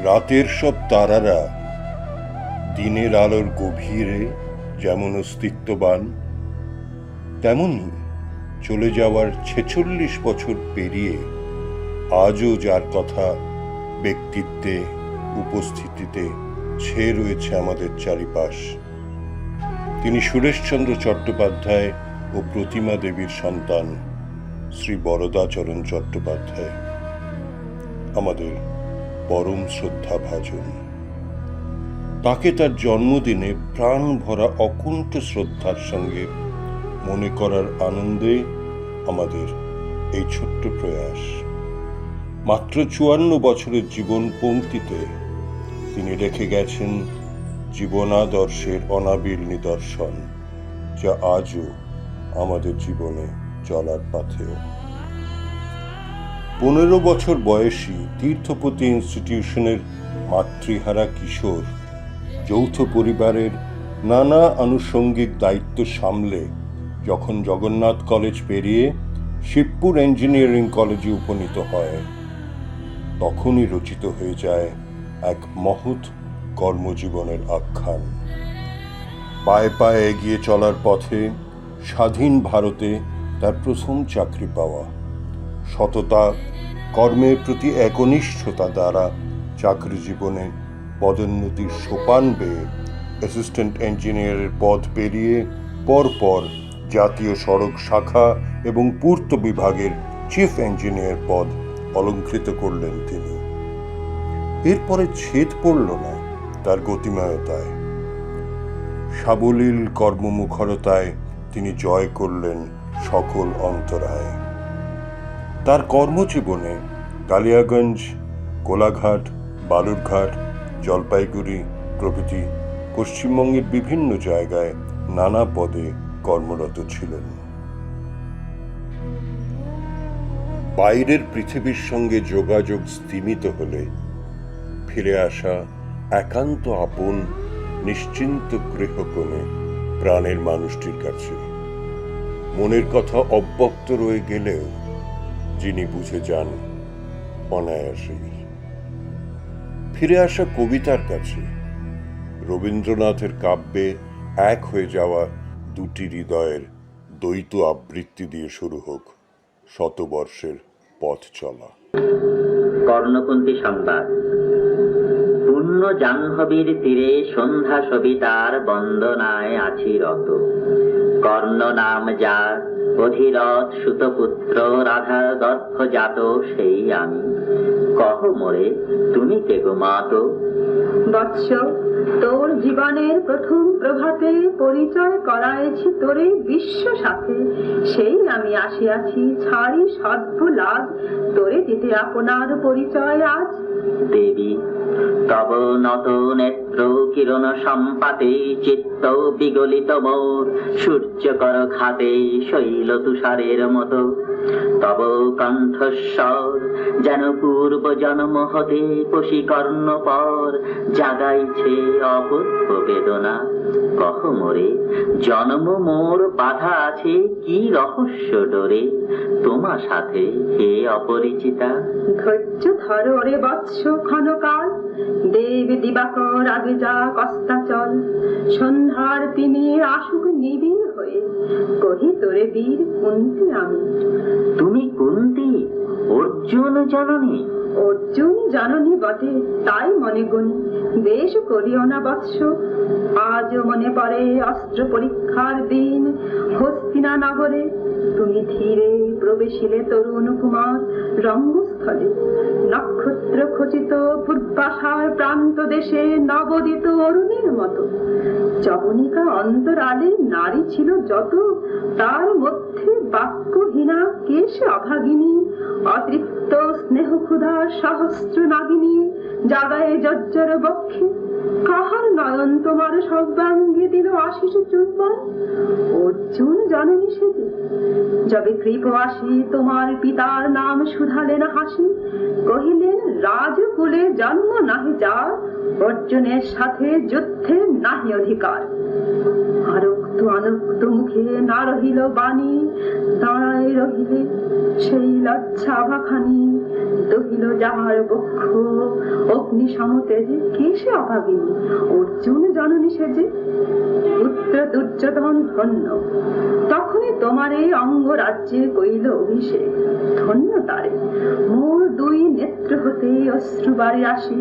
রাতের সব তারারা দিনের আলোর গভীরে যেমন অস্তিত্ববান, তেমনি চলে যাওয়ার ৪৬ বছর পেরিয়ে আজও যার কথা ব্যক্তিত্বে, উপস্থিতিতে ছেয়ে রয়েছে আমাদের চারিপাশ। তিনি সুরেশচন্দ্র চট্টোপাধ্যায় ও প্রতিমা দেবীর সন্তান শ্রী বরদাচরণ চট্টোপাধ্যায়, আমাদের পরম শ্রদ্ধাভাজন। তাকে তার জন্মদিনে প্রাণ ভরা অকুণ্ঠ শ্রদ্ধার সঙ্গে মনে করার আনন্দে আমাদের এই ছোট্ট প্রয়াস। মাত্র ৫৪ বছরের জীবন পংক্তিতে তিনি রেখে গেছেন জীবনাদর্শের অনাবিল নিদর্শন, যা আজও আমাদের জীবনে চলার পাথেয়। ১৫ বছর বয়সী তীর্থপতি ইনস্টিটিউশনের মাতৃহারা কিশোর যৌথ পরিবারের নানা আনুষঙ্গিক দায়িত্ব সামলে যখন জগন্নাথ কলেজ পেরিয়ে শিবপুর ইঞ্জিনিয়ারিং কলেজে উপনীত হয়, তখনই রচিত হয়ে যায় এক মহৎ কর্মজীবনের আখ্যান। পায়ে পায়ে এগিয়ে চলার পথে স্বাধীন ভারতে তার প্রথম চাকরি পাওয়া, সততা, কর্মের প্রতি একনিষ্ঠতা দ্বারা চাকরি জীবনে পদোন্নতির সোপান বেয়ে অ্যাসিস্ট্যান্ট ইঞ্জিনিয়ারের পদ পেরিয়ে পরপর জাতীয় সড়ক শাখা এবং পূর্ত বিভাগের চিফ ইঞ্জিনিয়ার পদ অলঙ্কৃত করলেন তিনি। এরপরে ছেদ পড়ল না তার গতিময়তায়। সাবলীল কর্মমুখরতায় তিনি জয় করলেন সকল অন্তরায়। তার কর্মজীবনে কালিয়াগঞ্জ, কোলাঘাট, বালুরঘাট, জলপাইগুড়ি প্রভৃতি পশ্চিমবঙ্গের বিভিন্ন জায়গায় নানা পদে কর্মরত ছিলেন। বাইরের পৃথিবীর সঙ্গে যোগাযোগ স্তিমিত হলে ফিরে আসা একান্ত আপন নিশ্চিন্ত গৃহকোণে প্রাণের মানুষটির কাছে মনের কথা অব্যক্ত রয়ে গেলেও যিনি বুঝে যান অনায়াসেই। ফিরে আসা কবিতার কাছে রবীন্দ্রনাথের কাব্যে এক হয়ে যাওয়া দুটি হৃদয়ের দ্বৈত আবৃত্তি দিয়ে শুরু হোক শতবর্ষের পথ চলা। কর্ণকুন্তী সংবাদ। পূর্ণ জাহ্নবীর তীরে সন্ধ্যা সবিতার বন্দনায় আছি রত। কর্ণ নাম যার, অধিরথ সুতপুত্র, রাধা গর্ভজাত সেই আমি। কহ মোরে তুমি কে গো মাতো? বৎস, তোর জীবনের প্রথম প্রভাতে পরিচয় করাইছি তোরে বিশ্ব সাথে। সেই আমি আসিয়াছি ছাড়ি সদ্য লাভ, তোরে দিতে আপনার পরিচয় আজ। দেবী তব নত নেত্র কিরণ সম্পাতে, চিত্ত বিগলিত মোর সূর্যকর খাতে শৈল তুষারের মতো। তব কণ্ঠস্বর যেন পূর্ব জন্ম হতে পশিকর্ণ পর জাগাইছে অপূর্ব বেদনা। কহ মোরে জন্ম মোর বাধা আছে কি রহস্য ডোরে, তোমা সাথে হে অপরিচিতা। ধৈর্য ধরো রে বৎস ক্ষণকাল, দেব দিবাকর আগে যা কস্তাচল। সন্ধ্যার তিনি আসুক নিবিড় হয়ে, কহি তোরে বীর কুন্তি আমি। তুমি কুন্তি অর্জুন জননী? অর্জুন জাননি বটে, তাই মনে গুনি বেশ করিও না বৎস। আজও মনে পড়ে অস্ত্র পরীক্ষার দিন হস্তিনা নগরে। তুমি ধীরে প্রবেশিলে তরুণ কুমার রঙ্গস্থলে। নক্ষত্র খচিত পূর্বাশার প্রান্ত দেশে নবোদিত অরুণের মতো। যবনিকা অন্তরালে নারী ছিল যত, তার মধ্যে বাক্যহীনা কেশ অভাগিনী। অতৃপ্ত স্নেহ ক্ষুধা সহস্র নাগিনী জাগায় জজ্জর বক্ষে। কাহার নয়ন তোমার সর্বাঙ্গে দিল আশিস চুম্বন? অর্জুন জননী সেজে। যবে কৃপ আসি তোমার পিতার নাম শুধালেন হাসি, কহিলেন রাজকুলে জন্ম নাহি যার, অর্জুনের সাথে যুদ্ধে নাহি অধিকার। আরক্ত আনক্ত মুখে না রহিল বাণী, দাঁড়ায় রহিলে সেই লজ্জা বাখানি। দহিল যাহার বক্ষ অগ্নি সমতেজে, কে সে অভাগিনী? অর্জুন জননী সেজে। পুত্র দুর্যোধন ধন্য, তখনই তোমার এই অঙ্গরাজ্যে কইল অভিষেক। ধন্য তারে, মোর দুই নেত্র হতে অশ্রুবারে আসি,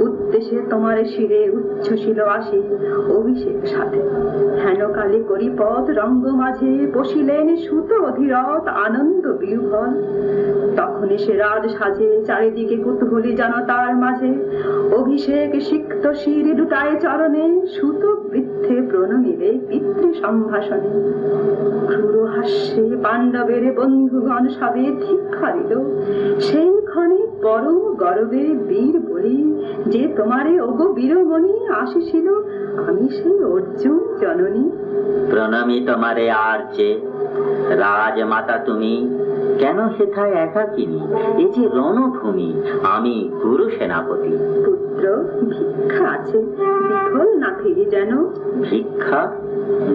উদ্দেশ্যে তোমার শিরে উচ্ছ্বসিল আসি। অভিষেক সাথে হেন কালে করি পথ রঙ্গ মাঝে, বসিলেন সুত অধীরথ আনন্দ বিহ্বল। তখন সে রাজ সাজে, চারিদিকে কুতূহলী জনতার মাঝে। অভিষেক সিক্ত শির লুটায় চরণে, সুত বৃদ্ধে প্রণমিলে পিতৃ সম্ভাষণে। ক্রূর হাস্যে পাণ্ডবের বন্ধুগণ সবে ধিক্কারিল, সেই ক্ষণে পরম গর্বে বীর বলি, যে তোমারে ওগো বীরমণি আসিছিল, আমি সেই অর্জুন জননী। প্রণামী তোমারে আর্যে, রাজমাতা তুমি, কেন সেথায় একাকিনী? এ যে রণভূমি, আমি গুরু সেনাপতি। পুত্র, ভিক্ষা আছে, বিফল না ফিরি যেন। ভিক্ষা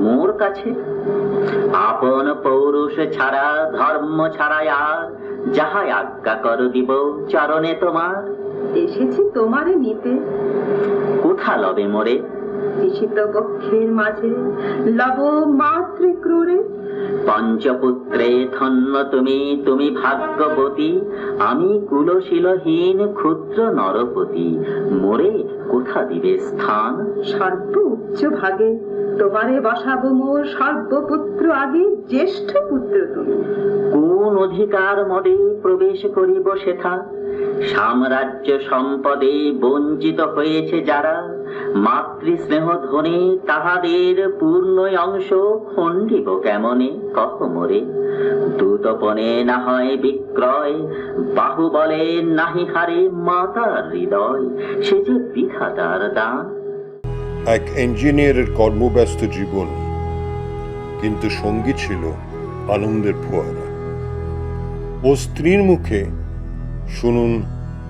মোর কাছে? আপন পৌরুষ ছাড়া, ধর্ম ছাড়া আর যাহা আজ্ঞা কর দিব চরণে তোমার। এসেছি তোমারে নিতে। কোথা লবে মোরে? নিশিত বক্ষের মাঝে লব মাতৃ ক্রূরে। পঞ্চপুত্রে ধন্য তুমি, তুমি ভাগ্যবতী, আমি কুলশীলহীন ক্ষুদ্র নরপতি। মোরে কোথা দিবে স্থান? সর্ব উচ্চ ভাগে তোমারে বসাবো মোর সর্বপুত্র আগে, জ্যেষ্ঠ পুত্র তুমি। কোন অধিকার মদে প্রবেশ করিব সেথা? সাম্রাজ্য সম্পদে বঞ্চিত হয়েছে যারা, মাতৃস্নেহ ধনে তাহাদের পূর্ণ অংশ খণ্ডিব কেমনে? কহ মোরে। দ্রুতপণে না হয় বিক্রয়, বাহুবলে নাহি হারে মাতার হৃদয়, সে যে বিধাতার দান। এক ইঞ্জিনিয়ারের কর্মব্যস্ত জীবন, কিন্তু সঙ্গী ছিল আনন্দের ফোয়ারা। ও স্ত্রীর মুখে শুনুন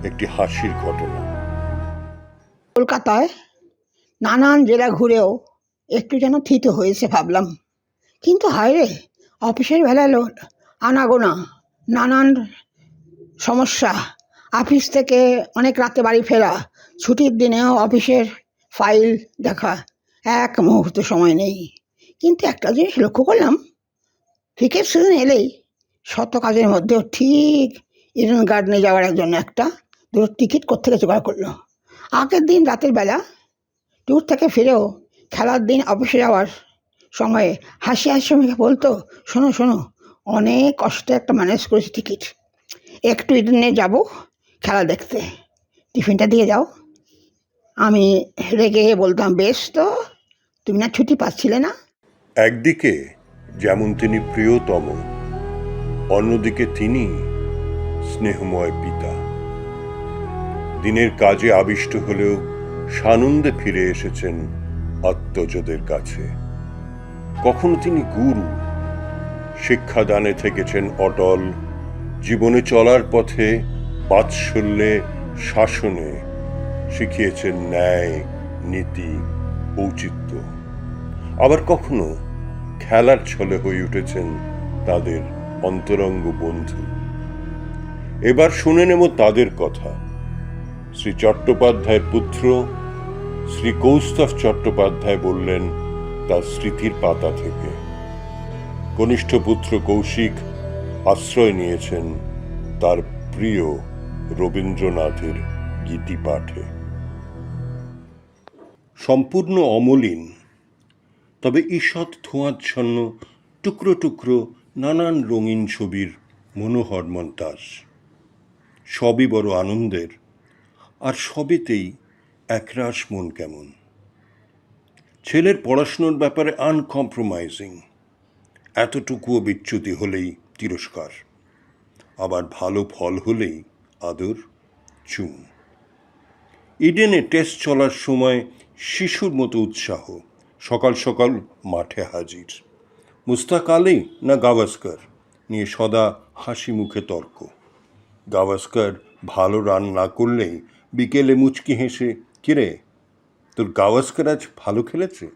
একটি হাসির ঘটনা। কলকাতায় নানান জেলা ঘুরেও একটু যেন থিত হয়েছে ভাবলাম, কিন্তু হায় রে, অফিসের বেলায় আনাগোনা, নানান সমস্যা, অফিস থেকে অনেক রাতে বাড়ি ফেরা, ছুটির দিনেও অফিসের ফাইল দেখা, এক মুহূর্ত সময় নেই। কিন্তু একটা জিনিস লক্ষ্য করলাম, ক্রিকেট সিজন এলেই শত কাজের মধ্যেও ঠিক ইডেন গার্ডেনে যাওয়ার জন্য একটা দুটো টিকিট কোত্থেকে জোগাড় করলো। আগের দিন রাতের বেলা ট্যুর থেকে ফিরেও খেলার দিন অফিসে যাওয়ার সময়ে হাসি হাসি মেঘে বলতো, শোনো শোনো, অনেক কষ্টে একটা ম্যানেজ করেছি টিকিট, একটু ইডেনে যাব খেলা দেখতে, টিফিনটা দিয়ে যাও। আমি রেগে বলতাম, বেশ তো, তুমি না ছুটি পাচ্ছিলে না? একদিকে যেমন তিনি প্রিয়তম, অন্যদিকে তিনি স্নেহময় পিতা। দিনের কাজে আবিষ্ট হলেও সানন্দে ফিরে এসেছেন আত্মজদের কাছে। কখনো তিনি গুরু, শিক্ষাদানে থেকেছেন অটল, জীবনে চলার পথে বাৎসল্যে শাসনে শিখিয়েছেন ন্যায়, নীতি, ঔচিত্য। আবার কখনো খেলার ছলে হয়ে উঠেছেন তাদের অন্তরঙ্গ বন্ধু। এবার শুনে নেব তাদের কথা। শ্রী চট্টোপাধ্যায়ের পুত্র শ্রী কৌস্তভ চট্টোপাধ্যায় বললেন তার স্মৃতির পাতা থেকে। কনিষ্ঠ পুত্র কৌশিক আশ্রয় নিয়েছেন তার প্রিয় রবীন্দ্রনাথের গীতি পাঠে। সম্পূর্ণ অমলিন, তবে ঈষৎ ধোঁয়াচ্ছন্ন টুকরো টুকরো নানান রঙিন ছবির মনোহর মন্তাজ। সবই বড় আনন্দের, আর সবেতেই একরাশ মন কেমন। ছেলের পড়াশুনোর ব্যাপারে আনকম্প্রোমাইজিং, এতটুকুও বিচ্যুতি হলেই তিরস্কার, আবার ভালো ফল হলেই আদর, চুম। ইডেনে টেস্ট চলার সময় শিশুর মতো উৎসাহ, সকাল সকাল মাঠে হাজির। মুস্তাক আলী না গাভাস্কার নিয়ে সদা হাসি মুখে তর্ক। গাভাস্কার ভালো রান না করলেই বিকেলে মুচকি হেসে, কিরে তোর গাওয়াস্কর আজ ভালো খেলেছে।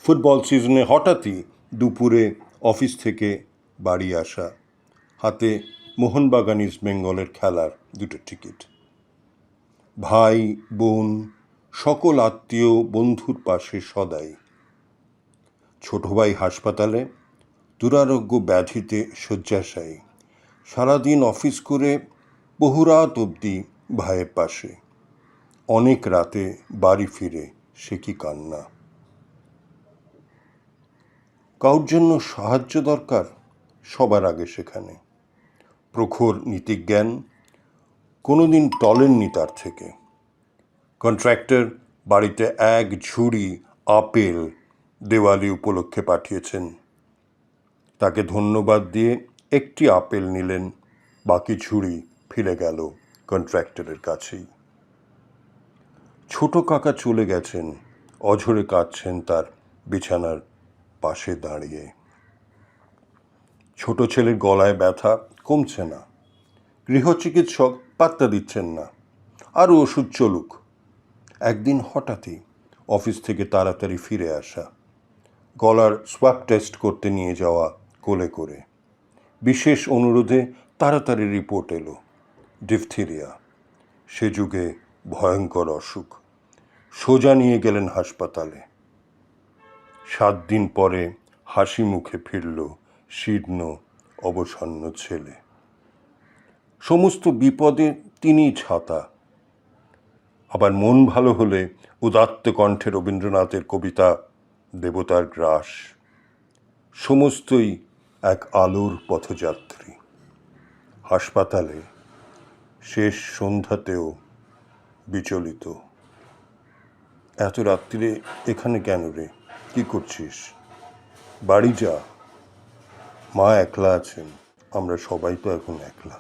ফুটবল সিজনে হঠাৎই দুপুরে অফিস থেকে বাড়ি আসা, হাতে মোহনবাগান ইস্ট বেঙ্গলের খেলার 2টো টিকিট। ভাই বোন সকল আত্মীয় বন্ধুর পাশে সদাই। ছোট ভাই হাসপাতালে দুরারোগ্য ব্যাধিতে শয্যাশায়ী, সারাদিন অফিস করে বহু রাত অবধি ভাইয়ের পাশে। অনেক রাতে বাড়ি ফিরে সে কি কান্না। কারোর জন্য সাহায্য দরকার, সবার আগে সেখানে। প্রখর নীতিজ্ঞান, কোনোদিন টলেননি তার থেকে। কন্ট্রাক্টর বাড়িতে 1 ঝুড়ি আপেল দেওয়ালি উপলক্ষে পাঠিয়েছেন। তাকে ধন্যবাদ দিয়ে একটি আপেল নিলেন, বাকি ঝুড়ি ফিরে গেল কন্ট্রাক্টরের কাছেই। ছোট কাকা চলে গেছেন, অঝরে কাঁদছেন তার বিছানার পাশে দাঁড়িয়ে। ছোট ছেলের গলায় ব্যথা কমছে না, গৃহচিকিৎসক পাত্তা দিচ্ছেন না, আরও ওষুধ চলুক। একদিন হঠাৎই অফিস থেকে তাড়াতাড়ি ফিরে আসা, গলার সোয়াব টেস্ট করতে নিয়ে যাওয়া কোলে করে। বিশেষ অনুরোধে তাড়াতাড়ি রিপোর্ট এলো, ডিফথেরিয়া। সে যুগে ভয়ঙ্কর অসুখ। সোজা নিয়ে গেলেন হাসপাতালে। 7 দিন পরে হাসি মুখে ফিরল শীর্ণ অবসন্ন ছেলে। সমস্ত বিপদে তিনিই ছাতা। আবার মন ভালো হলে উদাত্ত কণ্ঠে রবীন্দ্রনাথের কবিতা দেবতার গ্রাস। সমস্তই এক আলোর পথযাত্রী। হাসপাতালে শেষ সন্ধ্যাতেও বিচলিত। এত রাত্রিরে এখানে কেন রে, কি করছিস? বাড়ি যা, মা একলা আছেন, আমরা সবাই তো এখন একলা।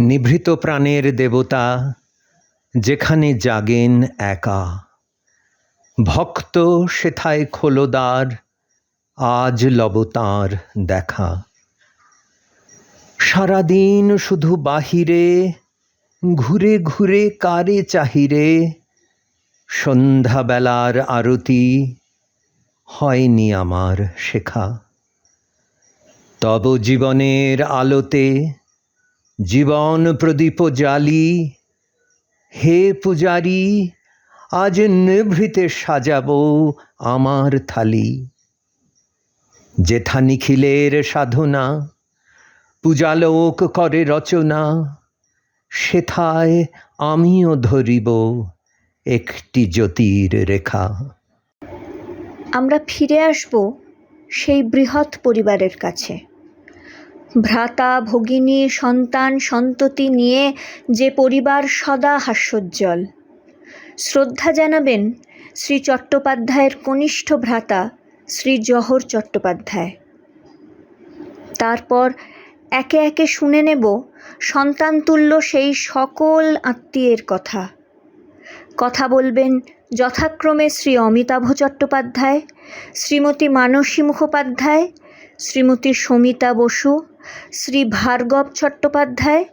নিভৃত প্রাণের দেবতা যেখানে জাগেন একা, ভক্ত সেথায় খোলদার, আজ লব তাঁর দেখা। সারাদিন শুধু বাহিরে ঘুরে ঘুরে কারে চাহিরে, সন্ধ্যাবেলার আরতি হয়নি আমার শেখা। তব জীবনের আলোতে জীবন প্রদীপ জালি, হে পূজারি আজ নিভৃতে সাজাবো আমার থালি। যেথা নিখিলের সাধনা পূজালোক করে রচনা, সেথায় আমিও ধরিব একটি জ্যোতির রেখা। আমরা ফিরে আসব সেই বৃহৎ পরিবারের কাছে। ভ্রাতা ভগিনী সন্তান সন্ততি নিয়ে যে পরিবার সদা হাস্যোজ্জ্বল। শ্রদ্ধা জানাবেন শ্রী চট্টোপাধ্যায়ের কনিষ্ঠ ভ্রাতা শ্রী জহর চট্টোপাধ্যায়। তারপর একে একে শুনে নেব সন্তানতুল্য সেই সকল আত্মীয়ের কথা। কথা বলবেন যথাক্রমে শ্রী অমিতাভ চট্টোপাধ্যায়, শ্রীমতী মানসী মুখোপাধ্যায়, শ্রীমতী সমিতা বসু, শ্রী ভার্গব চট্টোপাধ্যায়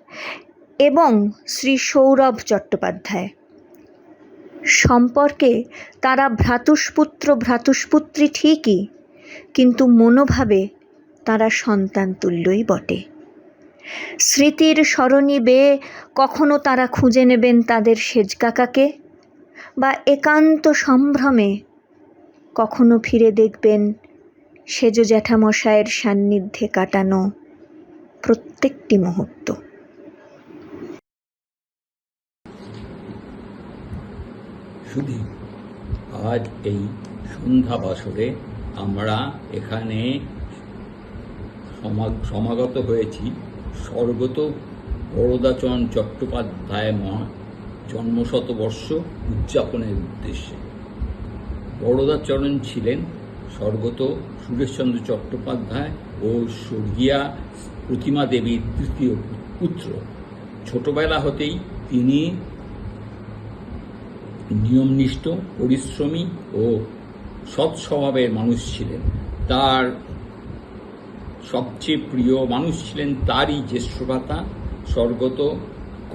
এবং শ্রী সৌরভ চট্টোপাধ্যায়। সম্পর্কে তারা ভ্রাতুষ্পুত্র ভ্রাতুষ্পুত্রী ঠিকই, কিন্তু মনোভাবে তারা সন্তান তুল্যই বটে। স্মৃতির সরণি বেয়ে কখনো তারা খুঁজে নেবেন তাদের সেজকাকাকে, বা একান্ত সম্ভ্রমে কখনো ফিরে দেখবেন সেজ জ্যাঠামশায়ের সান্নিধ্যে কাটানো প্রত্যেকটি মুহূর্ত। শুধু আজ এই সন্ধ্যা বাসরে আমরা এখানে সমাগত হয়েছি স্বর্গত বরদাচরণ চট্টোপাধ্যায় জন্মশতবর্ষ উদযাপনের উদ্দেশ্যে। বরদাচরণ ছিলেন স্বর্গত সুরেশচন্দ্র চট্টোপাধ্যায় ও স্বর্গীয়া প্রতিমা দেবীর তৃতীয় পুত্র। ছোটবেলা হতেই তিনি নিয়মনিষ্ঠ, পরিশ্রমী ও সৎ স্বভাবের মানুষ ছিলেন। তার সবচেয়ে প্রিয় মানুষ ছিলেন তারই জ্যেষ্ঠ ভ্রাতা স্বর্গত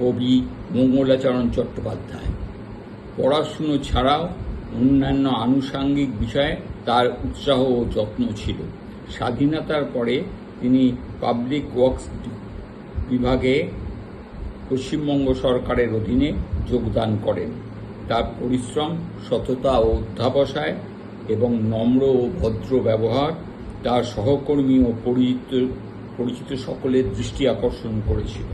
কবি মঙ্গলাচরণ চট্টোপাধ্যায়। পড়াশুনো ছাড়াও অন্যান্য আনুষাঙ্গিক বিষয়ে তার উৎসাহ ও যত্ন ছিল। স্বাধীনতার পরে তিনি পাবলিক ওয়ার্কস বিভাগে পশ্চিমবঙ্গ সরকারের অধীনে যোগদান করেন। তার পরিশ্রম, সততা ও অধ্যাবসায় এবং নম্র ও ভদ্র ব্যবহার তার সহকর্মী ও পরিচিত সকলের দৃষ্টি আকর্ষণ করেছিল।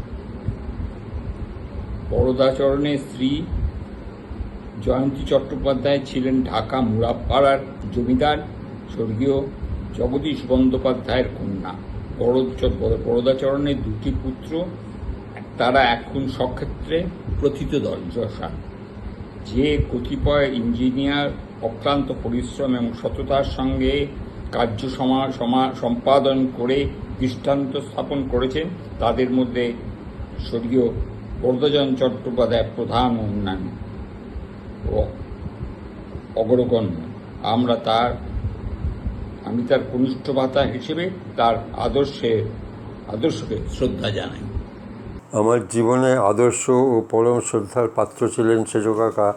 বরদাচরণের স্ত্রী জয়ন্তী চট্টোপাধ্যায় ছিলেন ঢাকা মুরাপাড়ার জমিদার স্বর্গীয় জগদীশ বন্দ্যোপাধ্যায়ের কন্যা। বরদাচরণের দুটি পুত্র, তারা এখন সক্ষেত্রে প্রথিতযশা। যে কতিপয় ইঞ্জিনিয়ার অক্লান্ত পরিশ্রম এবং সততার সঙ্গে কার্য সম্পাদন করে দৃষ্টান্ত স্থাপন করেছেন, তাদের মধ্যে স্বর্গীয় বরদাচরণ চট্টোপাধ্যায় প্রধান ও অন্যান্য অগ্রগণ্য। আমি তার কনিষ্ঠ ভ্রাতা হিসেবে তার আদর্শকে শ্রদ্ধা জানাই। আমার জীবনে আদর্শ ও পরম শ্রদ্ধার পাত্র ছিলেন সেজ কাকা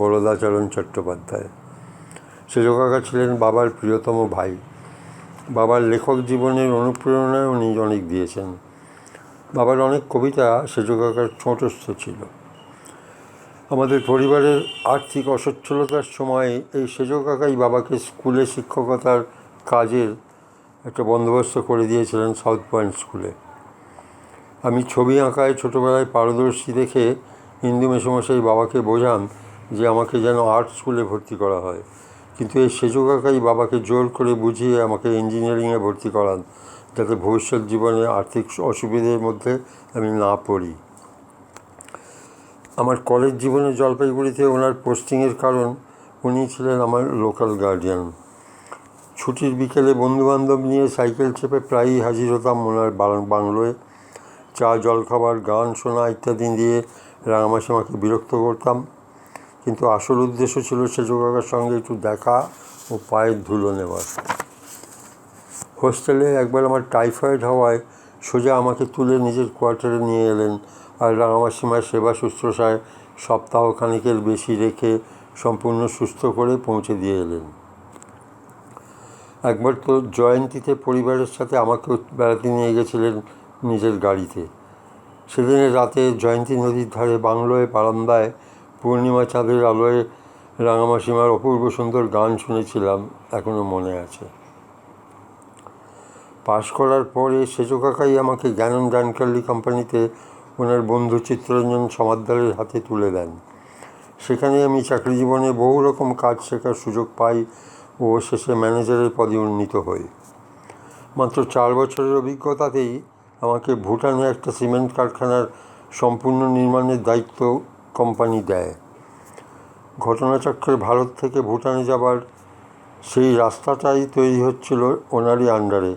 বরদাচরণ চট্টোপাধ্যায়। সেজ কাকা ছিলেন বাবার প্রিয়তম ভাই। বাবার লেখক জীবনের অনুপ্রেরণায় উনি অনেক দিয়েছেন। বাবার অনেক কবিতা সেজ কাকার ছোটস্থ ছিল। আমাদের পরিবারের আর্থিক অসচ্ছলতার সময় এই সেজ কাকাই বাবাকে স্কুলে শিক্ষকতার কাজের একটা বন্দোবস্ত করে দিয়েছিলেন সাউথ পয়েন্ট স্কুলে। আমি ছবি আঁকায় ছোটোবেলায় পারদর্শী দেখে হিন্দু মেসোমশাই বাবাকে বোঝান যে আমাকে যেন আর্ট স্কুলে ভর্তি করা হয়, কিন্তু এই সেজ কাকাই বাবাকে জোর করে বুঝিয়ে আমাকে ইঞ্জিনিয়ারিংয়ে ভর্তি করান, যাতে ভবিষ্যৎ জীবনে আর্থিক অসুবিধের মধ্যে আমি না পড়ি। আমার কলেজ জীবনে জলপাইগুড়িতে ওনার পোস্টিংয়ের কারণ উনি ছিলেন আমার লোকাল গার্ডিয়ান। ছুটির বিকেলে বন্ধুবান্ধব নিয়ে সাইকেল চেপে প্রায়ই হাজির হতাম ওনার বাংলোয়। চা, জলখাবার, গান শোনা ইত্যাদি দিয়ে রাঙামাসিমাকে বিরক্ত করতাম, কিন্তু আসল উদ্দেশ্য ছিল সেজ কাকার সঙ্গে একটু দেখা ও পায়ের ধুলো নেওয়ার। হোস্টেলে একবার আমার টাইফয়েড হওয়ায় সোজা আমাকে তুলে নিজের কোয়ার্টারে নিয়ে এলেন আর রাঙামাসিমার সেবা শুশ্রূষায় সপ্তাহখানেকের বেশি রেখে সম্পূর্ণ সুস্থ করে পৌঁছে দিয়ে এলেন। একবার তো জয়ন্তীতে পরিবারের সাথে আমাকেও বেড়াতে নিয়ে গেছিলেন নিজের গাড়িতে। সেদিনের রাতে জয়ন্তী নদীর ধারে বাংলোয় বারান্দায় পূর্ণিমা চাঁদের আলোয় রাঙামাসিমার অপূর্ব সুন্দর গান শুনেছিলাম, এখনও মনে আছে। পাশ করার পরে সেজ কাকাই আমাকে জ্ঞানন ডানকার্লি কোম্পানিতে ওনার বন্ধু চিত্তরঞ্জন সমাদ্দারের হাতে তুলে দেন। সেখানে আমি চাকরি জীবনে বহু রকম কাজ শেখার সুযোগ পাই ও শেষে ম্যানেজারের পদে উন্নীত হই। মাত্র 4 বছরের অভিজ্ঞতাতেই আমাকে ভুটানে একটা সিমেন্ট কারখানার সম্পূর্ণ নির্মাণের দায়িত্ব কোম্পানি দেয়। ঘটনাচক্রে ভারত থেকে ভুটানে যাবার সেই রাস্তাটাই তৈরি হচ্ছিল ওনারই আন্ডারে,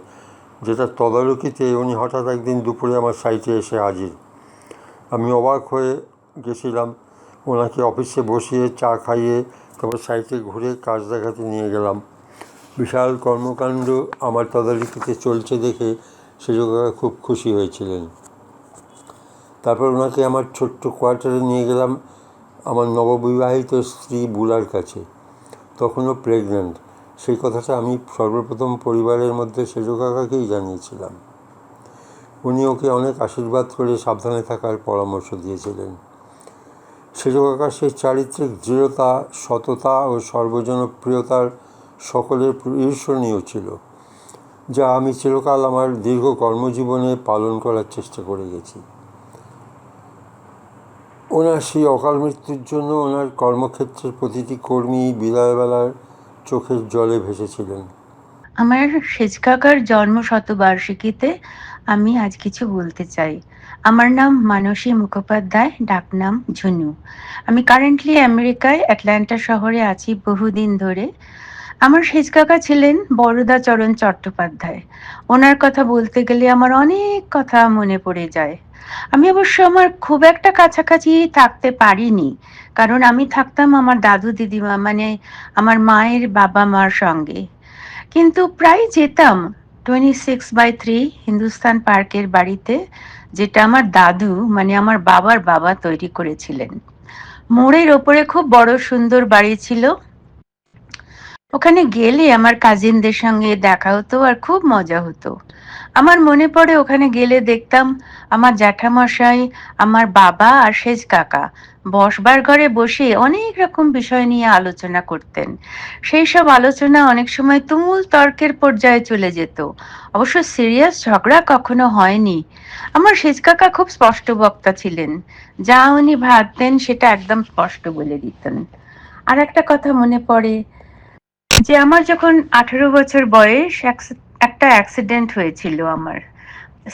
যেটা তদারকিতে উনি হঠাৎ একদিন দুপুরে আমার সাইটে এসে হাজির। আমি অবাক হয়ে গেছিলাম। ওনাকে অফিসে বসিয়ে চা খাইয়ে তারপর সাইটে ঘুরে কাজ দেখাতে নিয়ে গেলাম। বিশাল কর্মকাণ্ড আমার তদারকিতে চলছে দেখে সেজ কাকা খুব খুশি হয়েছিলেন। তারপর ওনাকে আমার ছোট্ট কোয়ার্টারে নিয়ে গেলাম আমার নববিবাহিত স্ত্রী বুলার কাছে। তখনও প্রেগন্যান্ট। সেই কথাটা আমি সর্বপ্রথম পরিবারের মধ্যে সেজ কাকাকেই জানিয়েছিলাম। উনি ওকে অনেক আশীর্বাদ করে সাবধানে থাকার পরামর্শ দিয়েছিলেন। সেজ কাকার সেই চারিত্রিক দৃঢ়তা, সততা ও সর্বজনপ্রিয়তার সকলের ঈর্ষণীয় ছিল, যা আমি চিরকাল আমার দীর্ঘ কর্মজীবনে পালন করার চেষ্টা করে গেছি। ওনার সেই অকাল মৃত্যুর জন্য ওনার কর্মক্ষেত্রের প্রতিটি কর্মী বিদায়বেলার চোখের জলে ভেসেছিলেন। আমার সেজ কাকার জন্ম শতবার্ষিকীতে আমি আজ কিছু বলতে চাই। আমার নাম মানসী মুখোপাধ্যায়, ডাকনাম ঝুনু। আমি কারেন্টলি আমেরিকায় অ্যাটলান্টা শহরে আছি বহুদিন ধরে। আমার সেজ কাকা ছিলেন বরদাচরণ চট্টোপাধ্যায়। ওনার কথা বলতে গেলে আমার অনেক কথা মনে পড়ে যায়। আমি অবশ্য আমার খুব একটা কাছাকাছি থাকতে পারিনি, কারণ আমি থাকতাম আমার দাদু দিদিমা মানে আমার মায়ের বাবা মার সঙ্গে, কিন্তু প্রায় যেতাম 26/3 হিন্দুস্তান পার্কের বাড়িতে যেটা আমার দাদু মানে আমার বাবার বাবা তৈরি করেছিলেন। মোড়ের ওপরে খুব বড় সুন্দর বাড়ি ছিল। ওখানে গেলে আমার কাজিনদের সঙ্গে দেখা হতো আর খুব মজা হতো। আমার মনে পড়ে ওখানে গেলে দেখতাম আমার জ্যাঠামশাই, আমার বাবা আর সেজ কাকা বসবার ঘরে বসে অনেক রকম বিষয় নিয়ে আলোচনা করতেন। সেই সব আলোচনা অনেক সময় তুমুল তর্কের পর্যায়ে চলে যেত। অবশ্য সিরিয়াস ঝগড়া কখনো হয়নি। আমার সেজ কাকা খুব স্পষ্ট বক্তা ছিলেন। যা উনি ভাবতেন সেটা একদম স্পষ্ট বলে দিতেন। আর একটা কথা মনে পড়ে যে আমার যখন 18 বছর বয়স একটা অ্যাক্সিডেন্ট হয়েছিল, আমার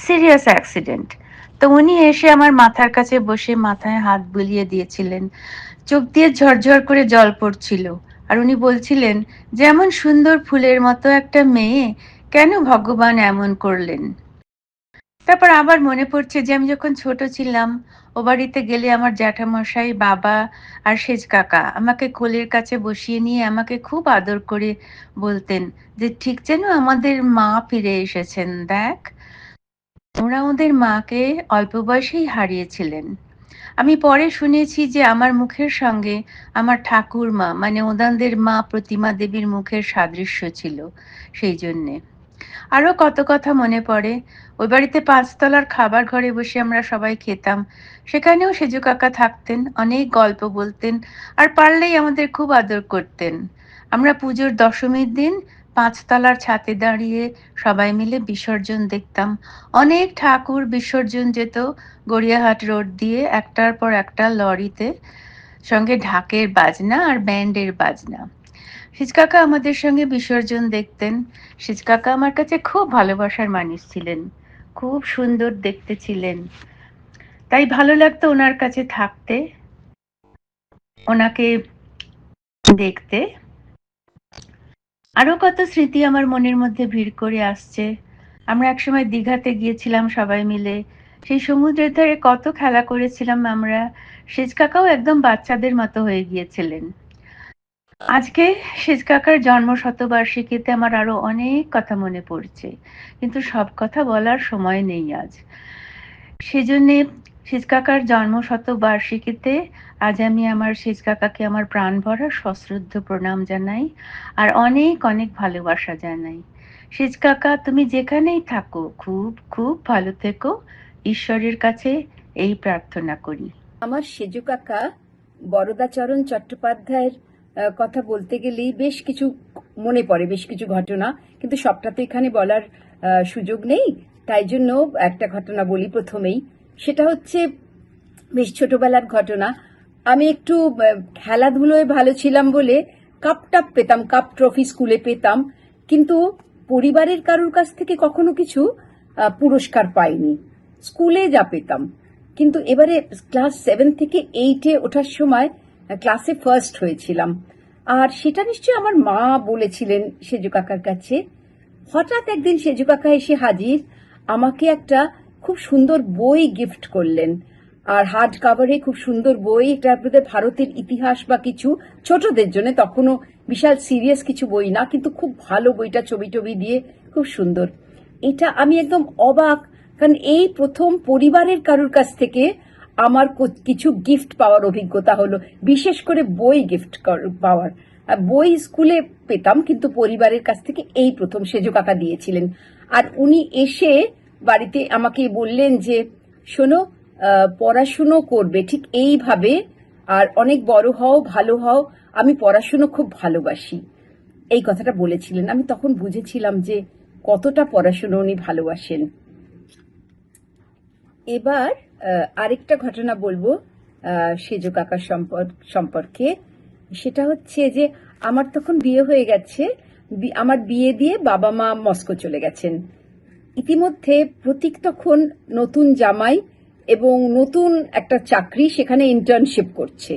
সিরিয়াস অ্যাক্সিডেন্ট। তো উনি এসে আমার মাথার কাছে বসে মাথায় হাত বুলিয়ে দিয়েছিলেন। চোখ দিয়ে ঝরঝর করে জল পড়ছিল। আর উনি বলছিলেন যে এমন সুন্দর ফুলের মতো একটা মেয়ে কেন ভগবান এমন করলেন। তারপর আবার মনে পড়ছে যে আমি যখন ছোট ছিলাম, ও বাড়িতে গেলে আমার জ্যাঠামশাই, বাবা আর সেজ কাকা আমাকে কোলের কাছে বসিয়ে নিয়ে আমাকে খুব আদর করে বলতেন যে ঠিক যেন আমাদের মা ফিরে এসেছেন, দেখ। ওরা ওদের মাকে অল্প বয়সেই হারিয়েছিলেন। আমি পরে শুনেছি যে আমার মুখের সঙ্গে আমার ঠাকুরমা মানে ওনাদের মা প্রতিমা দেবীর মুখের সাদৃশ্য ছিল সেই জন্যে। আরো কত কথা মনে পড়ে। ওই বাড়িতে 5 তলার খাবার ঘরে বসে আমরা সবাই খেতাম। সেখানেও সেজু কাকা থাকতেন, অনেক গল্প বলতেন আর পারলেই আমাদের খুব আদর করতেন। আমরা পুজোর দশমীর দিন 5 তলার ছাদে দাঁড়িয়ে সবাই মিলে বিসর্জন দেখতাম। অনেক ঠাকুর বিসর্জন যেত গড়িয়াহাট রোড দিয়ে, একটার পর একটা লরিতে, সঙ্গে ঢাকের বাজনা আর ব্যান্ডের বাজনা। সেজ কাকা আমাদের সঙ্গে বিসর্জন দেখতেন। সেজ কাকা আমার কাছে খুব ভালোবাসার মানুষ ছিলেন, খুব সুন্দর দেখতে ছিলেন। তাই ভালো লাগতো ওনার কাছে থাকতে, ওনাকে দেখতে। আরো কত স্মৃতি আমার মনের মধ্যে ভিড় করে আসছে। আমরা একসময় দীঘাতে গিয়েছিলাম সবাই মিলে। সেই সমুদ্রের ধারে কত খেলা করেছিলাম আমরা। সেজ কাকাও একদম বাচ্চাদের মতো হয়ে গিয়েছিলেন। আজকে সেজ কাকার জন্ম শতবার্ষিকীতে আমার আরো অনেক কথা মনে পড়ছে, কিন্তু সব কথা বলার সময় নেই আজ। সেজন্যে সেজ কাকার জন্ম শতবার্ষিকীতে আজ আমি আমার সেজ কাকাকে আমার প্রাণ ভরা সশ্রদ্ধ প্রণাম জানাই আর অনেক অনেক ভালোবাসা জানাই। সেজ কাকা, তুমি যেখানেই থাকো খুব খুব ভালো থেকো, ঈশ্বরের কাছে এই প্রার্থনা করি। আমার সেজু কাকা বরদাচরণ চট্টোপাধ্যায়ের কথা বলতে গেলেই বেশ কিছু মনে পড়ে, বেশ কিছু ঘটনা, কিন্তু সবটা তো এখানে বলার সুযোগ নেই। তাই জন্য একটা ঘটনা বলি প্রথমেই। সেটা হচ্ছে বেশ ছোটবেলার ঘটনা। আমি একটু খেলাধুলোয় ভালো ছিলাম বলে কাপ টাপ পেতাম, কাপ ট্রফি স্কুলে পেতাম, কিন্তু পরিবারের কারোর কাছ থেকে কখনো কিছু পুরস্কার পাইনি। স্কুলে যা পেতাম, কিন্তু এবারে ক্লাস 7 থেকে 8-এ ওঠার সময় ক্লাসে ফার্স্ট হয়েছিলাম। আর সেটা নিশ্চয়ই আমার মা বলেছিলেন সেজু কাকার কাছে। হঠাৎ একদিন সেজু কাকা এসে হাজির, আমাকে একটা খুব সুন্দর বই গিফট করলেন। আর হার্ড কাভারে খুব সুন্দর বই, এটা আপনাদের ভারতের ইতিহাস বা কিছু, ছোটদের জন্য, তখনও বিশাল সিরিয়াস কিছু বই না, কিন্তু খুব ভালো বইটা, ছবি টবি দিয়ে খুব সুন্দর। এটা আমি একদম অবাক, কারণ এই প্রথম পরিবারের কারোর কাছ থেকে আমার কিছু গিফট পাওয়ার অভিজ্ঞতা হলো, বিশেষ করে বই গিফট পাওয়ার। বই স্কুলে পেতাম, কিন্তু পরিবারের কাছ থেকে এই প্রথম সেজু কাকা দিয়েছিলেন। আর উনি এসে বাড়িতে আমাকে বললেন যে শোনো, পড়াশুনো করবে ঠিক এইভাবে, আর অনেক বড় হও, ভালো হও, আমি পড়াশুনো খুব ভালোবাসি, এই কথাটা বলেছিলেন। আমি তখন বুঝেছিলাম যে কতটা পড়াশুনো উনি ভালোবাসেন। এবার আরেকটা ঘটনা বলবো সেজু কাকার সম্পর্কে। সেটা হচ্ছে যে আমার তখন বিয়ে হয়ে গেছে। আমার বিয়ে দিয়ে বাবা মা মস্কো চলে গেছেন। ইতিমধ্যে প্রতীক তখন নতুন জামাই এবং নতুন একটা চাকরি, সেখানে ইন্টার্নশিপ করছে।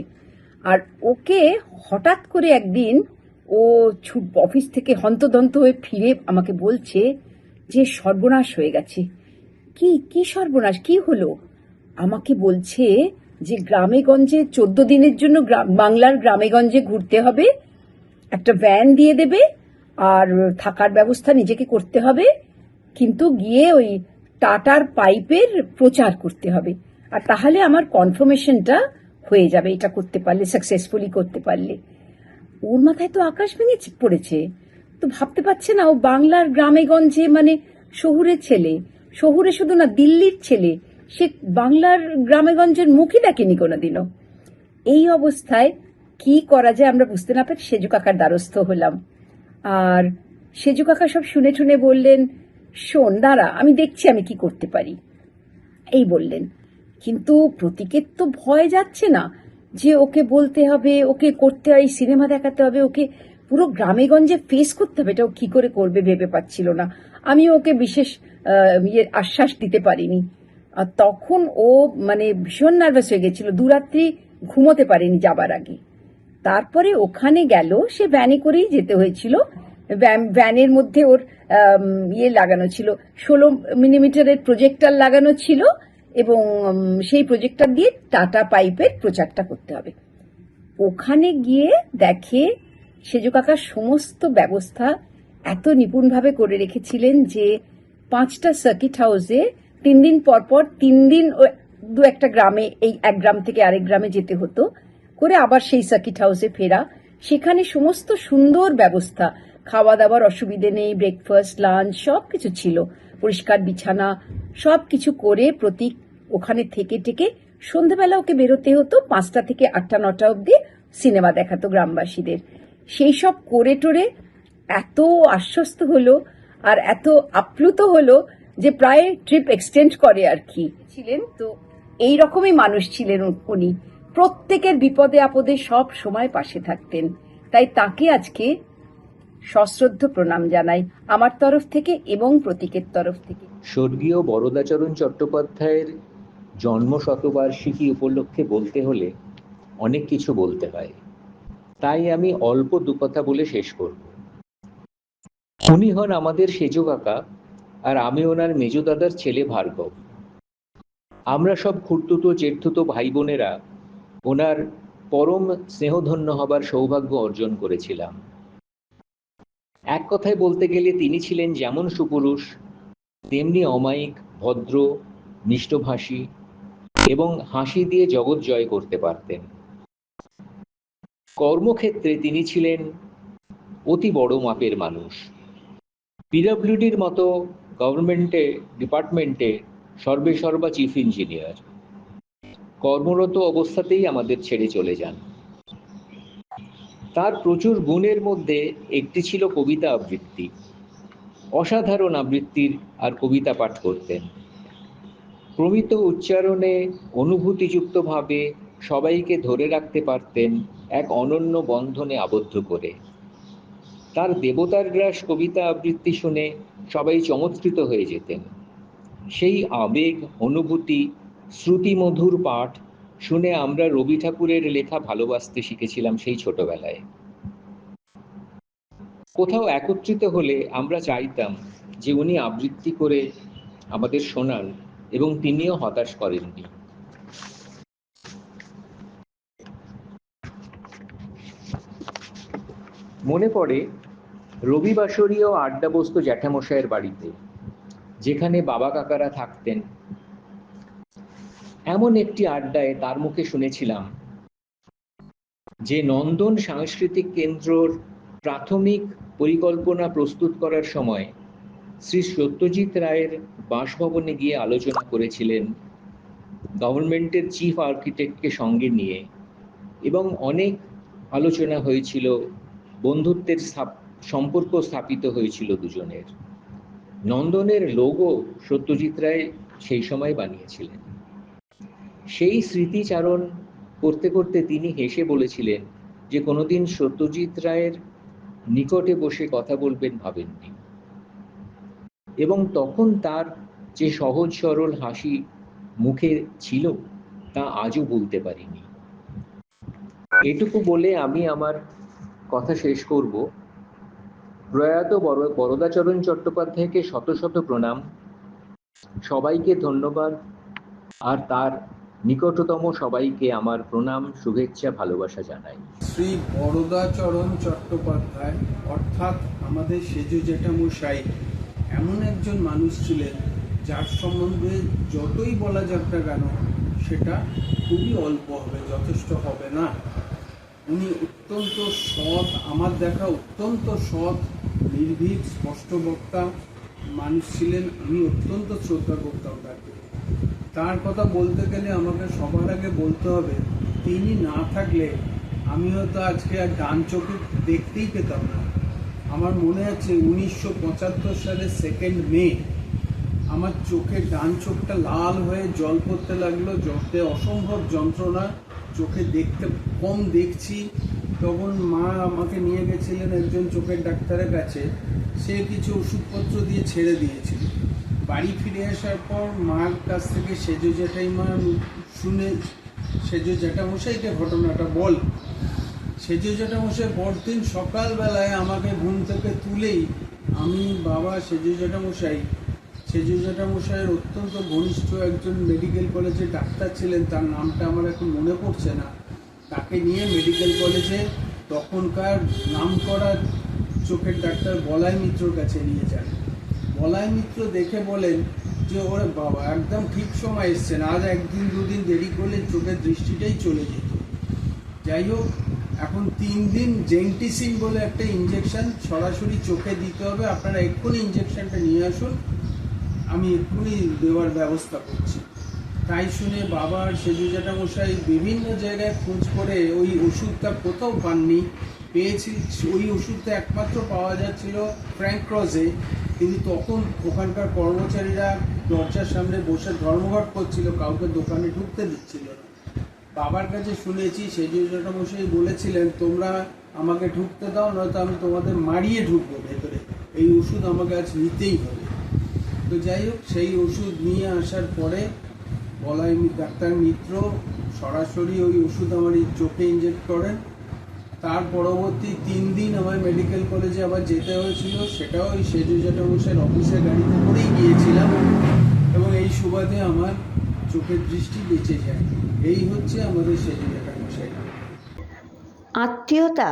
আর ওকে হঠাৎ করে একদিন ও অফিস থেকে হন্তদন্ত হয়ে ফিরে আমাকে বলছে যে সর্বনাশ হয়ে গেছে। কি সর্বনাশ, কি হলো? আমাকে বলছে যে গ্রামে গঞ্জে 14 দিনের জন্য বাংলার গ্রামে গঞ্জে ঘুরতে হবে, একটা ভ্যান দিয়ে দেবে আর থাকার ব্যবস্থা নিজেকে করতে হবে, কিন্তু গিয়ে ওই টাটার পাইপের প্রচার করতে হবে, আর তাহলে আমার কনফার্মেশনটা হয়ে যাবে, এটা করতে পারলে, সাকসেসফুলি করতে পারলে। ওর মাথায় তো আকাশ ভেঙে পড়েছে, তো ভাবতে পারছে না ও বাংলার গ্রামে গঞ্জে, মানে শহুরের ছেলে, শহুরে শুধু না দিল্লির ছেলে, সে বাংলার গ্রামে গঞ্জের মুখই দেখেনি কোনোদিনও। এই অবস্থায় কি করা যায় আমরা বুঝতে না পেরে সেজু কাকার দ্বারস্থ হলাম। আর সেজু কাকা সব শুনে টুনে বললেন, শোন দাঁড়া, আমি দেখছি আমি কি করতে পারি, এই বললেন। কিন্তু প্রতীকের তো ভয় যাচ্ছে না যে ওকে বলতে হবে, ওকে করতে হয়, সিনেমা দেখাতে হবে, ওকে পুরো গ্রামে গঞ্জে ফেস করতে হবে, এটা ও কি করে করবে ভেবে পাচ্ছিল না। আমি ওকে বিশেষ আশ্বাস দিতে পারিনি। আর তখন ও মানে ভীষণ নার্ভাস হয়ে গেছিল, দুরাত্রি ঘুমোতে পারেনি যাবার আগে। তারপরে ওখানে গেল, সে ভ্যানে করেই যেতে হয়েছিল। ভ্যানের মধ্যে ওর লাগানো ছিল, 16 মিলিমিটারের প্রজেক্টর লাগানো ছিল, এবং সেই প্রজেক্টর দিয়ে টাটা পাইপের প্রচারটা করতে হবে। ওখানে গিয়ে দেখে সেজু কাকা সমস্ত ব্যবস্থা এত নিপুণভাবে করে রেখেছিলেন যে 5টা সার্কিট হাউসে 3 দিন পর 3 দিন দু একটা গ্রামে, এই এক গ্রাম থেকে আরেক গ্রামে যেতে হতো করে, আবার সেই সার্কিট হাউসে ফেরা। সেখানে সমস্ত সুন্দর ব্যবস্থা, খাওয়া দাওয়ার অসুবিধে নেই, ব্রেকফাস্ট, লাঞ্চ সবকিছু ছিল, পরিষ্কার বিছানা, সবকিছু করে প্রতীক ওখানে থেকে টেকে সন্ধ্যাবেলা ওকে বেরোতে হতো, 5টা থেকে 8টা 9টা অবধি সিনেমা দেখাতো গ্রামবাসীদের। সেই সব করে টোরে এত আশ্বস্ত হলো আর এত আপ্লুত হলো যে প্রায় ট্রিপ এক্সটেন্ড করে আর কি ছিলেন। তো এই রকমই মানুষ ছিলেন উনি, প্রত্যেকের বিপদে আপদে সব সময় পাশে থাকতেন। তাই তাকে আজকে সশ্রদ্ধ প্রণাম জানাই আমার তরফ থেকে এবং প্রতীকের তরফ থেকে। স্বর্গীয় বরদাচরণ চট্টোপাধ্যায়ের জন্ম শতবার্ষিকী উপলক্ষে বলতে হলে অনেক কিছু বলতে হয়, তাই আমি অল্প দু কথা বলে শেষ করব। উনি হন আমাদের সেজু কাকা, আর আমি ওনার মেজো দাদার ছেলে ভার্গব। আমরা সব খুড়তুতো জেঠতুতো ভাই বোনেরা ওনার পরম স্নেহধন্য হবার সৌভাগ্য অর্জন করেছিলাম। এক কথায় বলতে গেলে তিনি ছিলেন যেমন সুপুরুষ, তেমনি অমায়িক, ভদ্র, মিষ্টভাষী এবং হাসি দিয়ে জগৎ জয় করতে পারতেন। কর্মক্ষেত্রে তিনি ছিলেন অতি বড় মাপের মানুষ। পিডব্লিউডির মতো গভর্নমেন্টে ডিপার্টমেন্টে সর্বেসর্বা চিফ ইঞ্জিনিয়ার, কর্মরত অবস্থাতেই আমাদের ছেড়ে চলে যান। তার প্রচুর গুণের মধ্যে একটি ছিল কবিতা আবৃত্তি। অসাধারণ আবৃত্তির আর কবিতা পাঠ করতেন। প্রমিত উচ্চারণে অনুভূতিযুক্তভাবে সবাইকে ধরে রাখতে পারতেন এক অনন্য বন্ধনে আবদ্ধ করে। তার দেবতার গ্রাস কবিতা আবৃত্তি শুনে সবাই চমৎকৃত হয়ে যেতেন। সেই আবেগ, অনুভূতি, শ্রুতিমধুর পাঠ শুনে আমরা রবি ঠাকুরের লেখা ভালোবাসতে শিখেছিলাম সেই ছোটবেলায়। কোথাও একত্রিত হলে আমরা চাইতাম যে উনি আবৃত্তি করে আমাদের শোনান, এবং তিনিও হতাশ করেননি। মনে পড়ে রবিবাসরীয় আড্ডা বসত জ্যাঠামশাইয়ের বাড়িতে, যেখানে বাবা কাকারা থাকতেন। এমন একটি আড্ডায় তার মুখে শুনেছিলাম যে নন্দন সাংস্কৃতিক কেন্দ্রর প্রাথমিক পরিকল্পনা প্রস্তুত করার সময় শ্রী সত্যজিৎ রায়ের বাসভবনে গিয়ে আলোচনা করেছিলেন গভর্নমেন্টের চিফ আর্কিটেক্টকে সঙ্গে নিয়ে, এবং অনেক আলোচনা হয়েছিল, বন্ধুত্বের সম্পর্ক স্থাপিত হয়েছিল দুজনের। নন্দনের লোগো সত্যজিৎ রায় সেই সময় বানিয়েছিলেন। সেই স্মৃতিচারণ করতে করতে তিনি হেসে বলেছিলেন যে কোনোদিন সত্যজিৎ রায়ের নিকটে বসে কথা বলবেন ভাবেননি, এবং তখন তার যে সহজ সরল হাসি মুখে ছিল তা আজও ভুলতে পারিনি। এটুকু বলে আমি আমার কথা শেষ করব। প্রয়াত বরদাচরণ চট্টোপাধ্যায়কে শত শত প্রণাম, সবাইকে ধন্যবাদ, আর তার নিকটতম সবাইকে আমার প্রণাম, শুভেচ্ছা, ভালোবাসা জানাই। শ্রী বরদাচরণ চট্টোপাধ্যায় অর্থাৎ আমাদের সেজু জ্যাঠামশাই এমন একজন মানুষ ছিলেন যার সম্বন্ধে যতই বলা যাক না কেন সেটা খুবই অল্প হবে, যথেষ্ট হবে না। উনি অত্যন্ত সৎ, আমার দেখা অত্যন্ত সৎ, নির্ভীক, স্পষ্টবক্তা মানুষ ছিলেন। আমি অত্যন্ত শ্রদ্ধা করতাম তাকে। তার কথা বলতে গেলে আমাকে সবার আগে বলতে হবে, তিনি না থাকলে আমি হয়তো আজকে আর ডান চোখে দেখতেই পেতাম না। আমার মনে আছে 1975 সালের 2 মে আমার চোখের ডান চোখটা লাল হয়ে জল পড়তে লাগলো, যতে অসম্ভব যন্ত্রণা, চোখে দেখতে কম দেখছি। তখন মা আমাকে নিয়ে গেছিলেন একজন চোখের ডাক্তারের কাছে, সে কিছু ওষুধপত্র দিয়ে ছেড়ে দিয়েছিল। বাড়ি ফিরে আসার পর মার কাছ থেকে সেজ জ্যাঠাইমা শুনে সেজ জ্যাঠামশাইকে ঘটনাটা বল। সেজ জ্যাঠামশাই পরদিন সকালবেলায় আমাকে ঘুম থেকে তুলেই আমি বাবা সেজ জ্যাঠামশাইয়ের অত্যন্ত ঘনিষ্ঠ একজন মেডিকেল কলেজে ডাক্তার ছিলেন, তার নামটা আমার এখন মনে পড়ছে না, তাকে নিয়ে মেডিকেল কলেজে তখনকার নামকরা চোখের ডাক্তার বলাই মিত্রর কাছে নিয়ে যান। বলাই মিত্র দেখে বলেন যে ওরে বাবা একদম ঠিক সময় এসছেন, আজ 1 2 দিন দেরি করলে চোখের দৃষ্টিটাই চলে যেত। যাই হোক, এখন 3 দিন জেন্টিসিন বলে একটা ইঞ্জেকশন সরাসরি চোখে দিতে হবে, আপনারা এক্ষুনি ইঞ্জেকশনটা নিয়ে আসুন, আমি এক্ষুনি দেওয়ার ব্যবস্থা করছি। তাই শুনে বাবার সেজু জ্যাঠামশাই বিভিন্ন জায়গায় খোঁজ করে ওই ওষুধটা কোথাও পাননি, পেয়েছি ওই ওষুধটা একমাত্র পাওয়া যাচ্ছিল ফ্র্যাঙ্ক ক্রজে, কিন্তু তখন ওখানকার কর্মচারীরা দরজার সামনে বসে ধর্মঘট করছিল, কাউকে দোকানে ঢুকতে দিচ্ছিল না। বাবার কাছে শুনেছি সেজু জ্যাঠামশাই বলেছিলেন, তোমরা আমাকে ঢুকতে দাও, নয়তো আমি তোমাদের মারিয়ে ঢুকবো ভেতরে, এই ওষুধ আমাকে আজ নিতেই হবে। তো যাই হোক, সেই ওষুধ নিয়ে আসার পরে বলাই ডাক্তার মিত্র সরাসরি ওই ওষুধ আমার এই চোখে ইনজেক্ট করেন। তার পরবর্তী 3 দিন আমার মেডিকেল কলেজে আবার যেতে হয়েছিল, সেটাও ওই সেজু জ্যাঠামশাইয়ের অফিসের গাড়িতে করেই গিয়েছিলাম, এবং এই সুবাদে আমার চোখের দৃষ্টি বেঁচে যায়। এই হচ্ছে আমাদের সেজু জ্যাঠামশাই। আত্মীয়তা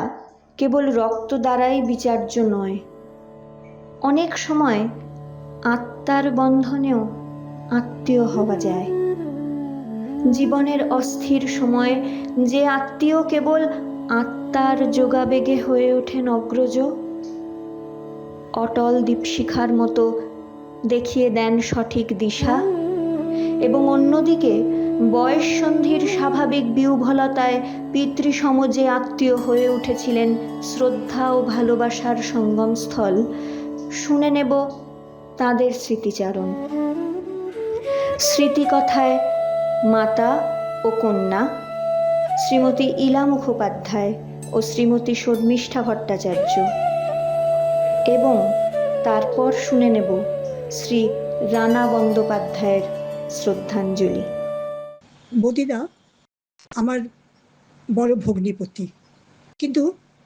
কেবল রক্ত দ্বারাই বিচার্য নয়, অনেক সময় আত্মার বন্ধনেও আত্মীয় হওয়া যায়। জীবনের অস্থির সময় যে আত্মীয় কেবল আত্মার যোগাবেগে হয়ে ওঠেন অগ্রজ, অটল দীপশিখার মতো দেখিয়ে দেন সঠিক দিশা, এবং অন্যদিকে বয়ঃসন্ধির স্বাভাবিক বিহ্বলতায় পিতৃসম যে আত্মীয় হয়ে উঠেছিলেন শ্রদ্ধা ও ভালোবাসার সঙ্গমস্থল, শুনে নেব তাদের স্মৃতিচারণ। স্মৃতিকথায় মাতা ও কন্যা শ্রীমতী ইলা মুখোপাধ্যায় ও শ্রীমতী শর্মিষ্ঠা ভট্টাচার্য, এবং তারপর শুনে নেব শ্রী রানা বন্দ্যোপাধ্যায়ের শ্রদ্ধাঞ্জলি। বদিদা আমার বড় ভগ্নিপতি, কিন্তু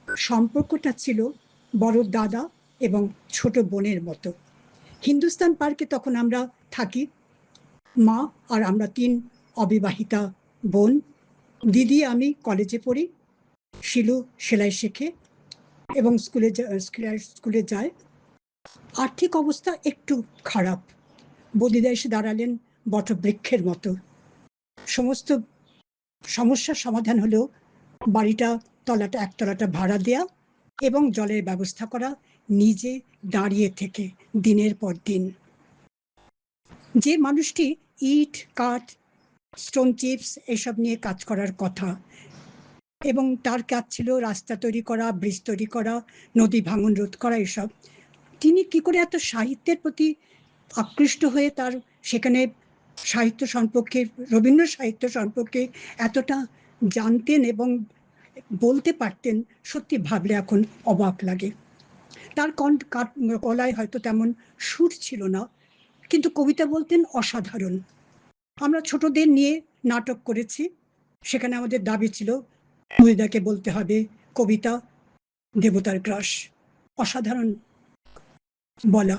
সম্পর্কটা ছিল বড় দাদা এবং ছোট বোনের মতো। হিন্দুস্তান পার্কে তখন আমরা থাকি, মা আর আমরা 3 অবিবাহিতা বোন। দিদি আমি কলেজে পড়ি, শিলু সেলাই শেখে এবং স্কুলে যায়। আর্থিক অবস্থা একটু খারাপ। বদিদা এসে দাঁড়ালেন বটবৃক্ষের মতো। সমস্ত সমস্যার সমাধান হলো বাড়িটা একতলাটা ভাড়া দেয়া এবং জলের ব্যবস্থা করা, নিজে দাঁড়িয়ে থেকে দিনের পর দিন। যে মানুষটি ইট, কাঠ, স্টোন চিপস এসব নিয়ে কাজ করার কথা, এবং তার কাজ ছিল রাস্তা তৈরি করা, ব্রিজ তৈরি করা, নদী ভাঙন রোধ করা, এসব। তিনি কি করে এত সাহিত্যের প্রতি আকৃষ্ট হয়ে তার সেখানে সাহিত্য সম্পর্কে, রবীন্দ্র সাহিত্য সম্পর্কে এতটা জানতেন এবং বলতে পারতেন, সত্যি ভাবলে এখন অবাক লাগে। তার গলায় হয়তো তেমন সুর ছিল না, কিন্তু কবিতা বলতেন অসাধারণ। আমরা ছোটদের নিয়ে নাটক করেছি, সেখানে আমাদের দাবি ছিল বদিদাকে বলতে হবে কবিতা দেবতার গ্রাস, অসাধারণ বলা।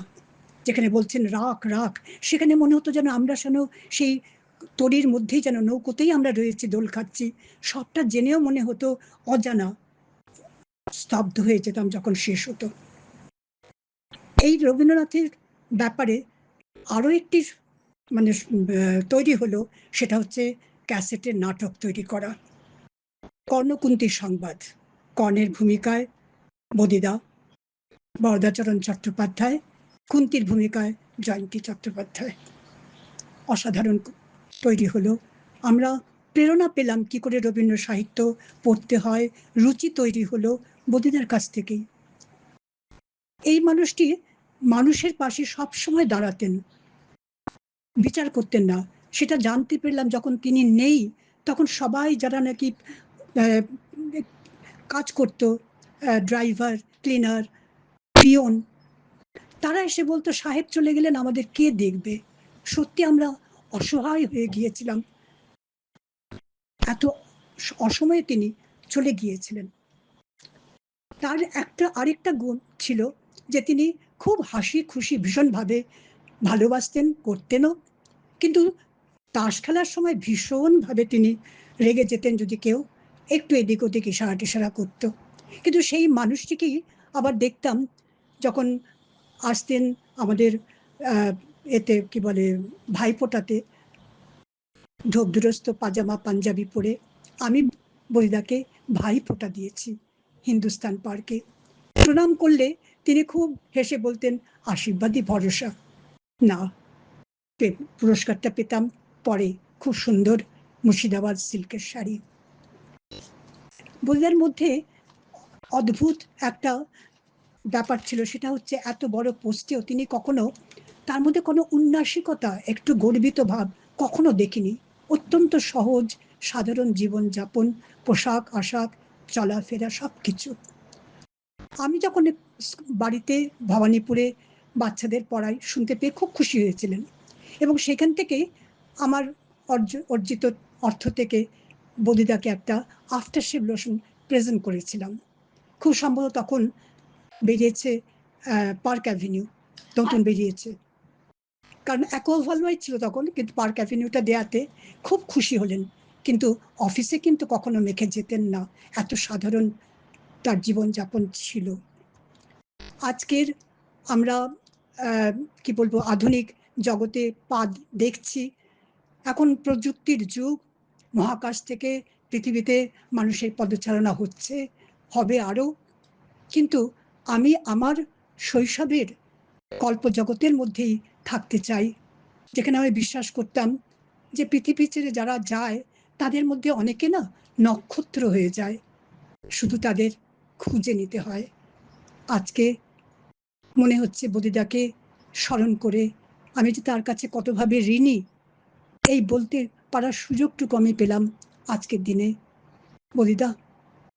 যেখানে বলছেন রাখ রাখ, সেখানে মনে হতো যেন আমরা সেই তরির মধ্যেই, যেন নৌকোতেই আমরা রয়েছি, দোল খাচ্ছি। সবটা জেনেও মনে হতো অজানা, স্তব্ধ হয়ে যেতাম যখন শেষ হতো। এই রবীন্দ্রনাথের ব্যাপারে আরো একটি মানে তৈরি হলো, সেটা হচ্ছে ক্যাসেটের নাটক তৈরি করা। কর্ণকুন্তির সংবাদ, কর্ণের ভূমিকায় বদিদা বরদাচরণ চট্টোপাধ্যায়, কুন্তির ভূমিকায় জয়ন্তী চট্টোপাধ্যায়। অসাধারণ তৈরি হলো। আমরা প্রেরণা পেলাম কি করে রবীন্দ্র সাহিত্য পড়তে হয়, রুচি তৈরি হলো বদিদার কাছ থেকেই। এই মানুষটি মানুষের পাশে সবসময় দাঁড়াতেন, বিচার করতেন না। সেটা জানতে পেলাম যখন তিনি নেই, তখন সবাই যারা নাকি কাজ করতো, ড্রাইভার, ক্লিনার, পিয়ন, তারা এসে বলতো সাহেব চলে গেলেন, আমাদের কে দেখবে। সত্যি আমরা অসহায় হয়ে গিয়েছিলাম, এত অসময়ে তিনি চলে গিয়েছিলেন। তার আরেকটা গুণ ছিল যে তিনি খুব হাসি খুশি ভীষণভাবে ভালোবাসতেন, করতেনও, কিন্তু তাস খেলার সময় ভীষণভাবে তিনি রেগে যেতেন যদি কেউ একটু এদিক ওদিক ইশারা টিশারা করতো। কিন্তু সেই মানুষটিকেই আবার দেখতাম যখন আসতেন আমাদের এতে কি বলে ভাইফোঁটাতে, ঢোকদুরস্ত পাজামা পাঞ্জাবি পরে আমি বদিদাকে ভাইফোঁটা দিয়েছি হিন্দুস্তান পার্কে। প্রণাম করলে তিনি খুব হেসে বলতেন, আশীর্বাদই ভরসা। না, পুরস্কারটা পেতাম পরে, খুব সুন্দর মুর্শিদাবাদ সিল্কের শাড়ি। বদিদার মধ্যে অদ্ভুত একটা ব্যাপার ছিল, সেটা হচ্ছে এত বড় পোস্টেও তিনি কখনো তার মধ্যে কোনো উন্নাসিকতা, একটু গর্বিত ভাব কখনো দেখিনি। অত্যন্ত সহজ সাধারণ জীবনযাপন, পোশাক আশাক, চলাফেরা, সব কিছু। আমি যখন বাড়িতে ভবানীপুরে বাচ্চাদের পড়াই শুনতে পেয়ে খুব খুশি হয়েছিলেন, এবং সেখান থেকে আমার অর্জিত অর্থ থেকে বদিদাকে একটা আফটার শেভ লোশন প্রেজেন্ট করেছিলাম। খুব সম্ভবত তখন বেরিয়েছে পার্ক অ্যাভিনিউ, নতুন বেরিয়েছে, কারণ অ্যাকোয়াভালওয়াই ছিল তখন, কিন্তু পার্ক অ্যাভিনিউটা দেয়াতে খুব খুশি হলেন। কিন্তু অফিসে কিন্তু কখনো মেখে যেতেন না, এত সাধারণ তার জীবনযাপন ছিল। আজকের আমরা কি বলবো আধুনিক জগতে পা দেখছি, এখন প্রযুক্তির যুগ, মহাকাশ থেকে পৃথিবীতে মানুষের পদচারণা হচ্ছে, হবে আরও। কিন্তু আমি আমার শৈশবের কল্পজগতের মধ্যেই থাকতে চাই, যেখানে আমি বিশ্বাস করতাম যে পৃথিবী ছেড়ে যারা যায় তাদের মধ্যে অনেকে না নক্ষত্র হয়ে যায়, শুধু তাদের খুঁজে নিতে হয়। আজকে মনে হচ্ছে বদিদাকে স্মরণ করে আমি যে তার কাছে কতভাবে ঋণী, এই বলতে পারার সুযোগটুকু আমি পেলাম আজকের দিনে। বদিদা,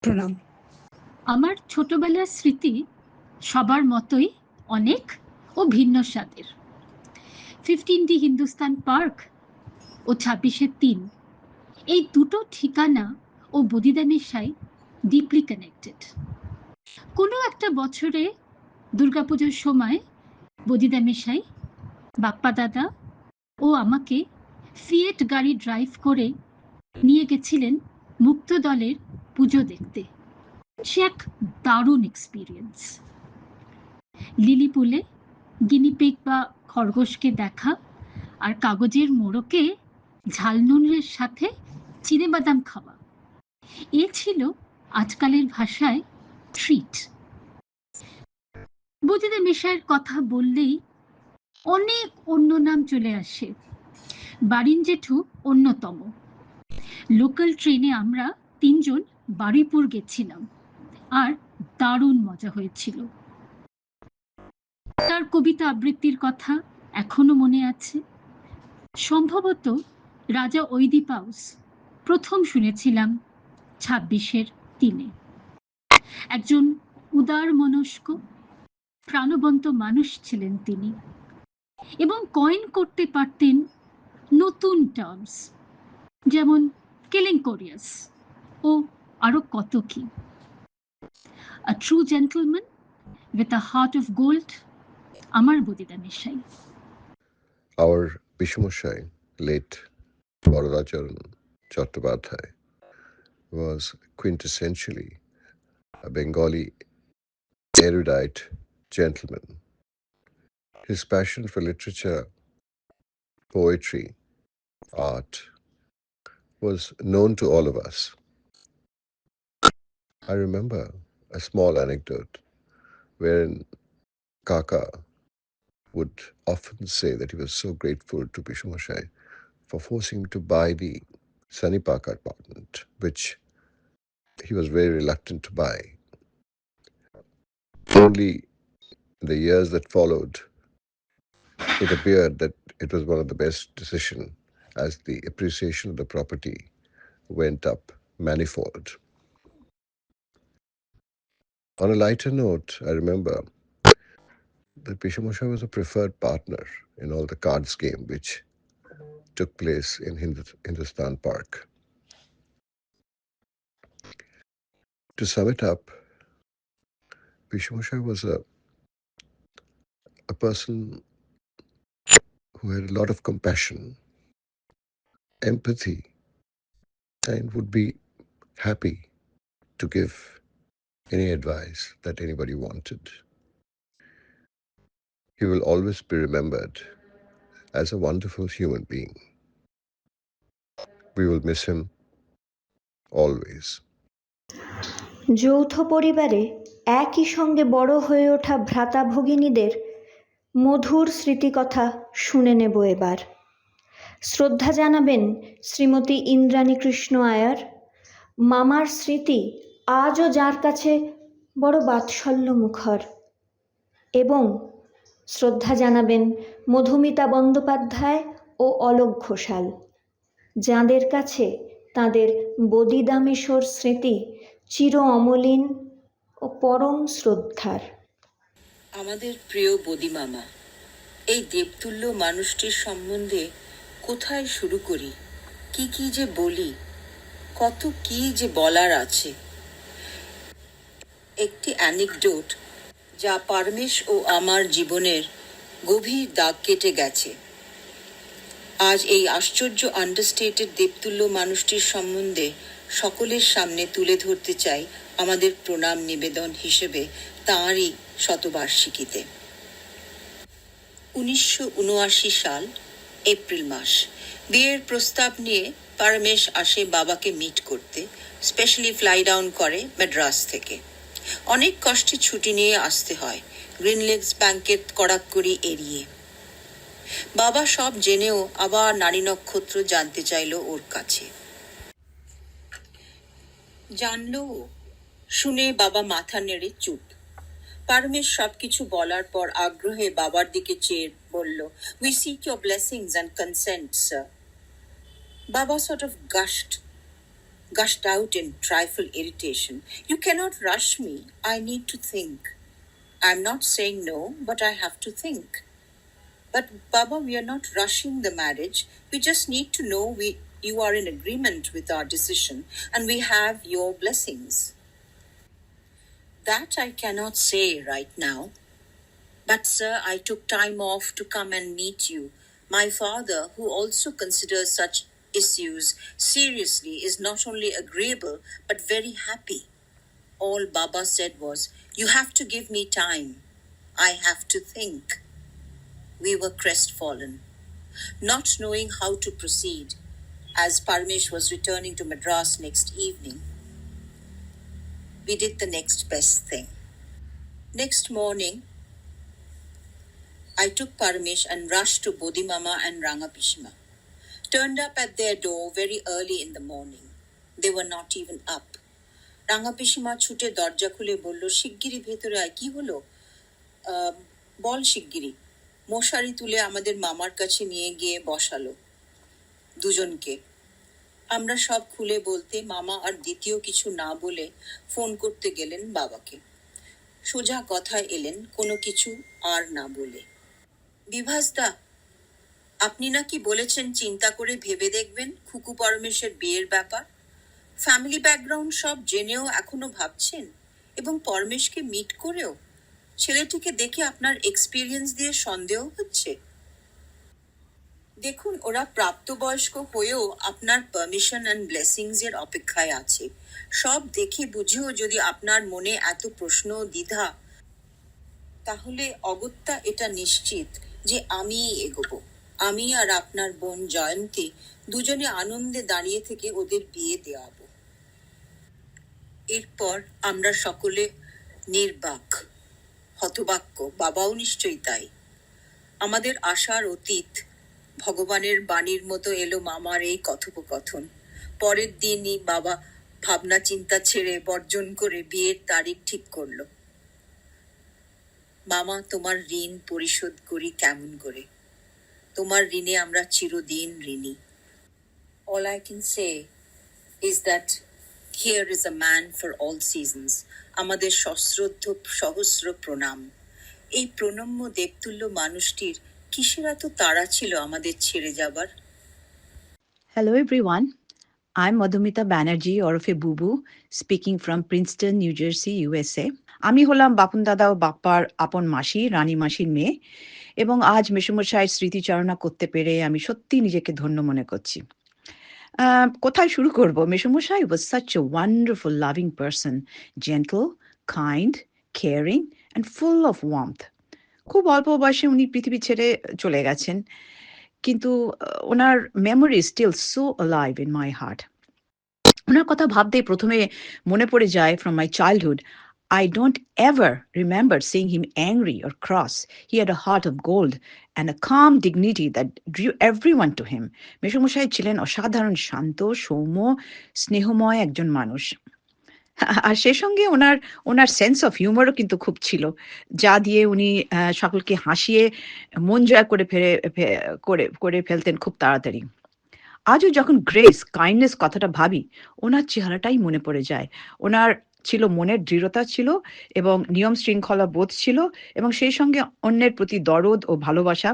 প্রণাম। আমার ছোটবেলার স্মৃতি সবার মতোই অনেক ও ভিন্ন স্বাদের। 15D হিন্দুস্তান পার্ক ও 26/3 এই দুটো ঠিকানা ও বদিদা নেশায় ডিপলি কানেক্টেড। কোনো একটা বছরে দুর্গাপুজোর সময় বদিদা মেশাই, বাপ্পা দাদা ও আমাকে ফিয়েট গাড়ি ড্রাইভ করে নিয়ে গেছিলেন মুক্ত দলের পুজো দেখতে। সে এক দারুণ এক্সপিরিয়েন্স। লিলি পুলে গিনিপিগ বা খরগোশকে দেখা, আর কাগজের মোড়কে ঝাল নুনের সাথে চিনেবাদাম খাওয়া, এ ছিল আজকালের ভাষায় ট্রিট। বদিদা মেশায়ের কথা বললেই অনেক অন্য নাম চলে আসে, বারিন জেঠু অন্যতম। লোকাল ট্রেনে আমরা 3 জন বারুইপুর গেছিলাম, আর দারুণ মজা হয়েছিল। তার কবিতা আবৃত্তির কথা এখনো মনে আছে। সম্ভবত রাজা ওইদিপাউস প্রথম শুনেছিলাম 26/3। একজন উদার মনস্ক প্রাণবন্ত মানুষ ছিলেন তিনি, এবং কয়েন করতে পারতেন নতুন টার্মস, যেমন কেলেঙ্করিয়াস ও আরো কত কি। A true gentleman with a heart of gold, আমার বদিদা নেশাই। Our Bishmoshai, late Borodacharan Chattopadhyay, was quintessentially a Bengali erudite gentleman. His passion for literature poetry, art, was known to all of us. I remember a small anecdote wherein Kaka would often say that he was so grateful to Pishumoshai for forcing him to buy the Sunny Park apartment, which he was very reluctant to buy. Only in the years that followed, it appeared that it was one of the best decisions as the appreciation of the property went up manifold. On a lighter note, I remember that Pishumoshai was a preferred partner in all the cards game which took place in Hindustan Park. To sum it up, Pishumoshai was a person who had a lot of compassion, empathy, and would be happy to give any advice that anybody wanted. He will always be remembered as a wonderful human being. We will miss him always. যৌথ পরিবারে একই সঙ্গে বড় হয়ে ওঠা ভ্রাতা ভগিনীদের মধুর স্মৃতিকথা শুনে নেব এবার। শ্রদ্ধা জানাবেন শ্রীমতী ইন্দ্রাণী কৃষ্ণ আয়ার। মামার স্মৃতি আজও যার কাছে বড় বাৎসল্য মুখর। এবং শ্রদ্ধা জানাবেন মধুমিতা বন্দ্যোপাধ্যায় ও অলোক ঘোষাল, যাঁদের কাছে তাঁদের বদিদামেশ্বর স্মৃতি চির অমলিন ও পরম শ্রদ্ধার। আমাদের প্রিয় বদিমামা, এই দেবতুল্য মানুষটির সম্বন্ধে কোথায় শুরু করি, কি যে বলি, কত কি যে বলার আছে। একটি অ্যানেকডোট যা পারমেশ ও আমার জীবনের গভীর দাগ কেটে গেছে। আজ এই আশ্চর্য আন্ডারস্টেটেড দেবতুল্য মানুষটির সম্বন্ধে সকলের সামনে তুলে ধরতে চাই আমাদের প্রণাম নিবেদন হিসেবে তাঁরই শতবার্ষিকীতে। 1979 সাল এপ্রিল মাস, বিয়ের প্রস্তাব নিয়ে পারমেশ আসে বাবাকে মিট করতে। স্পেশালি ফ্লাই ডাউন করে মাদ্রাস থেকে। অনেক কষ্টে ছুটি নিয়ে আসতে হয়, গ্রিন লেগস ব্যাংকের কড়াকড়ি এড়িয়ে। বাবা সব জেনেও আবার নারী নক্ষত্র জানতে চাইল ওর কাছে। জানলো, শুনে বাবা মাথা নেড়ে চুপ। পারমেশ সবকিছু বলার পর আগ্রহে বাবার দিকে চেয়ে বলল, "We seek your blessings and consent, sir." Baba sort of gushed out in trifle irritation. "You cannot rush me. I need to think. I'm not saying no, but I have to think." "But Baba, we are not rushing the marriage. We just need to know you are in agreement with our decision and we have your blessings." "That I cannot say right now. But sir, I took time off to come and meet you. My father, who also considers such issues seriously, is not only agreeable but very happy." All Baba said was, "You have to give me time. I have to think." We were crestfallen, not knowing how to proceed, as Parmesh was returning to Madras next evening. We did the next best thing. Next morning, I took Parmesh and rushed to Bodhimama and Rangapishima. Turned up at their door very early in the morning. They were not even up. Rangapishima ছুটে দরজা খুলে বলল, "শিগগিরই ভেতরে আয়।" "কি হলো?" "বল শিগগিরই।" মশারি তুলে আমাদের মামার কাছে নিয়ে গিয়ে বসালো দুজনকে। আমরা সব খুলে বলতে মামা আর দ্বিতীয় কিছু না বলে ফোন করতে গেলেন বাবাকে। সোজা কথায় এলেন, কোনো কিছু আর না বলে। "বিভাসদা, আপনি নাকি বলেছেন চিন্তা করে ভেবে দেখবেন খুকু পরমেশের বিয়ের ব্যাপার। ফ্যামিলি ব্যাকগ্রাউন্ড সব জেনেও এখনো ভাবছেন, এবং পরমেশকে মিট করেও? ছেলেটিকে দেখে আপনার এক্সপিরিয়েন্স দিয়ে সন্দেহ হচ্ছে? দেখুন, ওরা প্রাপ্তবয়স্ক হয়েও আপনার পারমিশন অ্যান্ড ব্লেসিংস এর অপেক্ষায় আছে। সব দেখে বুঝেও যদি আপনার মনে এত প্রশ্ন দ্বিধা, তাহলে অগত্যা এটা নিশ্চিত যে আমিই এগোবো। আমি আর আপনার বোন জয়ন্তী দুজনে আনন্দে দাঁড়িয়ে থেকে ওদের বিয়ে দেওয়াবো। এরপর আমরা সকলে নির্বাক, হতবাক্য, বাবাও নিশ্চয়ই তাই। আমাদের আশার অতীত ভগবানের বাণীর মতো এলো মামার এই কথোপকথন। পরের দিনই বাবা ভাবনা চিন্তা ছেড়ে বর্জন করে বিয়ের তারিখ ঠিক করলো। মামা, তোমার ঋণ পরিশোধ করি কেমন করে? তোমার ঋণে আমরা চিরদিন ঋণী। All I can say is that here is a man for all seasons. আমাদের সশ্রদ্ধ সহস্র প্রণাম। এই প্রণম্য দেবতুল্য মানুষটির কিসের এত তাড়া ছিল আমাদের ছেড়ে যাবার? Hello everyone, I'm Madhumita Banerjee ওরফে বুবু, speaking from Princeton, New Jersey, USA. আমি হলাম বাপন দাদা ও বাপ্পার আপন মাসি, রানী মাসির মেয়ে, এবং আজ মেসোমশাইয়ের স্মৃতিচারণা করতে পেরে আমি সত্যি নিজেকে ধন্য মনে করছি। কোথায় শুরু করব? মেসোমশাই was such a wonderful, loving person, gentle, kind, caring and full of warmth. খুব অল্প বয়সে উনি পৃথিবী ছেড়ে চলে গেছেন, কিন্তু ওনার memory still so alive in my heart. ওনার কথা ভাবতেই প্রথমে মনে পড়ে যায় from my childhood. I don't ever remember seeing him angry or cross. He had a heart of gold and a calm dignity that drew everyone to him. মেসোমশাই ছিলেন অসাধারণ শান্ত, সৌম্য, স্নেহময় একজন মানুষ। আর সেই সঙ্গে ওনার সেন্স অফ হিউমারও কিন্তু খুব ছিল, যা দিয়ে উনি সকলকে হাসিয়ে মন জয় করে ফেলতেন খুব তাড়াতাড়ি। আজও যখন গ্রেস, কাইন্ডনেস কথাটা ভাবি, ওনার চেহারাটাই মনে পড়ে যায়। ওনার ছিল মনের দৃঢ়তা ছিল এবং নিয়ম শৃঙ্খলা বোধ ছিল, এবং সেই সঙ্গে অন্যের প্রতি দরদ ও ভালোবাসা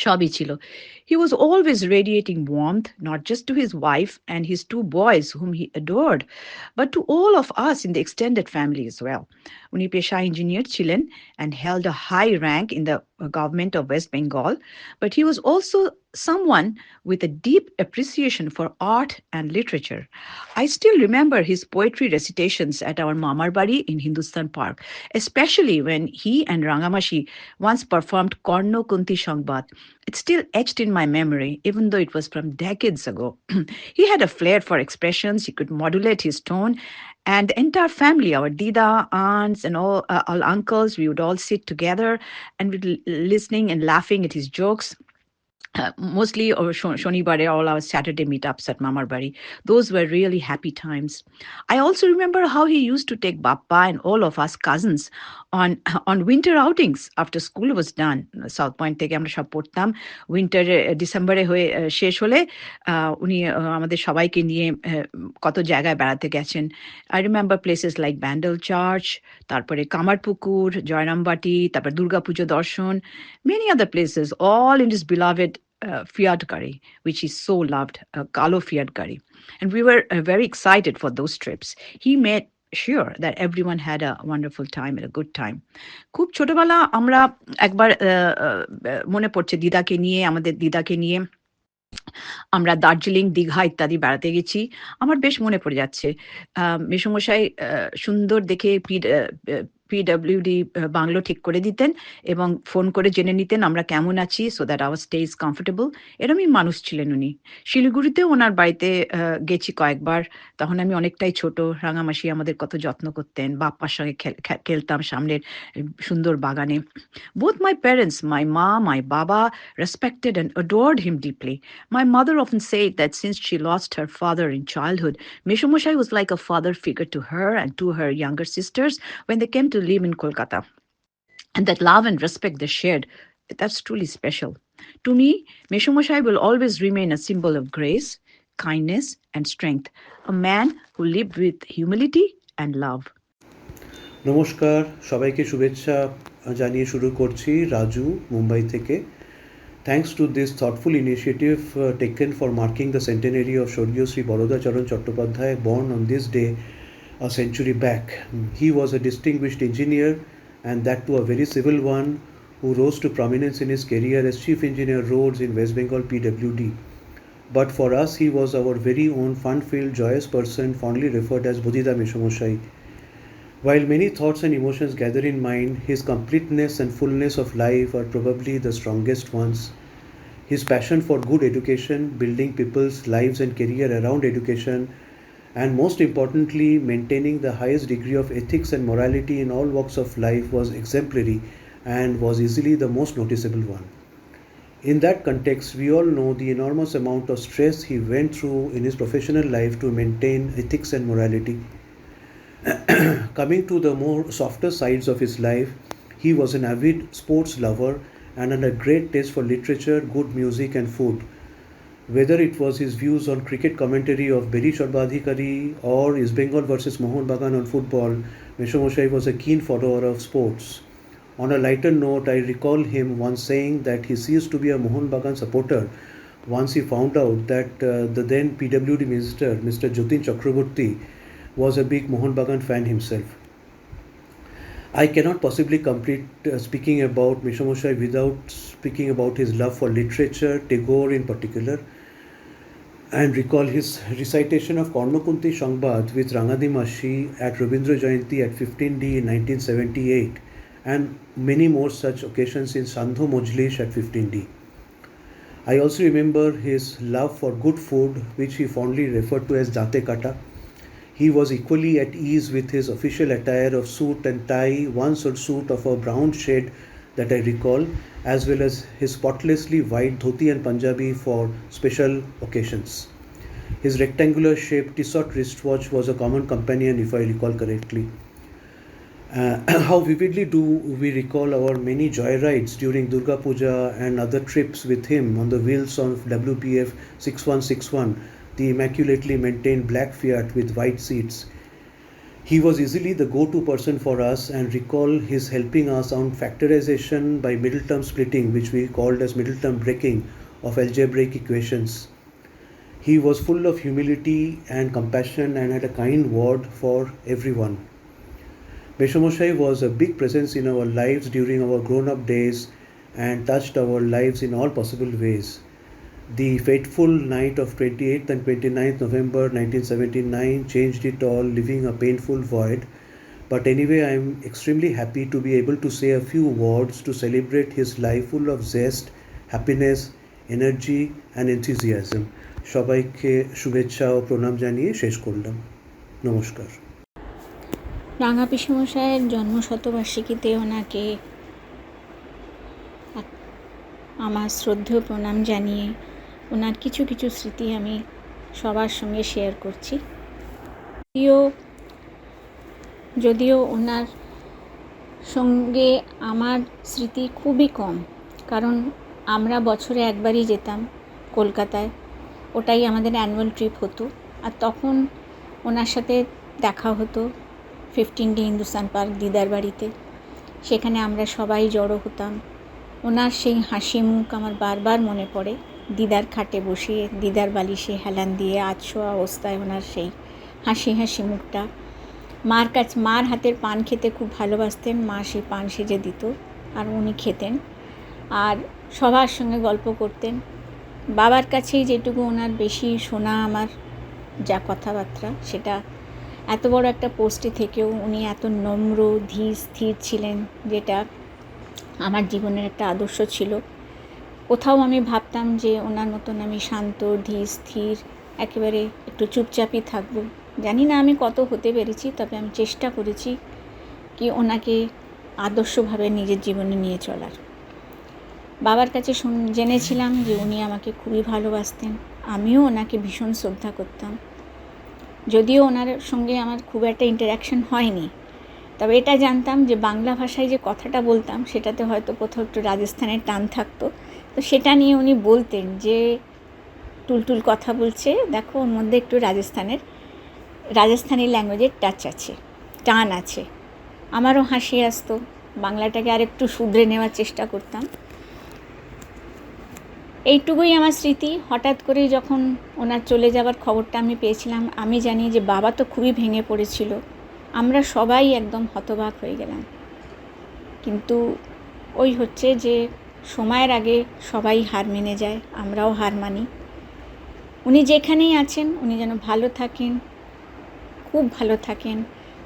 সবই ছিল। He was always radiating warmth, not just to his wife and his two boys whom he adored, but to all of us in the extended family as well. উনি পেশা ইঞ্জিনিয়ার ছিলেন and held a high rank in the government of West Bengal, but he was also someone with a deep appreciation for art and literature. I still remember his poetry recitations at our Mamar Bari in Hindustan Park, especially when he and Rangamashi once performed Korno Kunti Shangbad. It's still etched in my memory, even though it was from decades ago. He had a flair for expressions, he could modulate his tone, and the entire family, our Dida, aunts, and all uncles, we would all sit together and we'd listening and laughing at his jokes. Mostly Shonibare, all our Saturday meetups at Mamar Bari. Those were really happy times. I also remember how he used to take Bappa and all of us cousins on winter outings after school was done. South Point থেকে আমরা সব পড়তাম। Winter ডিসেম্বরে হয়ে শেষ হলে উনি আমাদের সবাইকে নিয়ে কত জায়গায় বেড়াতে গেছেন। I remember places like Bandel Church, তারপরে কামারপুকুর, জয়রামবাটি, তারপর দুর্গাপুজো দর্শন, many other places, all in his beloved Fiat Gari, which he so loved, Kalo Fiat Gari. And we were very excited for those trips. He made sure that everyone had a wonderful time and a good time. খুব ছোটবেলা আমরা একবার মনে পড়ছে আমাদের দিদাকে নিয়ে আমরা দার্জিলিং, দীঘা ইত্যাদি বেড়াতে গেছি। আমার বেশ মনে পড়ে যাচ্ছে। মেসোমশাই সুন্দর দেখে পিডব্লিউডি বাংলো ঠিক করে দিতেন এবং ফোন করে জেনে নিতেন আমরা কেমন আছি, so that our stay is comfortable. এরমই মানুষ ছিলেন উনি। শিলিগুড়িতেও ওনার বাড়িতে গেছি কয়েকবার, তখন আমি অনেকটাই ছোট। রাঙামাসি আমাদের কত যত্ন করতেন, বাপ্পার সঙ্গে খেলতাম সামনের সুন্দর বাগানে। Both my parents, my mom, my baba, respected and adored him deeply. My mother often said that since she lost her father in childhood, Meshomoshai was like a father figure to her and to her younger sisters when they came to live in Kolkata. And that love and respect they shared, that's truly special. To me, Meshomoshai will always remain a symbol of grace, kindness, and strength, a man who lived with humility and love. নমস্কার, সবাইকে শুভেচ্ছা জানিয়ে শুরু করছি রাজু, মুম্বাই থেকে। Thanks to this thoughtful initiative taken for marking the centenary of Shorgio Sri Boroda Charan Chattopadhyay, born on this day a century back. He was a distinguished engineer, and that too a very civil one, who rose to prominence in his career as Chief Engineer Roads in West Bengal PWD. But for us, he was our very own fun-filled, joyous person, fondly referred as Bodhida Meshomoshai. While many thoughts and emotions gather in mind, his completeness and fullness of life are probably the strongest ones. His passion for good education, building people's lives and career around education, and most importantly, maintaining the highest degree of ethics and morality in all walks of life was exemplary and was easily the most noticeable one. In that context, we all know the enormous amount of stress he went through in his professional life to maintain ethics and morality. Coming to the more softer sides of his life, he was an avid sports lover and had a great taste for literature, good music and food. Whether it was his views on cricket commentary of Beri Sharbadhikari or East Bengal versus Mohun Bagan on football, Meshomoshai was a keen follower of sports. On a lighter note, I recall him once saying that he ceased to be a Mohun Bagan supporter once he found out that the then PWD minister, Mr. Jatin Chakraborty, was a big Mohun Bagan fan himself. I cannot possibly complete speaking about Meshomoshai without speaking about his love for literature, Tagore in particular, and recall his recitation of Karnakunti Sangbad with Rangadi Mashi at Rabindra Jayanti at 15D in 1978, and many more such occasions in Sandho Mojlish at 15D. I also remember his love for good food, which he fondly referred to as Jate Kata. He was equally at ease with his official attire of suit and tie, one suit of a brown shade that I recall, as well as his spotlessly white dhoti and Punjabi for special occasions. His rectangular shaped Tissot wristwatch was a common companion, if I recall correctly. How vividly do we recall our many joyrides during Durga Puja and other trips with him on the wheels of WPF 6161, the immaculately maintained black Fiat with white seats. He was easily the go-to person for us, and recall his helping us on factorization by middle term splitting, which we called as middle term breaking of algebraic equations. He was full of humility and compassion and had a kind word for everyone. Meshomoshai was a big presence in our lives during our grown-up days and touched our lives in all possible ways. The fateful night of 28th and 29th November 1979 changed it all, leaving a painful void. But anyway, I am extremely happy to be able to say a few words to celebrate his life full of zest, happiness, energy and enthusiasm. সবাইকে শুভেচ্ছা ও প্রণাম জানিয়ে শেষ করলাম। নমস্কার। রাঙা পিসমশাইয়ের জন্মশতবার্ষিকীতে ওনাকে আমার শ্রদ্ধেয় প্রণাম জানিয়ে ওনার কিছু কিছু স্মৃতি আমি সবার সঙ্গে শেয়ার করছি। যদিও ওনার সঙ্গে আমার স্মৃতি খুবই কম, কারণ আমরা বছরে একবারই যেতাম কলকাতায়, ওটাই আমাদের অ্যানুয়াল ট্রিপ হতো। আর তখন ওনার সাথে দেখা হতো 15D হিন্দুস্তান পার্ক দিদার বাড়িতে, সেখানে আমরা সবাই জড়ো হতাম। ওনার সেই হাসি মুখ আমার বারবার মনে পড়ে, দিদার খাটে বসে দিদার বালিশে হেলান দিয়ে আধশোয়া অবস্থায় ওনার সেই হাসি হাসি মুখটা। মার হাতের পান খেতে খুব ভালোবাসতেন, মা সেই পান সেজে দিত আর উনি খেতেন আর সবার সঙ্গে গল্প করতেন। বাবার কাছেই যেটুকু ওনার বেশি শোনা আমার যা কথাবার্তা, সেটা এত বড় একটা পোস্টে থেকেও উনি এত নম্র ধীর স্থির ছিলেন, যেটা আমার জীবনের একটা আদর্শ ছিল। কোথাও আমি ভাবতাম যে ওনার মতন আমি শান্ত ধীর স্থির একেবারে একটু চুপচাপই থাকবো। জানি না আমি কত হতে পেরেছি, তবে আমি চেষ্টা করেছি কি ওনাকে আদর্শভাবে নিজের জীবনে নিয়ে চলার। বাবার কাছে জেনেছিলাম যে উনি আমাকে খুবই ভালোবাসতেন, আমিও ওনাকে ভীষণ শ্রদ্ধা করতাম। যদিও ওনার সঙ্গে আমার খুব একটা ইন্টারাকশন হয়নি, তবে এটা জানতাম যে বাংলা ভাষায় যে কথাটা বলতাম সেটাতে হয়তো কোথাও একটু রাজস্থানের টান থাকতো। তো সেটা নিয়ে উনি বলতেন যে টুলটুল কথা বলছে, দেখো ওর মধ্যে একটু রাজস্থানি ল্যাঙ্গুয়েজের টান আছে। আমারও হাসি আসতো, বাংলাটাকে আরেকটু শুধরে নেওয়ার চেষ্টা করতাম। এইটুকুই আমার স্মৃতি। হঠাৎ করে যখন ওনার চলে যাবার খবরটা আমি পেয়েছিলাম, আমি জানি যে বাবা তো খুবই ভেঙে পড়েছিল, আমরা সবাই একদম হতবাক হয়ে গেলাম। কিন্তু ওই হচ্ছে যে সময়ের আগে সবাই হার মেনে যায়, আমরাও হার মানি। উনি যেখানেই আছেন উনি যেন ভালো থাকেন, খুব ভালো থাকেন।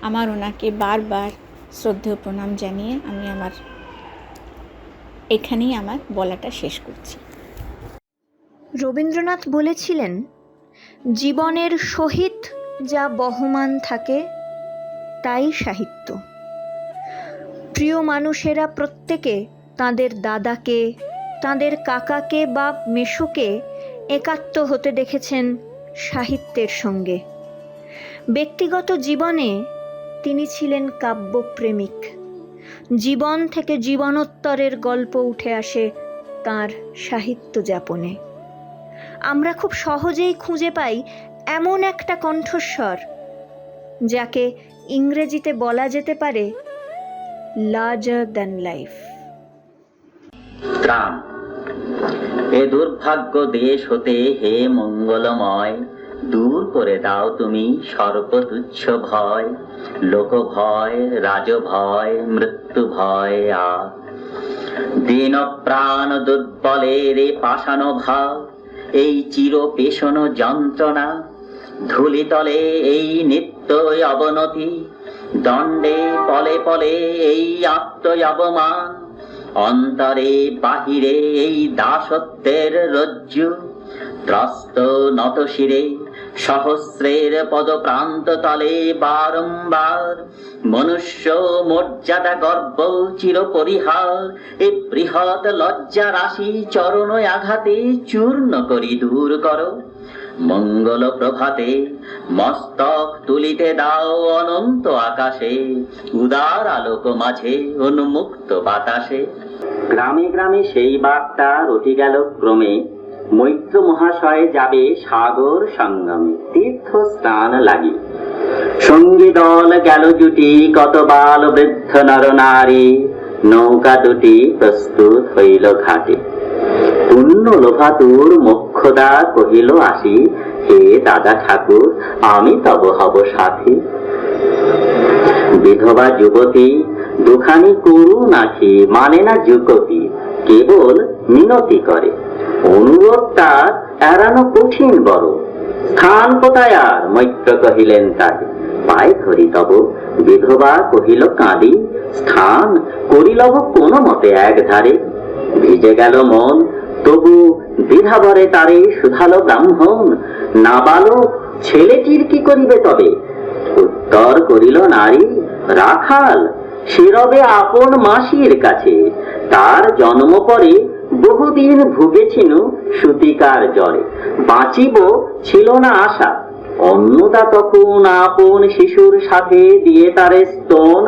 আমার ওনাকে বারবার শ্রদ্ধেয় প্রণাম জানিয়ে আমি এখানেই আমার বলাটা শেষ করছি। রবীন্দ্রনাথ বলেছিলেন, জীবনের সহিত যা বহমান থাকে তাই সাহিত্য। প্রিয় মানুষেরা প্রত্যেকে তাদের দাদাকে, তাদের কাকাকে বা মেসোকে একাত্ম হতে দেখেছেন সাহিত্যের সঙ্গে। ব্যক্তিগত জীবনে তিনি ছিলেন কাব্যপ্রেমিক। জীবন থেকে জীবনোত্তরের গল্প উঠে আসে তাঁর সাহিত্য যাপনে। আমরা খুব সহজেই খুঁজে পাই এমন একটা কণ্ঠস্বর যাকে ইংরেজিতে বলা যেতে পারে লার্জার দ্যান লাইফ। ত্রাণ। এ দুর্ভাগ্য দেশ হতে হে মঙ্গলময়, দূর করে দাও তুমি সর্বতুচ্ছ ভয়, লোক ভয়, রাজ ভয়, মৃত্যু ভয়। দীন প্রাণ দুর্বলের এ পাষাণ ভাব, এই চির পেশন যন্ত্রণা, ধূলিতলে এই নিত্য অবনতি, দণ্ডে পলে পলে এই আত্ম অবমান, অন্তরে বাহিরে এই দাসত্বের রজ্জু, ত্রস্ত নতশিরে সহস্রের পদপ্রান্ত তলে বারংবার মনুষ্য মর্যাদা গর্ব চির পরিহার, এ বৃহৎ লজ্জা রাশি চরণ আঘাতে চূর্ণ করি দূর করো। মঙ্গল প্রভাতে মস্তক তুলিতে দাও অনন্ত আকাশে, উদার আলোক মাঝে উন্মুক্ত বাতাসে। গ্রামে গ্রামে সেই বার্তা রটি গেল ক্রমে, মৈত্র মহাশয় যাবে সাগর সঙ্গমে তীর্থ স্নান লাগি। সঙ্গী দল গেল জুটি, কত বাল বৃদ্ধ নর নারী, নৌকা দুটি প্রস্তুত হইল ঘাটে। পুণ্য লোভাতুর মোক্ষদা কহিল আসি, হে দাদা ঠাকুর আমি তব হব সাথী। বিধবা যুবতী দুখানি করুণ আখি, মানে না যুগতি, কেবল মিনতি করে। অনুরোধ তার এড়ানো কঠিন বড়, স্থান কোথায় আর? মৈত্র কহিলেন তাকে, পায়ে ধরি তব। বিধবা কহিল কাঁদি, স্থান করিলব কোন মতে এক ধারে। ভিজে গেল মন তবু দ্বিধাবরে তারে শুধালো ব্রাহ্মণ, নাবালক ছেলেটির কি করিবে তবে? উত্তর করিল নারী, রাখাল সে রবে আপন মাসির কাছে। তার জন্ম পরে বহুদিন ভুগেছিনু সুতিকার জ্বরে, বাঁচিব ছিল না আশা। অন্নদা তখন আপন শিশুর সাথে দিয়ে তারে স্তন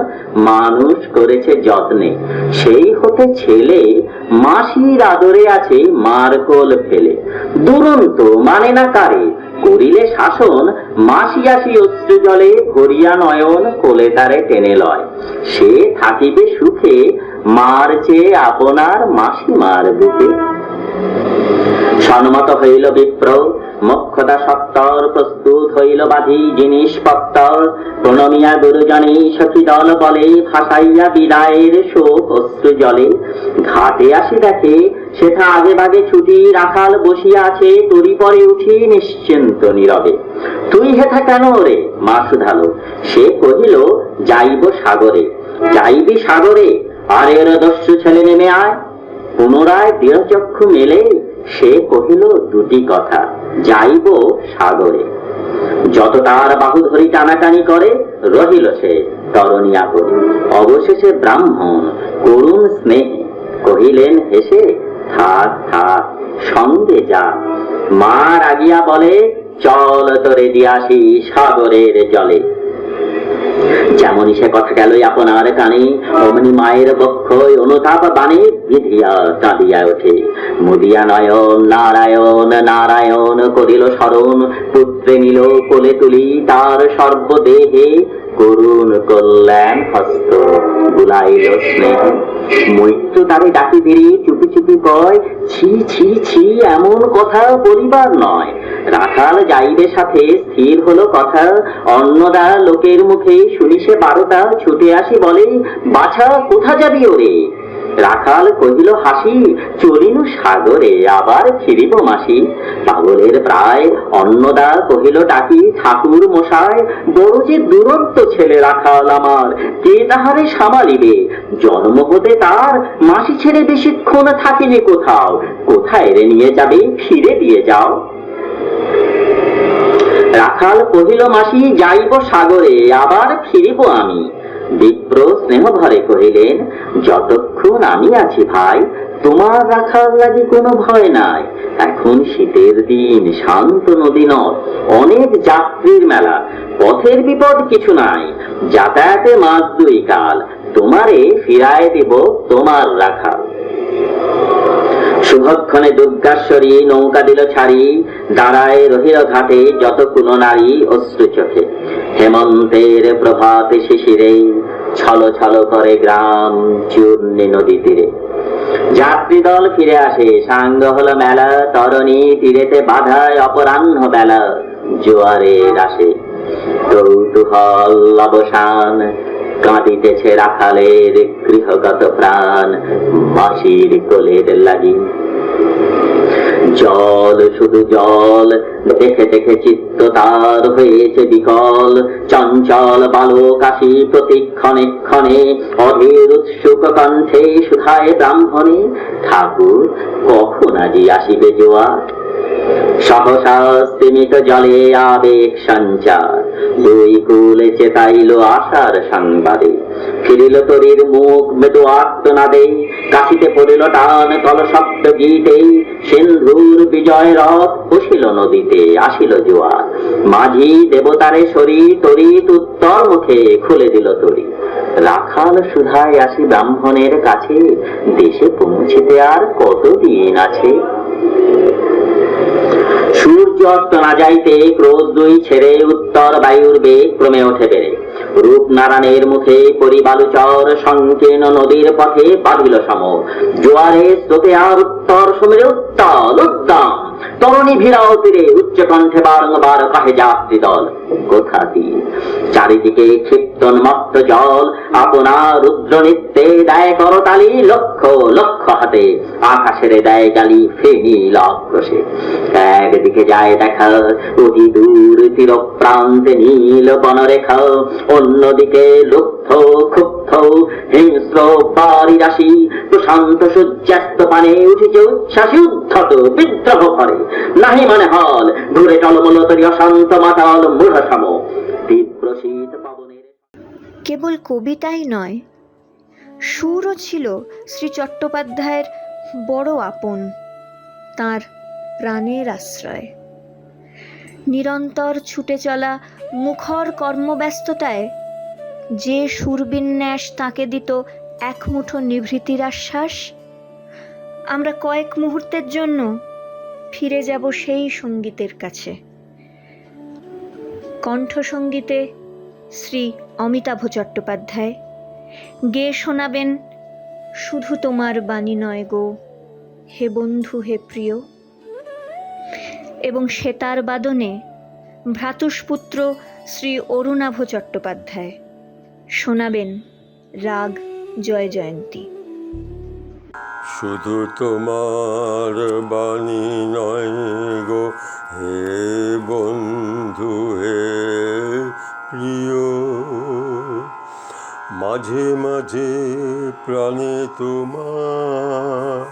মানুষ করেছে যত্নে। সেই হতে ছেলে মাসির আদরে আছে মার কোল ফেলে। দুরন্ত মানে না কারে, করিলে শাসন মাসি আসি অশ্রু জলে ভরিয়া নয়ন কোলে তারে টেনে লয়। সে থাকিবে সুখে মার চেয়ে আপনার মাসিমার বুকে। সম্মত হইল বিপ্র মোক্ষদা সত্তর, প্রস্তুত হইল বাধি জিনিসপত্তর। প্রণমিয়া গুরুজনে সখী দল বলে, ভাসাইয়া বিদায়ের শোক অশ্রু জলে। ঘাটে আসি দেখে সেথা আগে ভাগে ছুটি, রাখাল বসিয়া আছে তরি পরে উঠি নিশ্চিন্ত নীরবে। তুই হেথা কেন রে? মা শুধালো। সে কহিল, যাইব সাগরে। যাইবি সাগরে? আর এর দস্যু ছেলে নেমে আয়। পুনরায় দৃঢ়চক্ষু মেলে সে কহিল দুটি কথা, যাইব সাগরে। যত তার বাহু ধরি টানাটানি করে রহিল সে তরণিয়া করে। অবশেষে ব্রাহ্মণ করুণ স্নেহে কহিলেন হেসে, থাক থাক সঙ্গে যা। মা রাগিয়া বলে, চল তোরে দিয়াসি সাগরের জলে। যেমনই সে কথা গেল আপনার কানে, অমনি মায়ের বক্ষ অনুতাপ বাণী বিধিয়া কাঁদিয়া ওঠে। মুদিয়া নয়ন নারায়ণ নারায়ণ করিল স্মরণ, পুত্রে নিল কোলে তুলি তার সর্বদেহে, করুণ কল্যাণ হস্ত বুলাইল স্নেহ। মৈত্র তারে ডাকি দিরি চুপি চুপি কয়, ছি ছি ছি এমন কথা বলিবার নয়। রাখাল যাইবে সাথে স্থির হলো কথা। অন্নদা লোকের মুখে শুনি সে বারোটা, ছুটে আসি বলে, বাছা কোথা যাবি ওরে? রাখাল কহিল হাসি, চলিনু সাগরে আবার ফিরিব মাসি। পাগলের প্রায় অন্নদা কহিল ডাকি, ঠাকুর মশাই বড় যে দুরন্ত ছেলে রাখাল আমার, কে তাহারে সামালিবে? জন্ম হতে তার মাসি ছেড়ে বেশিক্ষণ থাকিনি কোথাও, কোথায় রে নিয়ে যাবে ফিরে দিয়ে যাও। রাখাল কহিল মাসি যাইব সাগরে আবার ফিরিব আমি। বিপ্র স্নেহ ভরে কহিলেন, যতক্ষণ আমি আছি ভাই তোমার রাখাল লাগি কোনো ভয় নাই। এখন শীতের দিন, শান্ত নদী নদ, অনেক যাত্রীর মেলা, পথের বিপদ কিছু নাই, যাতায়াতে মাস 2 কাল, তোমারে ফিরায় দিব তোমার রাখাল। শুভক্ষণে দুর্গাশ্বরী নৌকা দিল ছাড়ি, দাঁড়ায় রহিল ঘাটে যত কোন নারী অশ্রু চোখে। হেমন্তের প্রভাতে শিশিরে ছল ছল করে গ্রাম চূর্ণী নদী তীরে। যাত্রী দল ফিরে আসে, সাঙ্গ হলো মেলা, তরণী তীরেতে বাধায় অপরাহ্ন বেলা। জোয়ারের আসে কৌতূহল অবসান, কাঁদিতেছে রাখালের গৃহগত প্রাণ, মাসির কোলের লাগি। জল শুধু জল, দেখে দেখে চিত্ত তার হয়েছে বিকল। চঞ্চল বালক আসি প্রতিক্ষণে ক্ষণে, অধীর উৎসুক কণ্ঠে শুধায় ব্রাহ্মণে, ঠাকুর কখন আজি আসিবে জোয়ার? সহসা স্তিমিত জলে আবেগ সঞ্চার, 2 কূলে চেতাইল আশার সংবাদে। ফিরিল তরীর মুখ মৃদু আর্তনাদে, কাশিতে পড়িল টান তল শব্দ গীতে। সিন্ধুর বিজয় রথ বসিল নদীতে, আসিল জোয়ার। মাঝি দেবতারে শরীর তরিত উত্তর মুখে খুলে দিল তরি। রাখাল সুধায় আসি ব্রাহ্মণের কাছে, দেশে পৌঁছিতে আর কতদিন আছে। সূর্য অস্ত না যাইতে ক্রোধ 2 ছেড়ে, উত্তর বায়ুর বেগ ক্রমে ওঠে বেড়ে। রূপনারায়ণের মুখে পরিবালুচর, সংকীর্ণ নদীর পথে বাঁধিল সম। জোয়ারে স্রোতে আর উত্তর সমীরে উত্তাল উদ্দাম, তরণী ভিড়াও তীরে উচ্চ কণ্ঠে বারংবার কাহে যাত্রী দল। কোথা তীর চারিদিকে ক্ষিপ্তন্মত্ত জল, আপনার রুদ্র নৃত্যে দেয় করতালি। লক্ষ লক্ষ হাতে আকাশের দেয় গালি, ফেনিল আক্রোশে। একদিকে যায় দেখা অতি দূর তীর প্রান্তে নীল বনরেখা, অন্যদিকে লুব্ধ ক্ষুব্ধ হিংস্র বাড়ি রাশি। প্রশান্ত সূর্যাস্ত পানে উঠেছে উচ্ছ্বাসী উদ্ধত বিদ্রোহ করে। নাহি মানে হল ঘুরে টলমল তরি অশান্ত মাতাল মূঢ় সম। তীব্র শীত পবনের কেবল কবিতাই নয়, সুরও ছিল শ্রী চট্টোপাধ্যায়ের বড় আপন, তাঁর প্রাণের আশ্রয়। নিরন্তর ছুটে চলা মুখর কর্মব্যস্ততায় যে সুরবিন্যাস তাঁকে দিত এক মুঠো নিভৃতির আশ্বাস, আমরা কয়েক মুহূর্তের জন্য ফিরে যাব সেই সঙ্গীতের কাছে। কণ্ঠসঙ্গীতে শ্রী অমিতাভ চট্টোপাধ্যায়, গেয়ে শোনাবেন শুধু তোমার বাণী নয় গো হে বন্ধু হে প্রিয়। এবং সেতার বাদনে ভ্রাতুষ্পুত্র শ্রী অরুণাভ চট্টোপাধ্যায় শোনাবেন রাগ জয় জয়ন্তী। শুধু তোমার বাণী নয় গো হে বন্ধু হে প্রিয়, মাঝে মাঝে প্রাণে তোমার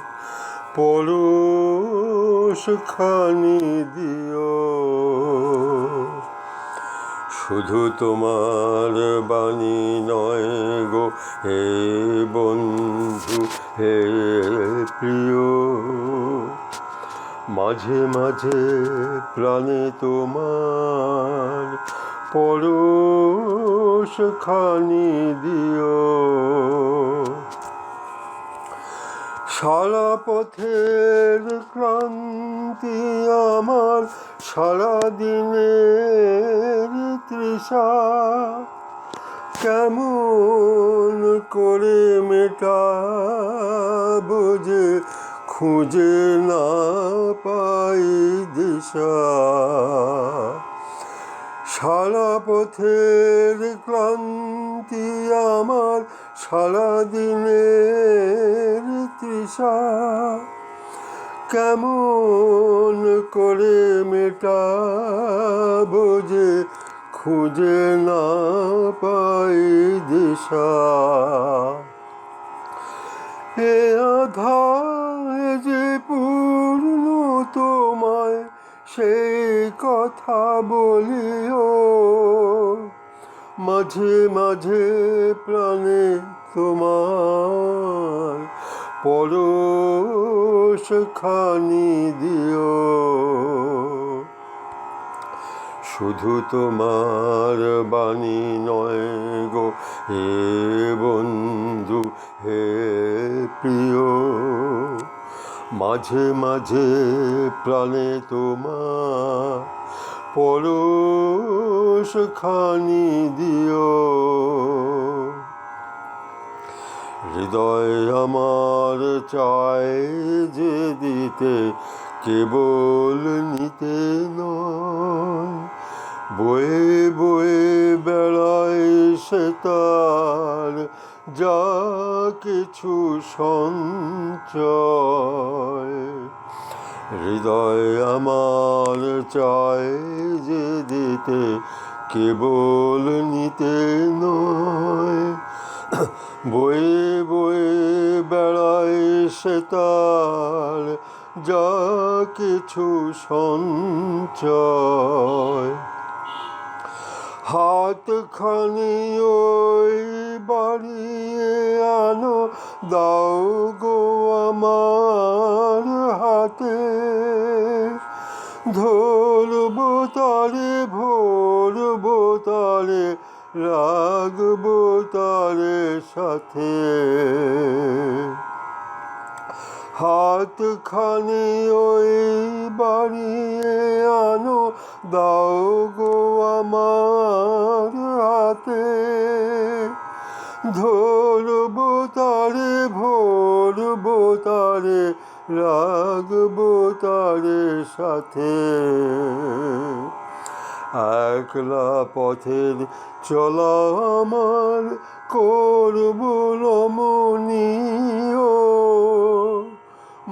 পরশ খানি দিও। শুধু তোমার বাণী নয় গো হে বন্ধু হে প্রিয়, মাঝে মাঝে প্রাণে তোমার পরশ খানি দিও। সারা পথের ক্লান্তি আমার, সারা দিনের তৃষা, কেমন করে মেটাবো যে খুঁজে না পাই দিশা। সারা পথের ক্লান্তি আমার, সারাদিনের তৃষা কেমন করে মেটাবো যে খুঁজে না পাই দিশা। এ আধার যে পূর্ণ তোমায় সেই কথা বলিও, মাঝে মাঝে প্রাণে তোমার পরশ খানি দিও। শুধু তোমার বাণী নয় গো হে বন্ধু হে প্রিয়, মাঝে মাঝে প্রাণে তোমার পরশ খানি দিও। হৃদয় আমার চায় যে দিতে কেবল নিতে নয়, বয়ে বয়ে বেড়ায় সে তার যা কিছু সঞ্চয়। হৃদয় আমার চায় যে দিতে কেবল নিতে নয়, বয়ে বয়ে বেড়ায় সে তার যা কিছু সঞ্চয়। হাতখানি ওই বাড়িয়ে আনো দাও গো আমার হাতে, ধরবো তারে ভরবো তারে রাখবো তারে সাথে। হাতখানি ওই বাড়িয়ে আনো দাও গো আমার হাতে, ধরবো তারে ভরবো তারে রাখবো তারে সাথে। একলা পথের চলা আমার করবো রমণীয়,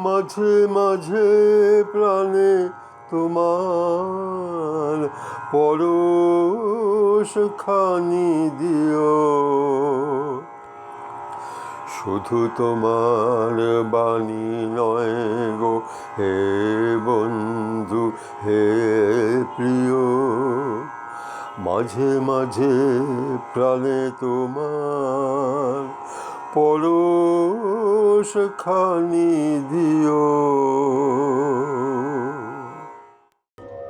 মাঝে মাঝে প্রাণে তোমার পরশ খানি দিও। শুধু তোমার বাণী নয় গো হে বন্ধু হে প্রিয়, মাঝে মাঝে প্রাণে তোমার পরশ খানি দিও।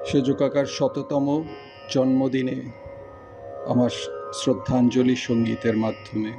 সেজু কাকার ১০০তম জন্মদিনে আমার শ্রদ্ধাঞ্জলি সঙ্গীতের মাধ্যমে।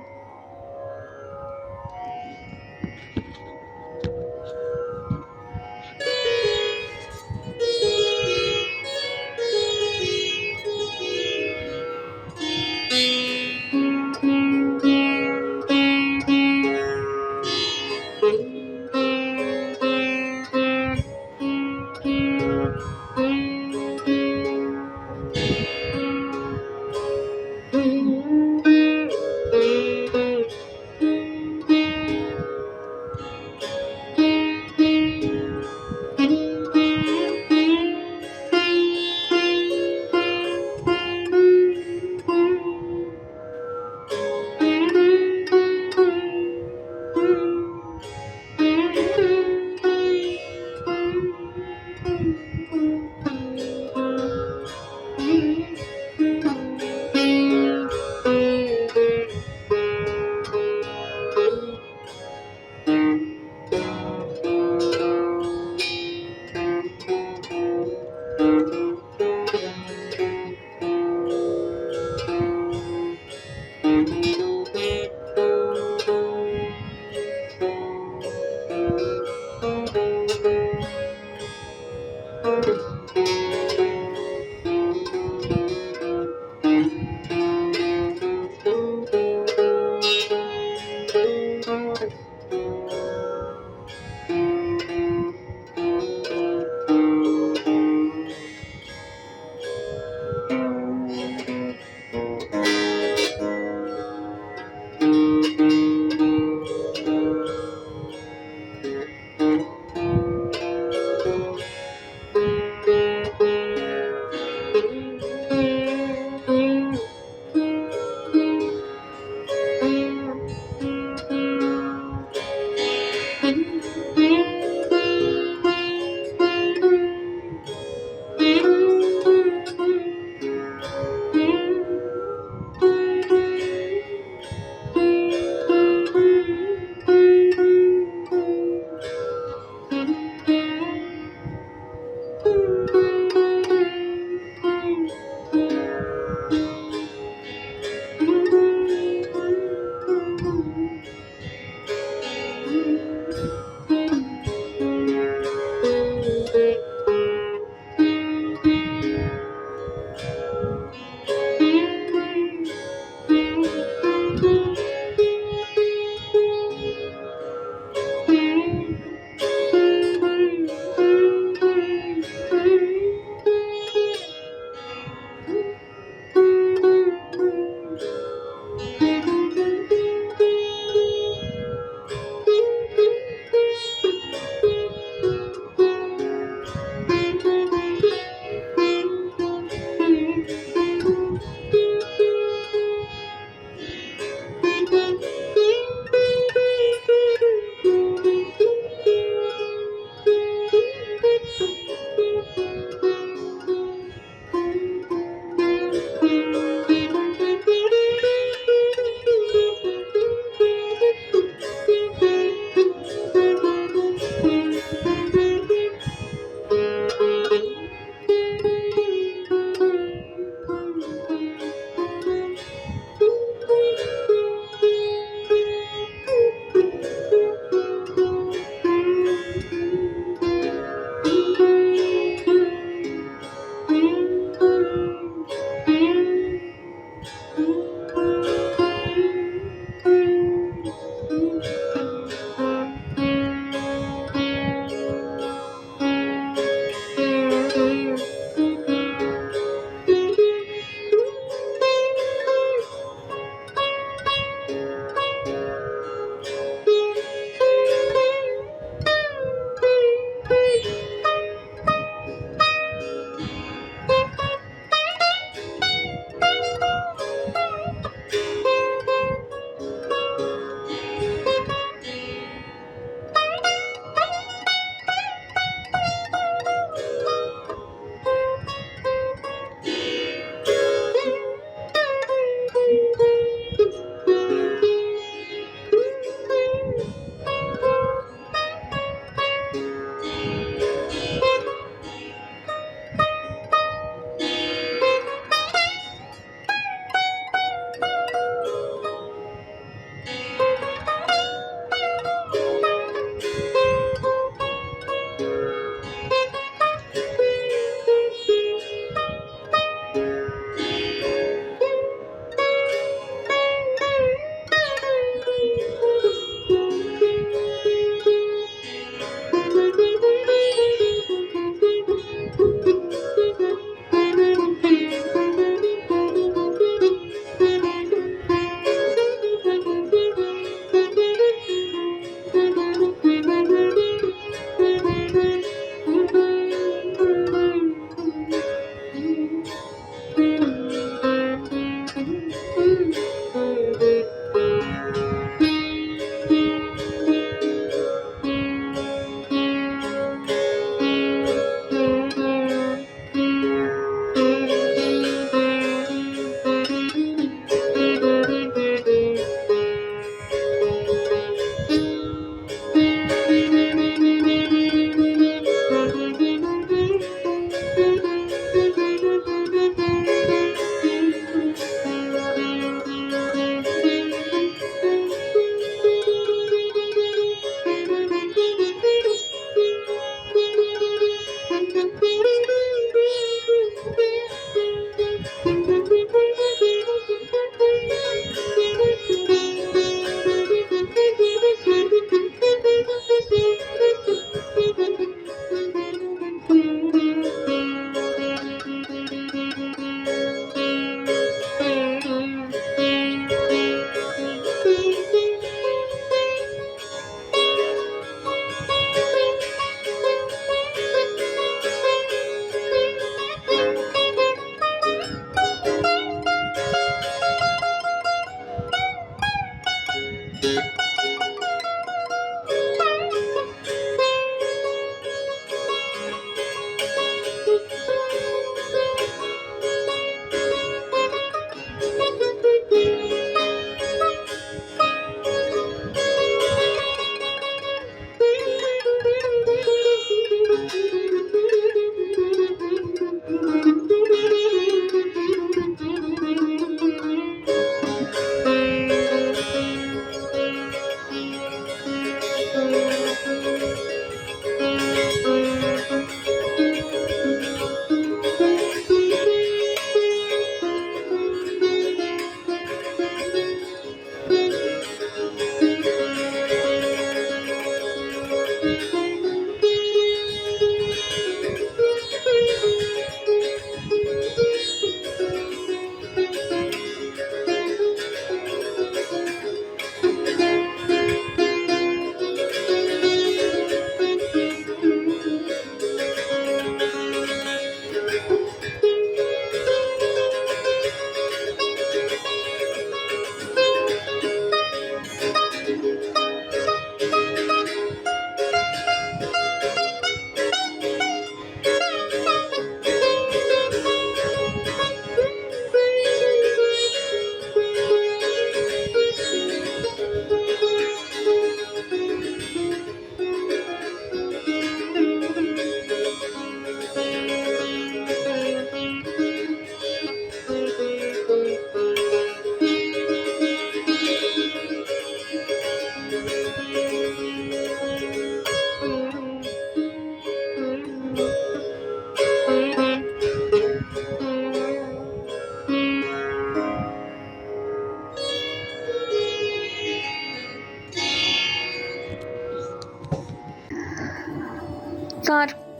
তাঁর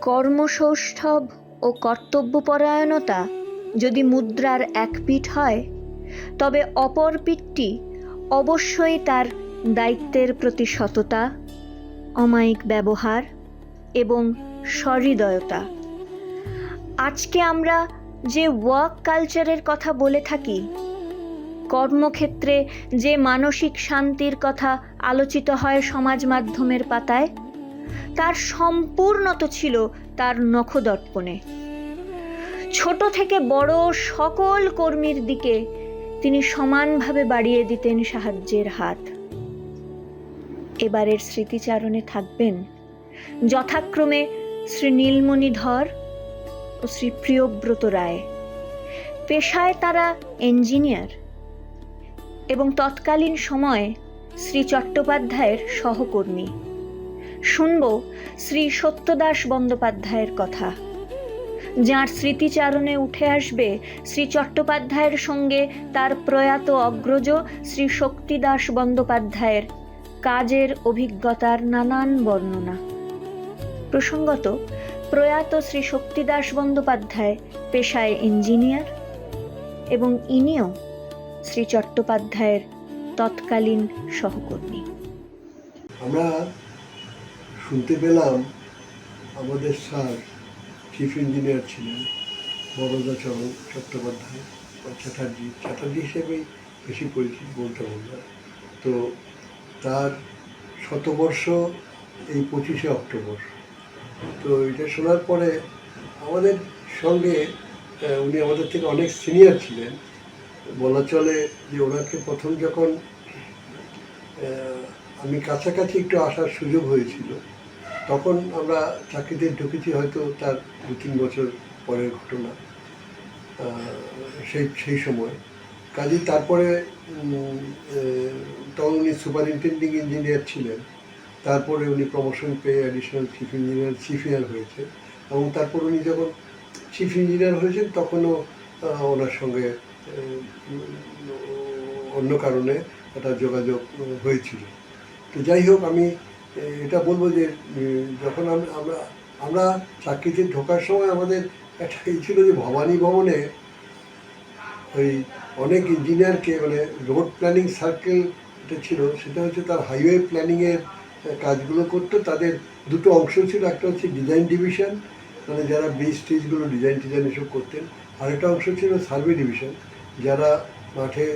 কর্মসৌষ্ঠব ও কর্তব্যপরায়ণতা যদি মুদ্রার এক পিঠ হয়, তবে অপর পিঠটি অবশ্যই তার দায়িত্বের প্রতি সততা, অমায়িক ব্যবহার এবং সহৃদয়তা। আজকে আমরা যে ওয়ার্ক কালচারের কথা বলে থাকি, কর্মক্ষেত্রে যে মানসিক শান্তির কথা আলোচিত হয় সমাজ মাধ্যমের পাতায়, তার সম্পূর্ণত ছিল তার নখদর্পণে। ছোট থেকে বড় সকল কর্মীর দিকে তিনি সমানভাবে বাড়িয়ে দিতেন সাহায্যের হাত। এবারের স্মৃতিচারণে থাকবেন যথাক্রমে শ্রী নীলমণি ধর ও শ্রী প্রিয়ব্রত রায়। পেশায় তারা ইঞ্জিনিয়ার এবং তৎকালীন সময়ে শ্রী চট্টোপাধ্যায়ের সহকর্মী। শুনব শ্রী সত্যদাস বন্দ্যোপাধ্যায়ের কথা, যার স্মৃতিচারণে উঠে আসবে শ্রী চট্টোপাধ্যায়ের সঙ্গে তার প্রয়াত অগ্রজ শ্রী শক্তিদাস বন্দ্যোপাধ্যায়ের কাজের অভিজ্ঞতার নানান বর্ণনা। প্রসঙ্গত, প্রয়াত শ্রী শক্তিদাস বন্দ্যোপাধ্যায় পেশায় ইঞ্জিনিয়ার এবং ইনিও শ্রী চট্টোপাধ্যায়ের তৎকালীন সহকর্মী। আমরা শুনতে পেলাম আমাদের স্যার চিফ ইঞ্জিনিয়ার ছিলেন বরদাচরণ চট্টোপাধ্যায় বা চ্যাটার্জি হিসেবেই বেশি পরিচিত বলতে বললাম। তো তার শতবর্ষ এই 25শে অক্টোবর। তো এটা শোনার পরে আমাদের সঙ্গে উনি আমাদের থেকে অনেক সিনিয়র ছিলেন, বলা চলে যে ওনাকে প্রথম যখন আমি কাছাকাছি একটু আসার সুযোগ হয়েছিল, তখন আমরা চাকরিতে ঢুকেছি হয়তো তার 2-3 বছর পরের ঘটনা সেই সময়। কাজে তারপরে তখন উনি সুপারিনটেন্ডিং ইঞ্জিনিয়ার ছিলেন, তারপরে উনি প্রমোশন পেয়ে অ্যাডিশনাল চিফ ইঞ্জিনিয়ার হয়েছে, এবং তারপর উনি যখন চিফ ইঞ্জিনিয়ার হয়েছেন তখনও ওনার সঙ্গে অন্য কারণে একটা যোগাযোগ হয়েছিল। তো যাই হোক, আমি এটা বলবো যে যখন আমরা চাকরিতে ঢোকার সময় আমাদের একটা এই ছিল যে ভবানী ভবনে ওই অনেক ইঞ্জিনিয়ারকে, মানে রোড প্ল্যানিং সার্কেল এটা ছিল, সেটা হচ্ছে তার হাইওয়ে প্ল্যানিংয়ের কাজগুলো করতো। তাদের দুটো অংশ ছিল, একটা হচ্ছে ডিজাইন ডিভিশন, মানে যারা ব্রিজ স্টেজগুলো ডিজাইন এসব করতেন, আর একটা অংশ ছিল সার্ভে ডিভিশন, যারা মাঠে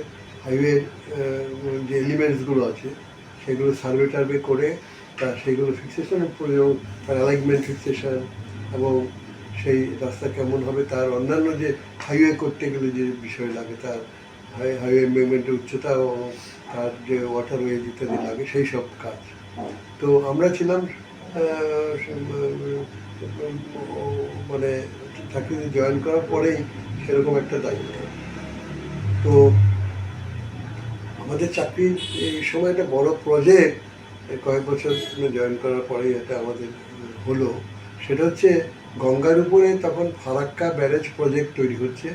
হাইওয়ের যে এলিমেন্টসগুলো আছে সেগুলো সার্ভে টার্ভে করে সেইগুলো ফিক্সেশন এবং তার অ্যালাইনমেন্ট ফিক্সেশন এবং সেই রাস্তা কেমন হবে, তার অন্যান্য যে হাইওয়ে করতে গেলে যে বিষয় লাগে, তার হাইওয়ে এমবেমেন্টের উচ্চতা এবং তার যে ওয়াটারওয়েজ ইত্যাদি লাগে, সেই সব কাজ। তো আমরা ছিলাম মানে চাকরিতে জয়েন করার পরেই সেরকম একটা দায়িত্ব। তো আমাদের চাকরির এই সময় একটা বড় প্রজেক্ট কয়েক বছর জয়েন করার পরেই এটা আমাদের হলো, সেটা হচ্ছে গঙ্গার উপরে তখন ফারাক্কা ব্যারেজ প্রজেক্ট তৈরি হচ্ছে।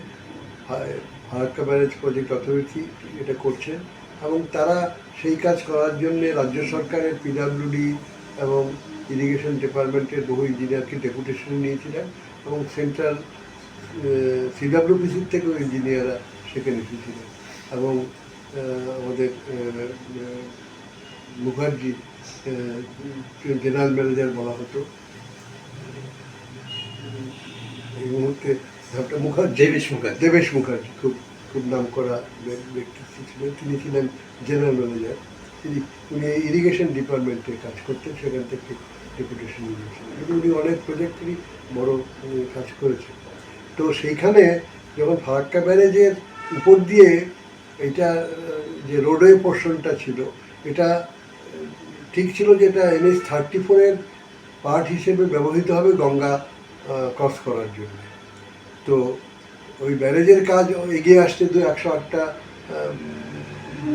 ফারাক্কা ব্যারেজ প্রজেক্ট অথরিটি এটা করছে এবং তারা সেই কাজ করার জন্যে রাজ্য সরকারের পিডাব্লিউডি এবং ইরিগেশন ডিপার্টমেন্টের বহু ইঞ্জিনিয়ারকে ডেপুটেশন নিয়েছিলেন এবং সেন্ট্রাল সিডাব্লিউপিসির থেকেও ইঞ্জিনিয়াররা সেখানে এসেছিলেন এবং আমাদের মুখার্জি জেনারেল ম্যানেজার বলা হতো এই মুহূর্তে, দেবেশ মুখার্জি খুব নাম করা ব্যক্তিত্ব ছিলেন। তিনি ছিলেন জেনারেল ম্যানেজার। উনি ইরিগেশন ডিপার্টমেন্টে কাজ করতেন, সেখান থেকে ডেপুটেশন নিয়েছিলেন। কিন্তু উনি অনেক প্রজেক্টেরই বড় কাজ করেছেন। তো সেইখানে যখন ফারাক্কা ব্যারেজের উপর দিয়ে এটা যে রোডওয়ে পোর্শনটা ছিল, এটা ঠিক ছিল যে এটা NH 34-এর পার্ট হিসেবে ব্যবহৃত হবে গঙ্গা ক্রস করার জন্য। তো ওই ব্যারেজের কাজ এগিয়ে আসতে 108টা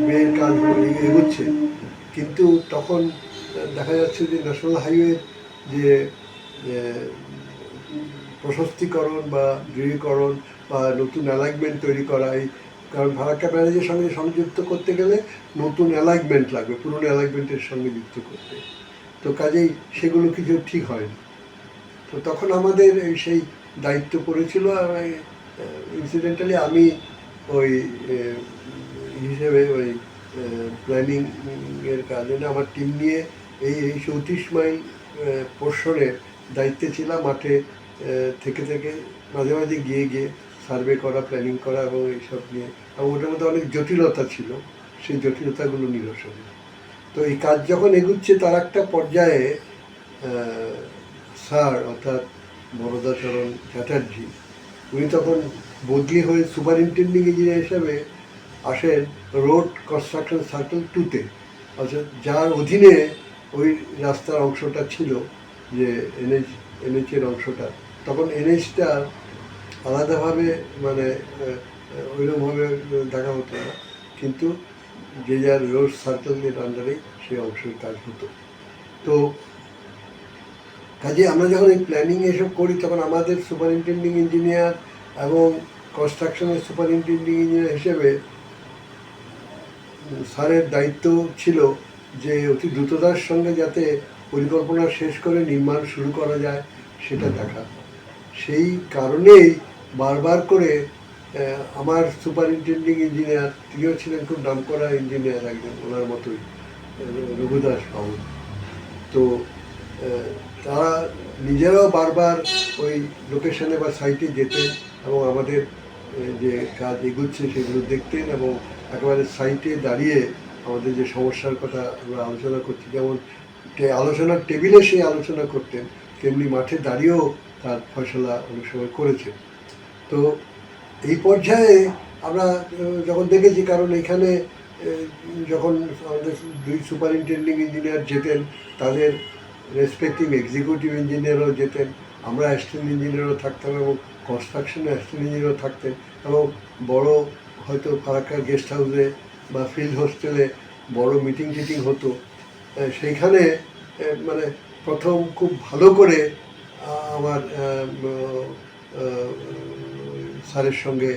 মেয়ের কাজ এগোচ্ছে, কিন্তু তখন দেখা যাচ্ছে যে ন্যাশনাল হাইওয়ের যে প্রশস্তিকরণ বা দৃঢ়ীকরণ বা নতুন অ্যালাইনমেন্ট তৈরি করা, এই কারণ ফারাক্কা ব্যারেজের সঙ্গে সংযুক্ত করতে গেলে নতুন অ্যালাইনমেন্ট লাগবে পুরনো অ্যালাইনমেন্টের সঙ্গে যুক্ত করতে। তো কাজেই সেগুলো কিছু ঠিক হয়নি। তো তখন আমাদের সেই দায়িত্ব পড়েছিল। ইনসিডেন্টালি আমি ওই হিসেবে ওই প্ল্যানিংয়ের কাজে আমার টিম নিয়ে এই 34 মাইল পোর্শনের দায়িত্বে ছিলাম। মাঠে থেকে মাঝে মাঝে গিয়ে সার্ভে করা, প্ল্যানিং করা এবং এইসব নিয়ে, এবং ওটার মধ্যে অনেক জটিলতা ছিল, সেই জটিলতাগুলো নিরসন। তো এই কাজ যখন এগুচ্ছে তার একটা পর্যায়ে স্যার অর্থাৎ বরদাচরণ চ্যাটার্জি, উনি তখন বদলি হয়ে সুপারিনটেন্ডিং ইঞ্জিনিয়ার হিসাবে আসেন রোড কনস্ট্রাকশন সার্কেল 2-তে, অর্থাৎ যার অধীনে ওই রাস্তার অংশটা ছিল, যে NH-এর অংশটা। তখন NH-টা আলাদাভাবে মানে ওইরকমভাবে দেখা হতো না, কিন্তু যে যার রোড সার্কেলের আন্ডারেই সেই অংশের কাজ হতো। তো কাজে আমরা যখন এই প্ল্যানিং এসব করি, তখন আমাদের সুপারিনটেন্ডিং ইঞ্জিনিয়ার এবং কনস্ট্রাকশনের সুপারিনটেন্ডিং ইঞ্জিনিয়ার হিসেবে স্যারের দায়িত্ব ছিল যে অতি দ্রুততার সঙ্গে যাতে পরিকল্পনা শেষ করে নির্মাণ শুরু করা যায় সেটা দেখা। সেই কারণেই বারবার করে আমার সুপারিনটেন্ডিং ইঞ্জিনিয়ার, তিনিও ছিলেন খুব নামকরা ইঞ্জিনিয়ার একজন, ওনার মতোই রঘুদাস বাবু। তো তারা নিজেরাও বারবার ওই লোকেশনে বা সাইটে যেতেন এবং আমাদের যে কাজ এগুচ্ছে সেগুলো দেখতেন এবং একেবারে সাইটে দাঁড়িয়ে আমাদের যে সমস্যার কথা আমরা আলোচনা করছি, যেমন আলোচনার টেবিলে সেই আলোচনা করতেন, তেমনি মাঠে দাঁড়িয়েও তার ফয়সলা অনেক সময় করেছেন। তো এই পর্যায়ে আমরা যখন দেখেছি, কারণ এখানে যখন আমাদের 2 সুপারিনটেন্ডিং ইঞ্জিনিয়ার যেতেন, তাদের রেসপেক্টিভ এক্সিকিউটিভ ইঞ্জিনিয়ারও যেতেন, আমরা অ্যাসিস্ট্যান্ট ইঞ্জিনিয়ারও থাকতাম এবং কনস্ট্রাকশনে অ্যাসিস্ট্যান্ট ইঞ্জিনিয়ারও থাকতেন, এবং বড় হয়তো ফারাক্কা গেস্ট হাউসে বা ফিল্ড হোস্টেলে বড় মিটিং টিটিং হতো। সেইখানে মানে প্রথম খুব ভালো করে আমার স্যারের সঙ্গে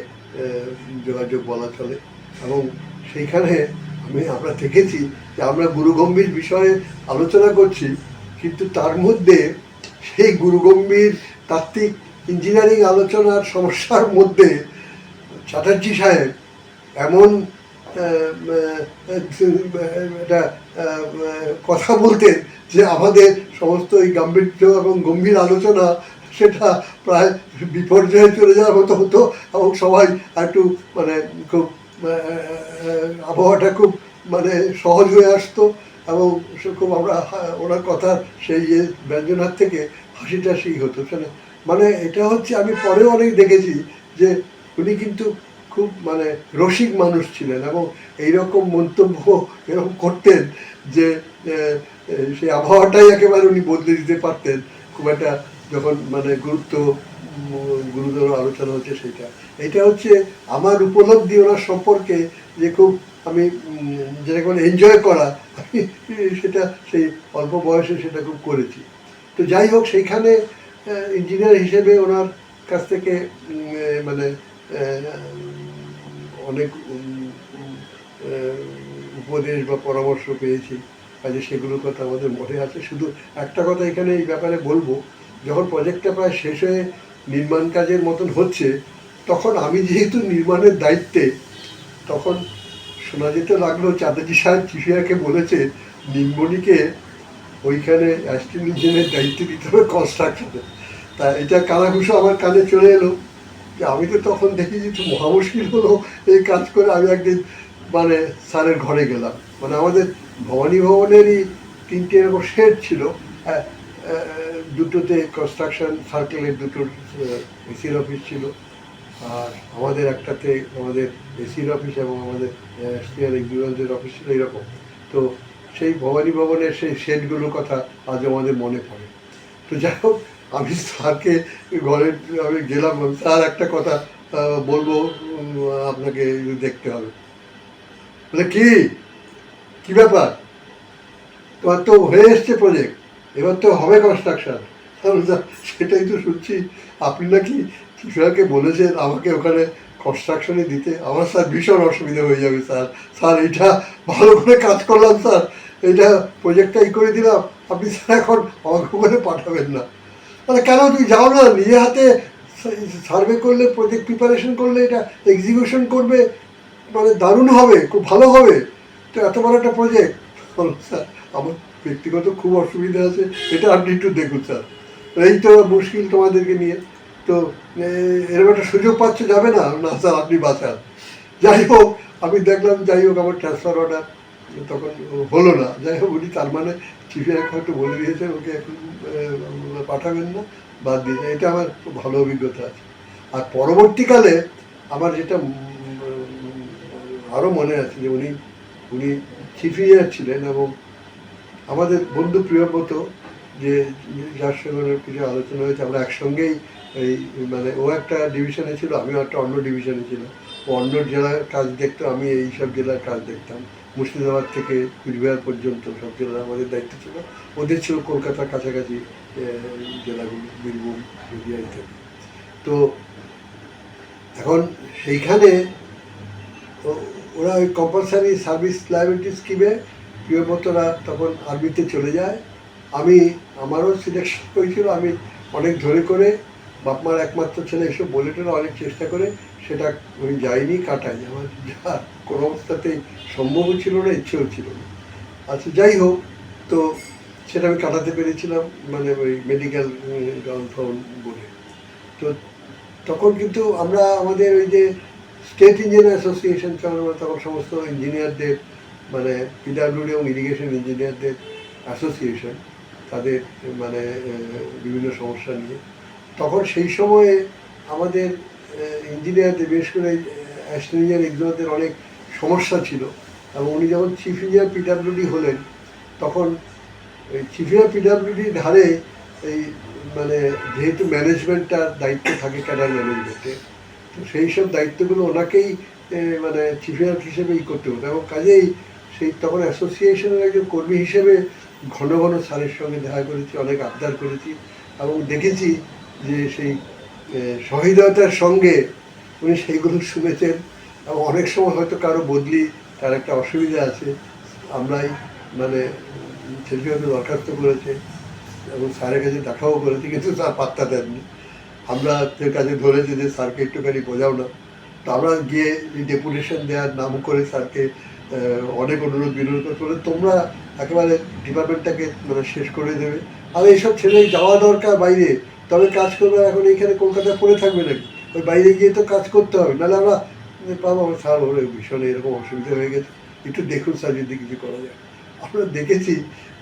যোগাযোগ বলা চলে, এবং সেইখানে আমরা দেখেছি যে আমরা গুরুগম্ভীর বিষয়ে আলোচনা করছি, কিন্তু তার মধ্যে সেই গুরুগম্ভীর তাত্ত্বিক ইঞ্জিনিয়ারিং আলোচনার সমস্যার মধ্যে চ্যাটার্জি সাহেব এমন একটা কথা বলতেন যে আমাদের সমস্ত এই গাম্ভীর্য এবং গম্ভীর আলোচনা সেটা প্রায় বিপর্যয়ে চলে যাওয়ার মতো হতো, এবং সবাই একটু মানে খুব আবহাওয়াটা খুব মানে সহজ হয়ে আসতো এবং খুব আমরা ওনার কথা সেই ব্যঞ্জনার থেকে হাসিটা সেই হতো। মানে এটা হচ্ছে আমি পরেও অনেক দেখেছি যে উনি কিন্তু খুব মানে রসিক মানুষ ছিলেন এবং এইরকম মন্তব্য এরকম করতেন যে সেই আবহাওয়াটাই একেবারে উনি বদলে দিতে পারতেন খুব একটা, যখন মানে গুরুতর আলোচনা হচ্ছে সেটা। এটা হচ্ছে আমার উপলব্ধি ওনার সম্পর্কে, যে খুব আমি যেটাকে বলে এনজয় করা, আমি সেটা সেই অল্প বয়সে সেটা খুব করেছি। তো যাই হোক, সেইখানে ইঞ্জিনিয়ার হিসেবে ওনার কাছ থেকে মানে অনেক উপদেশ বা পরামর্শ পেয়েছি, কাজে সেগুলোর কথা আমাদের মনে আছে। শুধু একটা কথা এখানে এই ব্যাপারে বলবো, যখন প্রজেক্টটা প্রায় শেষ হয়ে নির্মাণ কাজের মতন হচ্ছে, তখন আমি যেহেতু নির্মাণের দায়িত্বে, তখন শোনা যেতে লাগলো চাঁদাজি সাহেব চিফিয়াকে বলেছে নীলমণিকে ওইখানে অ্যাসিস্ট্যান্ট ইঞ্জিনিয়ারের দায়িত্ব দিতে হবে কনস্ট্রাকশনে। তা এটা কানাঘুষো আমার কানে চলে এলো, যে আমি তো তখন দেখি যে একটু মহা মুশকিল হলো এই কাজ করে। আমি একদিন মানে স্যারের ঘরে গেলাম, মানে আমাদের ভবানী ভবনেরই 3টে এরকম শেড ছিল, দুটোতে কনস্ট্রাকশন সার্কেলের দুটো এসির অফিস ছিল, আর আমাদের একটাতে আমাদের এসির অফিস এবং আমাদের স্টেয়ার এক্সিকিউটিভের অফিস ছিল এরকম। তো সেই ভবানী ভবনের সেই শেডগুলোর কথা আজ আমাদের মনে পড়ে। তো যাই হোক, আমি স্যারকে ঘরে আমি গেলাম, স্যার একটা কথা বলবো, আপনাকে দেখতে হবে। বলে কি ব্যাপার, তোমার তো হয়ে এসছে প্রজেক্ট, এবার তো হবে কনস্ট্রাকশন। সেটাই তো শুনছি, আপনি নাকি চিফিয়াকে বলেছেন আমাকে ওখানে কনস্ট্রাকশনে দিতে। আমার স্যার ভীষণ অসুবিধা হয়ে যাবে স্যার এইটা ভালো করে কাজ করলাম স্যার, এইটা প্রজেক্টটা করে দিলাম, আপনি স্যার এখন আমাকে ওখানে পাঠাবেন না। মানে কেন, তুই যাও না, নিজে হাতে সার্ভে করলে, প্রজেক্ট প্রিপারেশন করলে, এটা এক্সিকিউশন করবে, মানে দারুণ হবে, খুব ভালো হবে। তো এত বড় একটা প্রজেক্ট, স্যার আমার ব্যক্তিগত খুব অসুবিধা আছে, এটা আপনি একটু দেখুন স্যার, এই তো মুশকিল তোমাদেরকে নিয়ে, তো এরকম একটা সুযোগ পাচ্ছে, যাবে না। না স্যার আপনি বাঁচান। যাই হোক, আমি দেখলাম, যাই হোক আমার ট্রান্সফার অর্ডার তখন হলো না। যাই হোক, উনি তার মানে চিফিয়াকে হয়তো বলে দিয়েছেন ওকে এখন পাঠাবেন না, বাদ দিয়েছেন। এটা আমার খুব ভালো অভিজ্ঞতা আছে। আর পরবর্তীকালে আমার যেটা আরও মনে আছে, যে উনি চিফ ইঞ্জিনিয়ার ছিলেন এবং আমাদের বন্ধু প্রিয়ব্রত, যে যার সঙ্গে কিছু আলোচনা হয়েছে, আমরা একসঙ্গেই এই মানে ও একটা ডিভিশনে ছিল, আমিও একটা অন্য ডিভিশনে ছিল। ও অন্য জেলার কাজ দেখতো, আমি এইসব জেলার কাজ দেখতাম। মুর্শিদাবাদ থেকে কুচবিহার পর্যন্ত সব জেলার আমাদের দায়িত্ব ছিল, ওদের ছিল কলকাতার কাছাকাছি জেলাগুলো, বীরভূম নদীয়া ইত্যাদি। তো এখন সেইখানে ওরা ওই কম্পালসারি সার্ভিস লায়াবিলিটি স্কিমে প্রিয়ব্রতরা তখন আর্মিতে চলে যায়। আমারও সিলেকশন হয়েছিল, আমি অনেক ধরে করে, বাপমার একমাত্র ছেলে, এসব বলে টোলে অনেক চেষ্টা করে সেটা আমি যাইনি, কাটাই। আমার যা কোনো অবস্থাতেই সম্ভবও ছিল না, ইচ্ছেও ছিল না। আচ্ছা, যাই হোক, তো সেটা আমি কাটাতে পেরেছিলাম, মানে ওই মেডিকেল গ্রাউন্ড বলে। তো তখন কিন্তু আমরা আমাদের ওই যে স্টেট ইঞ্জিনিয়ার অ্যাসোসিয়েশন, তখন সমস্ত ইঞ্জিনিয়ারদের, মানে পিডাব্লিউডি এবং ইরিগেশন ইঞ্জিনিয়ারদের অ্যাসোসিয়েশন, তাদের মানে বিভিন্ন সমস্যা নিয়ে, তখন সেই সময়ে আমাদের ইঞ্জিনিয়ারদের, বিশেষ করে অ্যাসিস্ট্যান্ট ইঞ্জিনিয়ার এক্সামদের অনেক সমস্যা ছিল। এবং উনি যখন চিফ ইঞ্জিনিয়ার পিডাব্লিউডি হলেন, তখন ওই চিফ ইঞ্জিনিয়ার পিডাব্লিউডির ধারে এই মানে যেহেতু ম্যানেজমেন্টটার দায়িত্ব থাকে ক্যাডার ম্যানেজমেন্টে, তো সেই সব দায়িত্বগুলো ওনাকেই মানে চিফ ইঞ্জিনিয়ার হিসেবেই করতে হতো। এবং কাজেই সেই তখন অ্যাসোসিয়েশনের একজন কর্মী হিসেবে ঘন ঘন স্যারের সঙ্গে দেখা করেছি, অনেক আবদার করেছি, এবং দেখেছি যে সেই সহৃদয়তার সঙ্গে উনি সেইগুলো শুনেছেন। এবং অনেক সময় হয়তো কারো বদলি, তার একটা অসুবিধা আছে, আমরাই মানে ছেলেকে হয়তো দরখাস্ত করেছে এবং স্যারের কাছে দেখাও করেছি, কিন্তু স্যার পাত্তা দেননি। আমরা কাছে ধরেছি যে স্যারকে একটুখানি বোঝাও না। তো আমরা গিয়ে ডেপুটেশন দেওয়ার নাম করে স্যারকে অনেক অনুরোধ বিনোদ করে, তোমরা একেবারে ডিপার্টমেন্টটাকে মানে শেষ করে দেবে, আর এইসব ছেলে যাওয়া দরকার বাইরে, তবে কাজ করবে। এখন এইখানে কলকাতায় পড়ে থাকবে নাকি, ওই বাইরে গিয়ে তো কাজ করতে হবে, নাহলে আমরা পাবো। স্যার ওর ভীষণ এরকম অসুবিধা হয়ে গেছে, একটু দেখুন স্যার যদি কিছু করা যায়। আমরা দেখেছি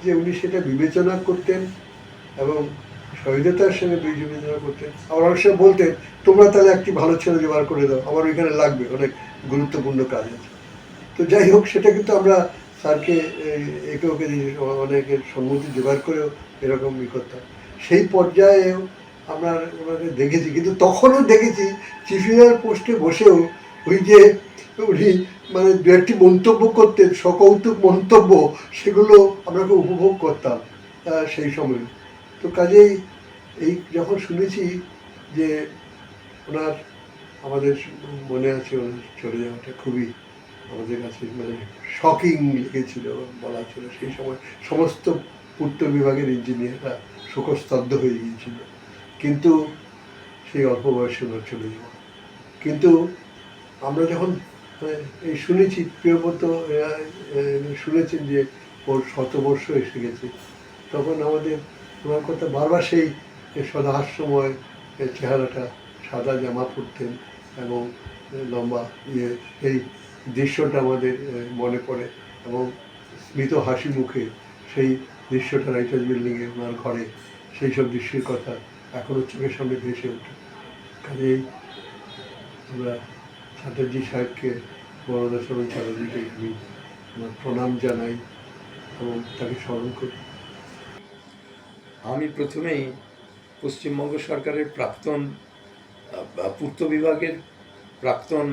যে উনি সেটা বিবেচনা করতেন এবং সহৃদতার সঙ্গে বিবেচনা করতেন। আবার অনেক সময় বলতেন, তোমরা তাহলে একটি ভালো ছেলে জোগাড় করে দাও, আমার ওইখানে লাগবে, অনেক গুরুত্বপূর্ণ কাজ আছে। তো যাই হোক, সেটা কিন্তু আমরা স্যারকে একে ওকে অনেকের সম্মতি জোগাড় করেও এরকম করতাম। সেই পর্যায়েও আমরা ওনাকে দেখেছি, কিন্তু তখনও দেখেছি চিফ ইঞ্জিনিয়ার পোস্টে বসেও ওই যে উনি মানে দু একটি মন্তব্য করতেন, সকৌতুক মন্তব্য, সেগুলো আমরা খুব উপভোগ করতাম সেই সময়। তো কাজেই এই যখন শুনেছি যে ওনার আমাদের মনে আছে ওনার চলে যাওয়াটা খুবই আমাদের কাছে মানে শকিং লেগেছিল বলা ছিল। সেই সময় সমস্ত পূর্ত বিভাগের ইঞ্জিনিয়াররা শোকস্তব্ধ হয়ে গিয়েছিল, কিন্তু সেই অল্প বয়সে ওনার চলে যাওয়া। কিন্তু আমরা যখন এই শুনেছি, প্রিয়ব্রত শুনেছেন যে ওর 100 বর্ষ এসে গেছে, তখন আমাদের ওনার কথা বারবার সেই সদাহাস্যময় চেহারাটা, সাদা জামা পরতেন এবং লম্বা এই দৃশ্যটা আমাদের মনে পড়ে এবং স্মিত হাসি মুখে সেই দৃশ্যটা রাইটার্স বিল্ডিংয়ে ওনার ঘরে, সেই সব দৃশ্যের কথা এখনও চোখের সামনে ভেসে ওঠে। কাজেই আমরা চ্যাটার্জি সাহেবকে, বরদাচরণ চ্যাটার্জিকে আমি আমার প্রণাম জানাই এবং তাকে স্মরণ করি। আমি প্রথমেই পশ্চিমবঙ্গ সরকারের প্রাক্তন পূর্ত বিভাগের প্রাক্তন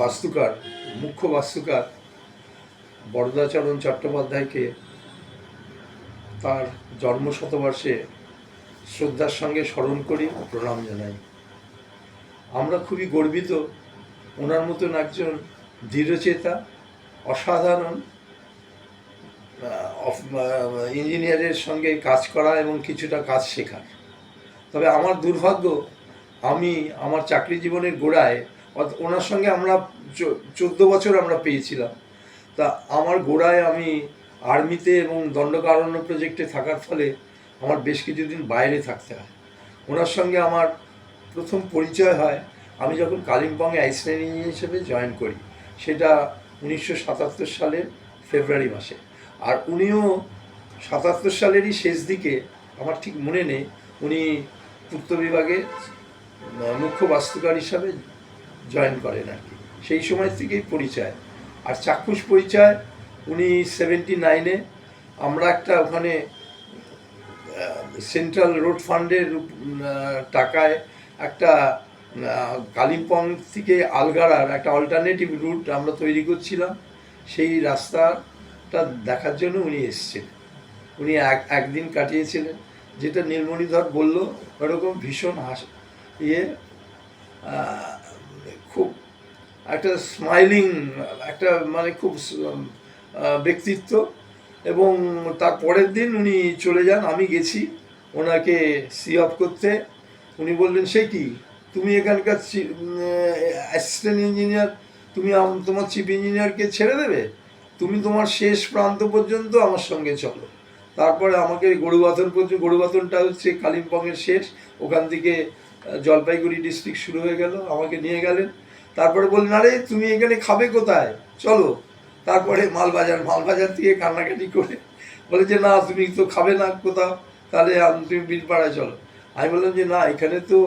বাস্তুকার, মুখ্য বাস্তুকার বরদাচরণ চট্টোপাধ্যায়কে তার জন্মশতবর্ষে শ্রদ্ধার সঙ্গে স্মরণ করি, প্রণাম জানাই। আমরা খুবই গর্বিত ওনার মতন একজন দৃঢ়চেতা, অসাধারণ ইঞ্জিনিয়ারের সঙ্গে কাজ করা এবং কিছুটা কাজ শেখার। তবে আমার দুর্ভাগ্য, আমি আমার চাকরি জীবনের গোড়ায় ওনার সঙ্গে আমরা 14 বছর আমরা পেয়েছিলাম। তা আমার গোড়ায় আমি আর্মিতে এবং দণ্ডকারণ্য প্রজেক্টে থাকার ফলে আমার বেশ কিছুদিন বাইরে থাকতে হয়। ওনার সঙ্গে আমার প্রথম পরিচয় হয় আমি যখন কালিম্পংয়ে আইসল্যান্ড ইঞ্জিনিয়ার হিসেবে জয়েন করি, সেটা 1977 সালের ফেব্রুয়ারি মাসে। আর উনিও 77 সালেরই শেষ দিকে, আমার ঠিক মনে নেই, উনি পূর্ত বিভাগে মুখ্য বাস্তুকার হিসাবে জয়েন করেন আর কি। সেই সময় থেকেই পরিচয়। আর চাক্ষুষ পরিচয় উনি 79-এ আমরা একটা ওখানে সেন্ট্রাল রোড ফান্ডের টাকায় একটা কালিম্পং থেকে আলগাড়ার একটা অল্টারনেটিভ রুট আমরা তৈরি করছিলাম। সেই রাস্তাটা দেখার জন্য উনি এসেছিলেন। উনি একদিন কাটিয়েছিলেন, যেটা নীলমণিধর বলল ওরকম ভীষণ খুব একটা স্মাইলিং, একটা মানে খুব ব্যক্তিত্ব। এবং তার পরের দিন উনি চলে যান। আমি গেছি ওনাকে সি অফ করতে। উনি বললেন, সে কি, তুমি এখানকার অ্যাসিস্ট্যান্ট ইঞ্জিনিয়ার, তুমি তোমার চিফ ইঞ্জিনিয়ারকে ছেড়ে দেবে? তুমি তোমার শেষ প্রান্ত পর্যন্ত আমার সঙ্গে চলো। তারপরে আমাকে গরুবাথন পর্যন্ত, গরুবাথনটা হচ্ছে কালিম্পংয়ের শেষ, ওখান থেকে জলপাইগুড়ি ডিস্ট্রিক্ট শুরু হয়ে গেল, আমাকে নিয়ে গেলেন। তারপরে বললেন, আরে তুমি এখানে খাবে কোথায়, চলো। তারপরে মালবাজার থেকে কান্নাকাটি করে বলে যে, না তুমি তো খাবে না কোথাও, তাহলে তুমি বীরপাড়ায় চলো। আমি বললাম যে না, এখানে তো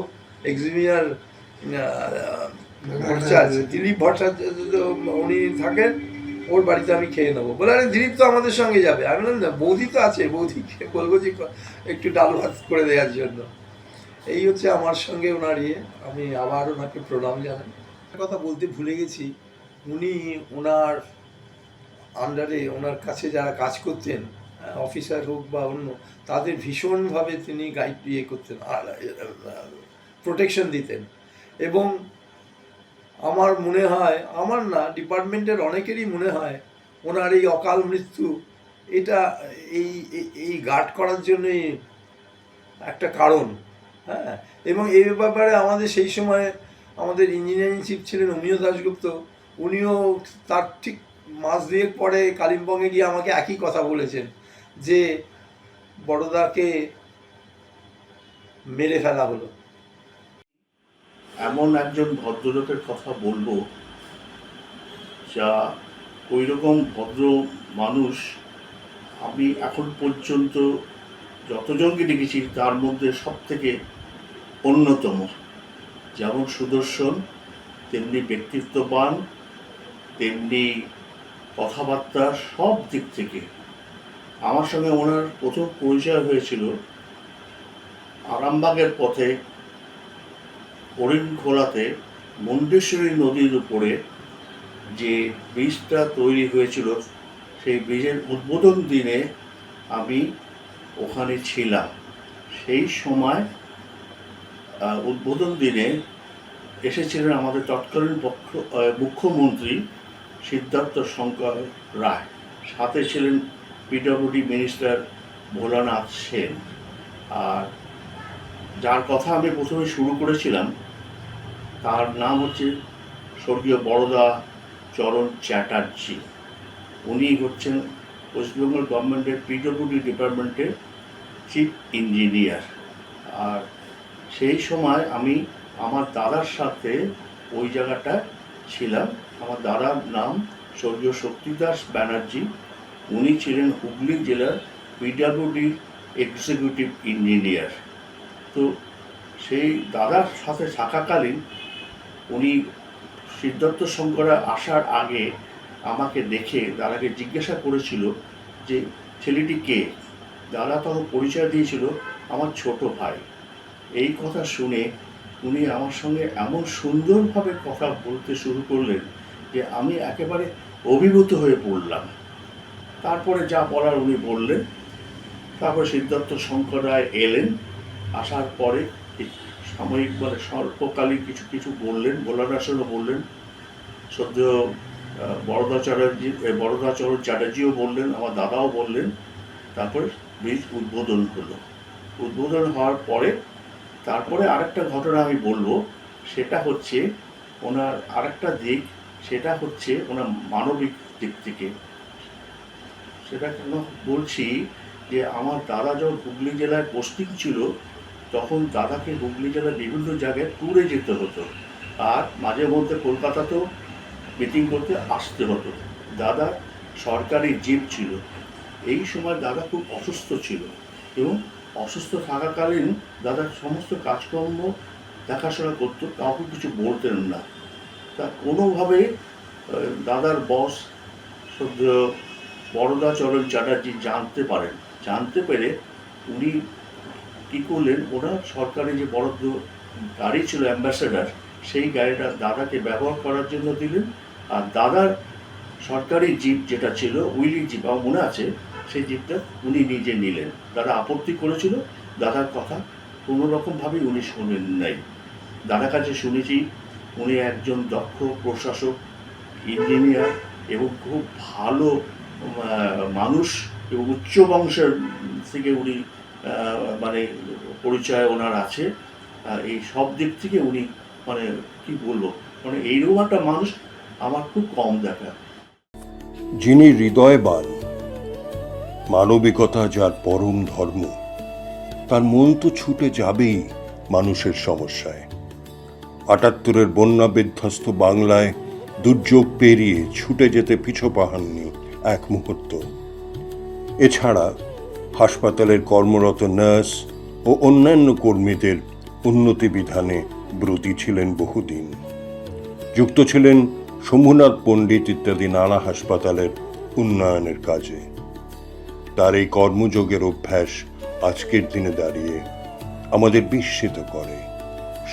এক্সিমিয়ার ভট্টাচার্য, দিলীপ ভট্টাচার্য উনি থাকেন, ওর বাড়িতে আমি খেয়ে নেবো। বলে, আরে দিলীপ তো আমাদের সঙ্গে যাবে। আমি বললাম, না, বৌদি তো আছে, বৌদিকে বলবো যে একটু ডাল ভাত করে দেওয়ার জন্য। এই হচ্ছে আমার সঙ্গে ওনার ইয়ে। আমি আবার ওনাকে প্রণাম জানাই। কথা বলতে ভুলে গেছি, উনি ওনার আন্ডারে, ওনার কাছে যারা কাজ করতেন, অফিসার হোক বা অন্য, তাদের ভীষণভাবে তিনি গাইড ইয়ে করতেন, প্রোটেকশন দিতেন। এবং আমার মনে হয়, আমার না, ডিপার্টমেন্টের অনেকেরই মনে হয় ওনার এই অকাল মৃত্যু, এটা এই গার্ড করার জন্যই একটা কারণ। হ্যাঁ, এবং এই ব্যাপারে আমাদের সেই সময় আমাদের ইঞ্জিনিয়ারিং চিফ ছিলেন অমিয় দাশগুপ্ত। উনিও তার ঠিক মাস দুয়েক পরে কালিম্পংয়ে গিয়ে আমাকে একই কথা বলেছেন যে বড়দাকে মেরে ফেলা হলো। এমন একজন ভদ্রলোকের কথা বলবো যা ওই রকম ভদ্র মানুষ আমি এখন পর্যন্ত যতজনকে দেখেছি তার মধ্যে সব থেকে অন্যতম। যেমন সুদর্শন, তেমনি ব্যক্তিত্ববান, তেমনি কথাবার্তা, সব দিক থেকে। আমার সঙ্গে ওনার প্রথম পরিচয় হয়েছিল আরামবাগের পথে হরিণখোলাতে মুন্ডেশ্বরী নদীর উপরে যে ব্রিজটা তৈরি হয়েছিল, সেই ব্রিজের উদ্বোধন দিনে আমি ওখানে ছিলাম। সেই সময় উদ্বোধন দিনে এসেছিলেন আমাদের তৎকালীন মুখ্যমন্ত্রী সিদ্ধার্থ শঙ্কর রায়, সাথে ছিলেন পিডব্লিউডি মিনিস্টার ভোলানাথ সেন। আর যার কথা আমি প্রথমে শুরু করেছিলাম তার নাম হচ্ছে স্বর্গীয় বরদা চরণ চ্যাটার্জি। উনি হচ্ছেন ওয়েস্টবেঙ্গল গভর্নমেন্টের পিডব্লিউডি ডিপার্টমেন্টের চিফ ইঞ্জিনিয়ার। আর সেই সময় আমি আমার দাদার সাথে ওই জায়গাটায় ছিলাম। আমার দাদার নাম স্বর্গীয় শক্তিদাস ব্যানার্জি। উনি ছিলেন হুগলি জেলার পিডব্লিউডি এক্সিকিউটিভ ইঞ্জিনিয়ার। তো সেই দাদার সাথে থাকাকালীন উনি সিদ্ধার্থ শঙ্কর আসার আগে আমাকে দেখে দাদাকে জিজ্ঞাসা করেছিল যে ছেলেটি কে। দাদা তখন পরিচয় দিয়েছিল আমার ছোট ভাই। এই কথা শুনে উনি আমার সঙ্গে এমন সুন্দরভাবে কথা বলতে শুরু করলেন যে আমি একেবারে অভিভূত হয়ে পড়লাম। তারপরে যা বলার উনি বললেন। তারপরে সিদ্ধার্থ শঙ্কর রায় এলেন। আসার পরে সাময়িক স্বল্পকালীন কিছু কিছু বললেন, বলার আসলে বললেন। শ্রদ্ধেয় বরদাচরণ চ্যাটার্জিও বললেন, আমার দাদাও বললেন। তারপরে ব্রিজ উদ্বোধন হলো। উদ্বোধন হওয়ার পরে তারপরে আরেকটা ঘটনা আমি বলবো, সেটা হচ্ছে ওনার আরেকটা দিক, সেটা হচ্ছে ওনার মানবিক দিক থেকে। সেটা কেন বলছি যে আমার দাদা যখন হুগলি জেলায় পোস্টিং ছিল তখন দাদাকে হুগলি জেলার বিভিন্ন জায়গায় ট্যুরে যেতে হতো, আর মাঝে মধ্যে কলকাতাতেও মিটিং করতে আসতে হতো। দাদা সরকারি জিপ ছিল। এই সময় দাদা খুব অসুস্থ ছিল এবং অসুস্থ থাকাকালীন দাদার সমস্ত কাজকর্ম দেখাশোনা করতো, কাউকে কিছু বলতেন না। তা কোনোভাবে দাদার বস শ্রদ্ধেয় বরদাচরণ চ্যাটার্জি জানতে পেরে উনি কী করলেন, ওনার সরকারি যে বরাদ্দ গাড়ি ছিল অ্যাম্বাসেডার, সেই গাড়িটা দাদাকে ব্যবহার করার জন্য দিলেন। আর দাদার সরকারি জিপ যেটা ছিল, উইলি জিপ আমার মনে আছে, সেই জিপটা উনি নিজে নিলেন। দাদা আপত্তি করেছিল, দাদার কথা কোনো রকমভাবেই উনি শোনেন নাই। দাদার কাছে শুনেছি উনি একজন দক্ষ প্রশাসক, ইঞ্জিনিয়ার এবং খুব ভালো মানুষ এবং উচ্চ বংশের থেকে উনি মানে পরিচয় ওনার আছে। এই সব দিক থেকে উনি মানে কি বলবো, মানে এইরকম একটা মানুষ আমার খুব কম দেখা। যিনি হৃদয়বান, মানবিকতা যার পরম ধর্ম, তার মন তো ছুটে যাবেই মানুষের সমস্যায়। ৭৮-এর বন্যা বিধ্বস্ত বাংলায় দুর্যোগ পেরিয়ে ছুটে যেতে পিছু পাহাননি এক মুহূর্ত। এছাড়া হাসপাতালের কর্মরত নার্স ও অন্যান্য কর্মীদের উন্নতি বিধানে ব্রতী ছিলেন বহুদিন। যুক্ত ছিলেন শম্ভুনাথ পণ্ডিত ইত্যাদি নানা হাসপাতালের উন্নয়নের কাজে। তার এই কর্মযোগের অভ্যাস আজকের দিনে দাঁড়িয়ে আমাদের বিস্মিত করে,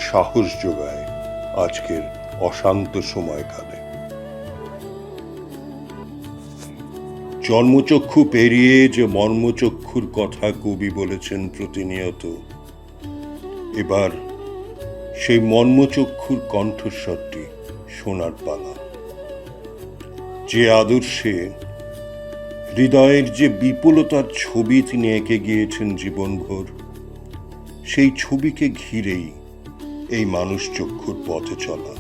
সাহস যোগায় আজকের অশান্ত সময়কালে। জন্মচক্ষু পেরিয়ে যে মর্মচক্ষুর কথা কবি বলেছেন প্রতিনিয়ত, এবার সেই মর্মচক্ষুর কণ্ঠস্বরটি শোনার পালা। যে আদর্শে হৃদয়ের যে বিপুলতার ছবি তিনি এঁকে গিয়েছেন জীবনভর, সেই ছবিকে ঘিরেই এই মানুষ চক্ষুর পথে চলা।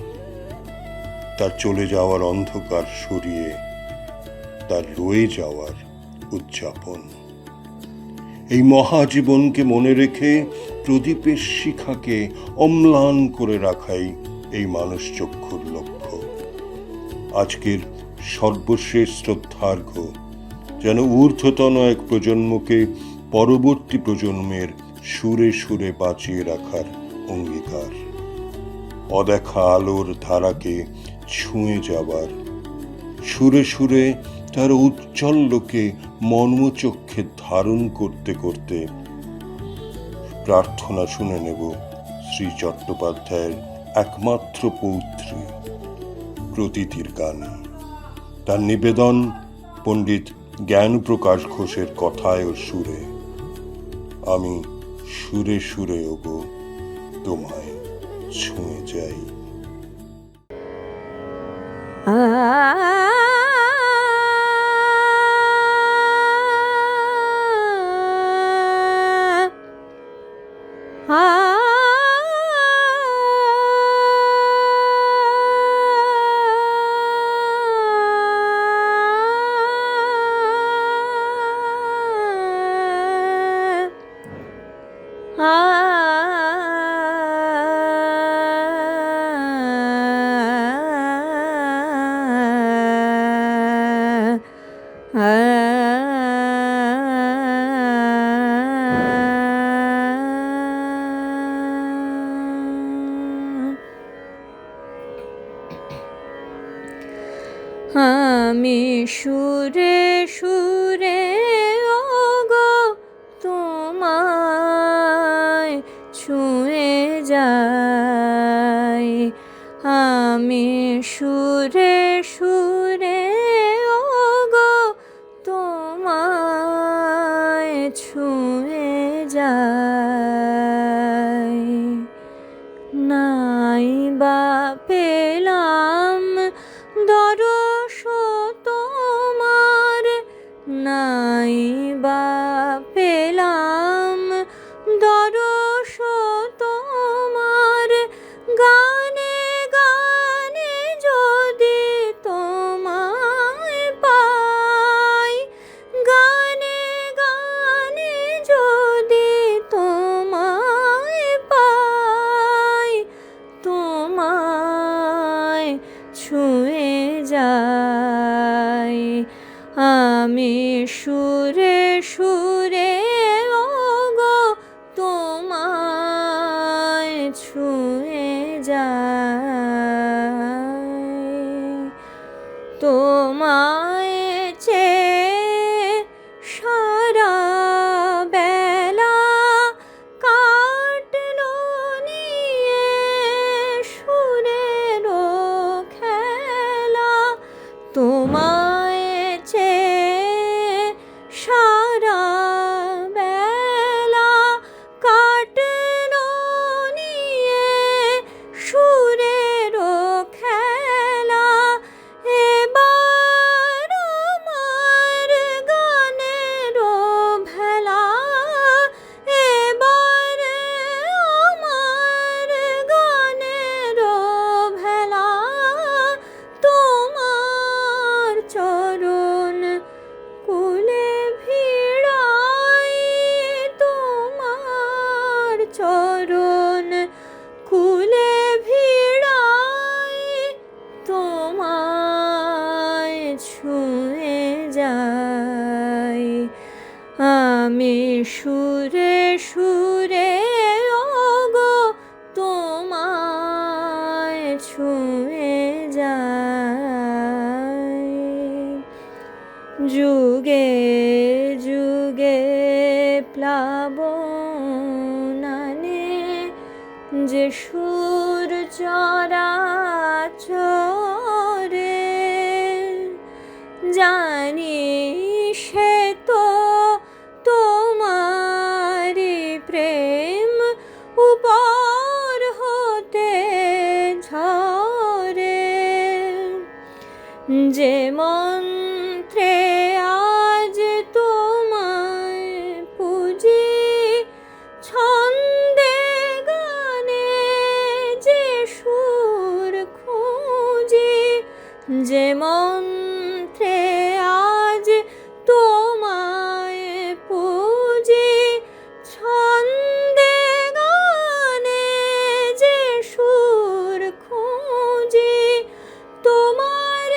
তার চলে যাওয়ার অন্ধকার সরিয়ে তার রয়ে যাওয়ার উদযাপন। এই মহাজীবনকে মনে রেখে প্রদীপের শিখাকে অম্লান করে রাখাই এই মানুষ চক্ষুর লক্ষ্য। আজকের সর্বশেষ শ্রদ্ধার্ঘ্য, যেন ঊর্ধ্বতন এক প্রজন্মকে পরবর্তী প্রজন্মের সুরে সুরে বাঁচিয়ে রাখার অঙ্গীকার, অদেখা আলোর ধারাকে ছুঁয়ে যাবার, সুরে সুরে তার উজ্জ্বল্যকে মর্মচক্ষে ধারণ করতে করতে প্রার্থনা শুনে নেব শ্রী চট্টোপাধ্যায়ের একমাত্র পৌত্রী প্রতীতির গানে। তার নিবেদন পণ্ডিত জ্ঞানপ্রকাশ ঘোষের কথায় ও সুরে। আমি সুরে সুরে ওগো তোমায় ছুঁয়ে যাই। আমি সুরে সুরে ওগো তোমায় ছুঁয়ে যাই, আমি সুরে সুরে ওগো তোমায় ছুঁয়ে যাই। নাই বা পেলাম দরস তোমার, নাই বা পেলাম দরস তোমার, গানে গানে যদি তোমায় পাই, গানে গানে যদি তোমায় পাই, তোমায় ছুঁয়ে যাই। আমি সুরে সুরে ওগো তোমায় ছুঁয়ে যাই। তোমায় চেয়ে সারা বেলা কাটলো নিয়ে সুরেরও খেলা, তোমায় চেয়ে সারা বেলা কাটলো নিয়ে সুরেরও খেলা। এবার আমার গানেরও ভেলা, এবার আমার গানেরও ভেলা, তোমার চরণ কুলে ভিড়াই, তোমার চরণ কুলে ভিড়াই, তোমায় ছুঁয়ে যাই। আমি সুরে সুরে ওগো তোমায় ছুঁয়ে যাই। যুগে যুগে প্লাবনানে যে সুর চরাচরে, জানি সে তো তোমারি প্রেম উপর হতে ঝরে। যে মন্ত্রে আজ তোমায় পুজি, ছন্দে গানে যে সুর খুঁজি, যে মন্ত্রে আজ তোমায় পুজি, ছন্দে গানে যে সুর খুঁজি, তোমার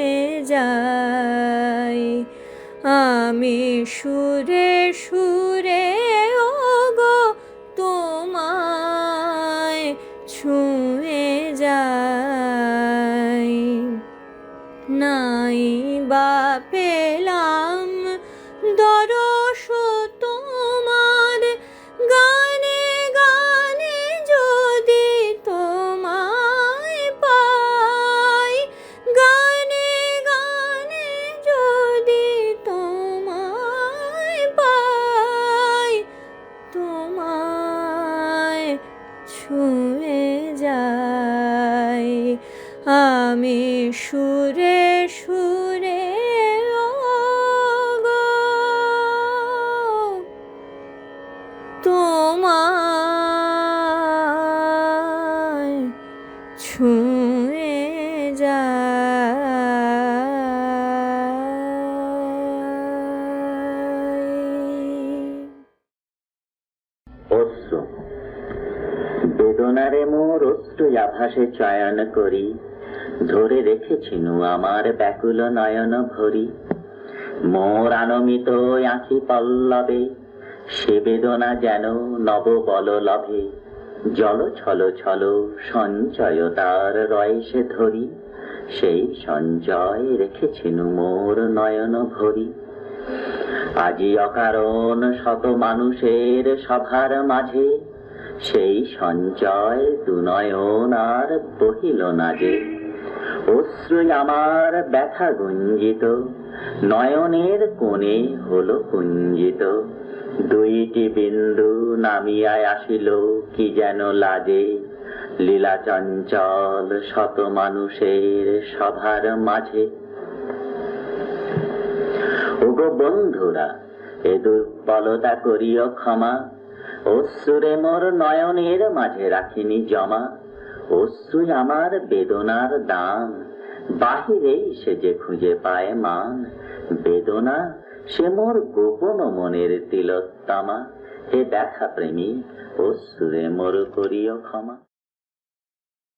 ছুঁয়ে যাই। আমি সুরে সুরে ওগো তোমায় ছুঁয়ে যাই। নাই বা পেলাম দরশ তোমার, গানে গানে যদি তোমায় পাই, গানে গানে যদি তোমায় পাই, তোমায় ছুঁয়ে যাই। আমি সুরে সুরে ওগো তোমায় ছুঁয়ে অশ্রু বেদনারে মোর অশ্রু আভাসে চয়ন করি, ধরে রেখেছিনু আমার ব্যাকুল নয়ন ভরি। মোর আনমিত আঁখি পল্লবে সে বেদনা যেন নব বল লভে, জল ছল ছল সঞ্চয় তার রয় সে ধরি, সেই সঞ্চয় রেখেছিনু মোর নয়ন ভরি। আজি অকারণ শত মানুষের সভার মাঝে, সেই সঞ্চয় দুনয়ন আর বহিল না যে। অশ্রু আমার ব্যথা গুঞ্জিত, নয়নের কোণে হলো কুঞ্জিত, দুইটি বিন্দু নামিয়ায় আসিল কি যেন লাজে, লীলা চঞ্চল শত মানুষের সভার মাঝে। ওগো বন্ধুরা, এ দুর্বলতা করিও ক্ষমা, অশ্রুরে মোর নয়নের মাঝে রাখিনি জমা। অশ্রুই আমার বেদনার দান, বাহিরেই সে যে খুঁজে পায় মান। বেদনা সে মোর গোপন মনের তিলোত্তমা, হে ব্যথা প্রেমী অশ্রুরে মোর করিও ক্ষমা।